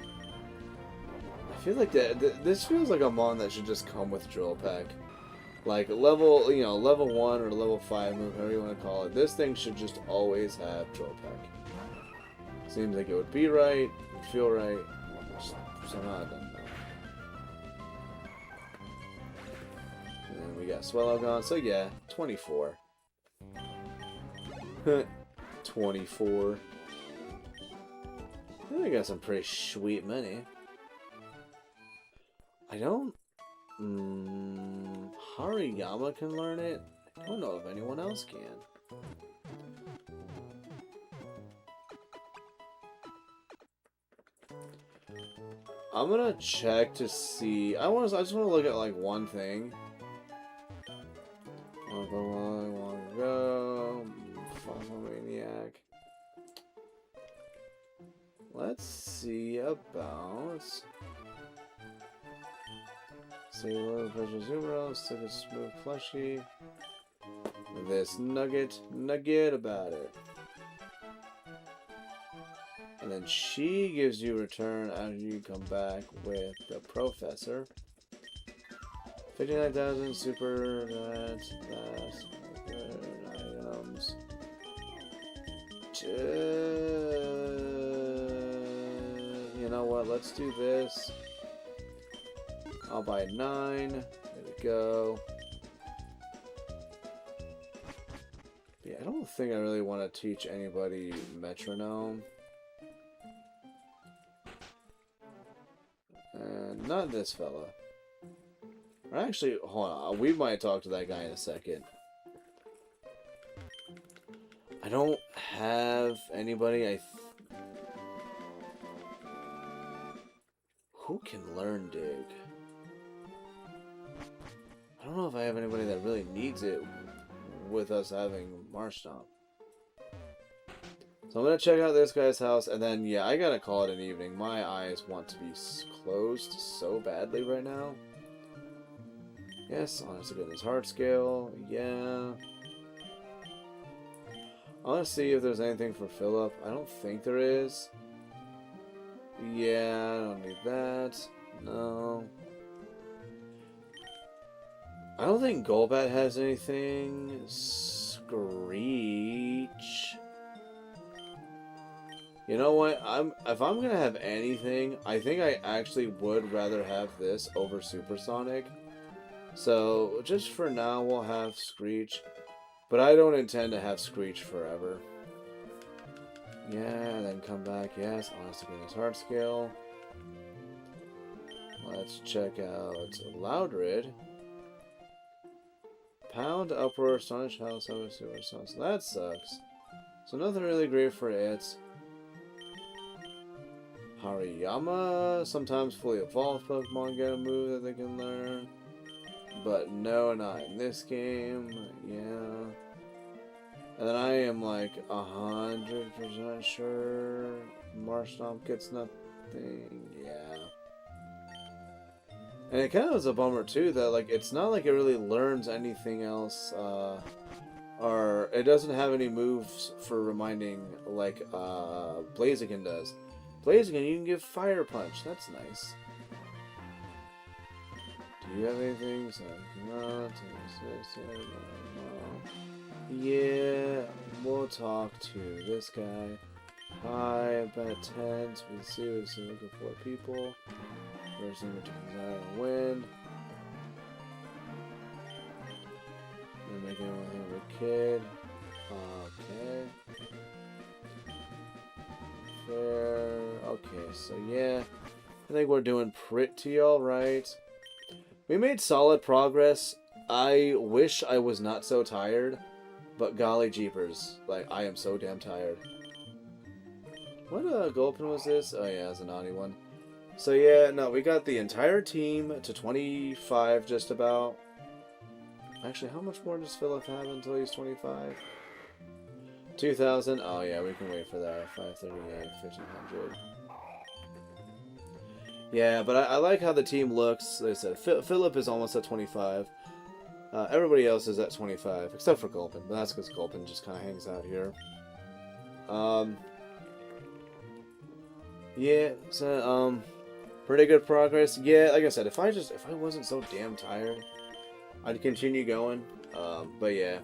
I feel like this feels like a mon that should just come with Drill Peck. Like level 1 or level 5 move, however you want to call it. This thing should just always have Drill Peck. Seems like it would be right, would feel right. Somehow I don't know. And then we got Swallow gone, so yeah, 24. 24. I think we got some pretty sweet money. I don't. Hariyama can learn it. I don't know if anyone else can. I'm gonna check to see. I just want to look at like one thing. Long ago, Fossil Maniac. Let's see about. Sailor, Pressure Zumaro, stick a smooth plushie. This nugget about it. And then she gives you return after you come back with the Professor. 59,000 super, that's good items. You know what, let's do this. I'll buy 9. There we go. Yeah, I don't think I really want to teach anybody Metronome. And not this fella. Or actually, hold on. We might talk to that guy in a second. I don't have anybody who can learn Dig? I don't know if I have anybody that really needs it with us having Marstomp. So I'm going to check out this guy's house, and then, yeah, I gotta call it an evening. My eyes want to be closed so badly right now. Yes, honest to goodness, heart scale, yeah. I want to see if there's anything for Philip. I don't think there is. Yeah, I don't need that. No. I don't think Golbat has anything. Screech. You know what? If I'm gonna have anything, I think I actually would rather have this over Supersonic. So just for now, we'll have Screech, but I don't intend to have Screech forever. Yeah, and then come back. Yes, honest to goodness, hard scale. Let's check out Loudred. Pound, Uproar, Astonish, House, Over, Super, so that sucks. So nothing really great for it. Hariyama, sometimes fully evolved Pokemon get a move that they can learn. But no, not in this game. Yeah. And then I am like 100% sure Marshtomp gets nothing. Yeah. And it kind of is a bummer too that like it's not like it really learns anything else, or it doesn't have any moves for reminding like Blaziken does. Blaziken, you can give Fire Punch. That's nice. Do you have anything? So not. Yeah, we'll talk to this guy. Hi, bet 10. We see looking for people. Person with desire to win. We're making one with a kid. Okay. Fair. Okay, so yeah. I think we're doing pretty alright. We made solid progress. I wish I was not so tired. But golly jeepers. Like, I am so damn tired. What Gulpin was this? Oh yeah, it's a naughty one. So yeah, no, we got the entire team to 25 just about. Actually, how much more does Philip have until he's 25? 2,000? Oh yeah, we can wait for that. 538, 1,500. Yeah, but I like how the team looks. Like I said, Philip is almost at 25. Everybody else is at 25, except for Gulpin. But that's because Gulpin just kind of hangs out here. Yeah, so, pretty good progress. Yeah, like I said, if I wasn't so damn tired, I'd continue going. But yeah.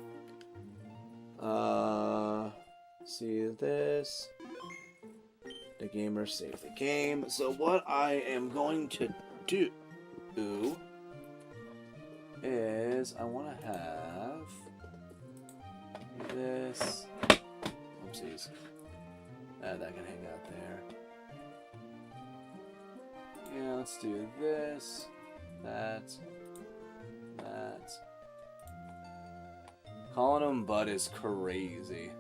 See this. The gamer save the game. So what I am going to do is I want to have this. Oopsies. That can hang out there. Yeah, let's do this, that. Calling him Bud is crazy.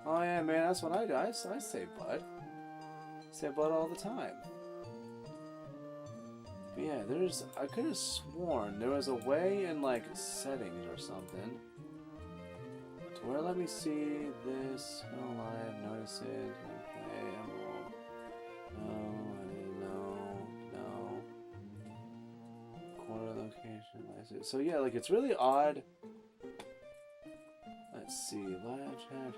Oh yeah, man, that's what I do. I say Bud. I say Bud all the time. But yeah, I could have sworn there was a way in like settings or something to where let me see this. Go live, notice it, play, emerald. No. Quarter location. So yeah, like it's really odd. Let's see, live chat,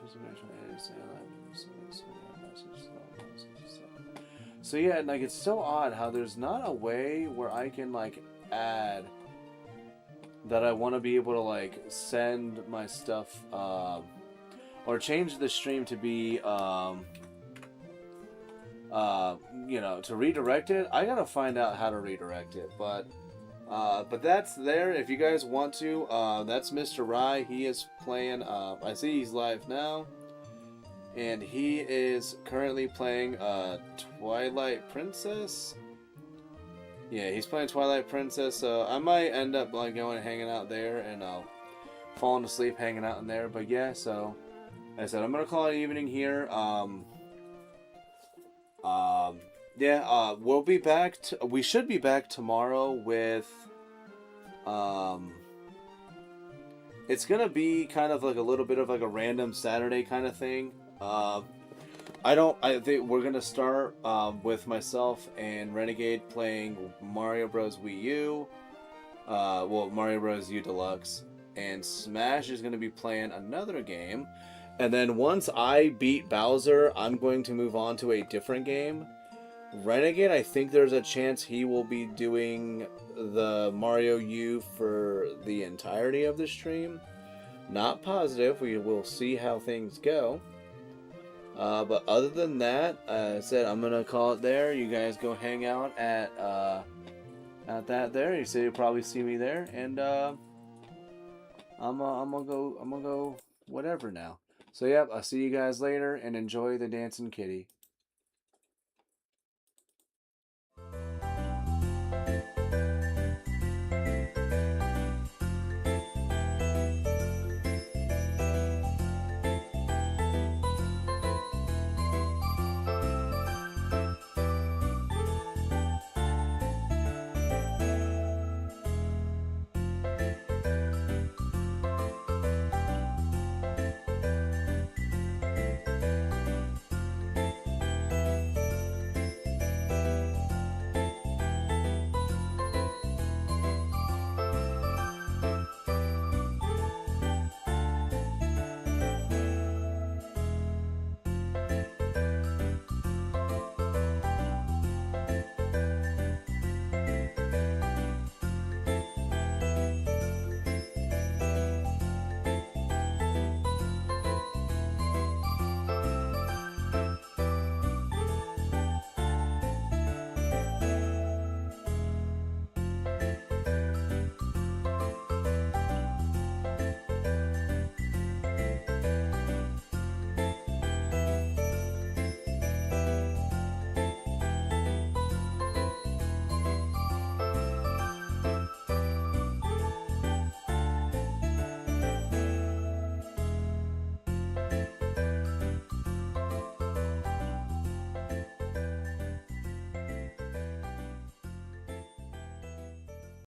so yeah, like it's so odd how there's not a way where I can like add that I want to be able to like send my stuff or change the stream to be you know, to redirect it. I gotta find out how to redirect it, but that's there if you guys want to. That's Mr. Rye. He is playing. I see he's live now, and he is currently playing Twilight Princess. Yeah, he's playing Twilight Princess. So I might end up like going and hanging out there and falling asleep hanging out in there. But yeah, so like I said, I'm gonna call it evening here. Yeah, we'll be back. We should be back tomorrow with. It's gonna be kind of like a little bit of like a random Saturday kind of thing. I think we're gonna start with myself and Renegade playing Mario Bros. Wii U. Well, Mario Bros. U Deluxe, and Smash is gonna be playing another game. And then once I beat Bowser, I'm going to move on to a different game. Renegade, I think there's a chance he will be doing the Mario U for the entirety of the stream. Not positive. We will see how things go. But other than that, I said I'm gonna call it there. You guys go hang out at that there. You say you'll probably see me there, and I'm gonna go whatever now. So yep, I'll see you guys later, and enjoy the dancing kitty.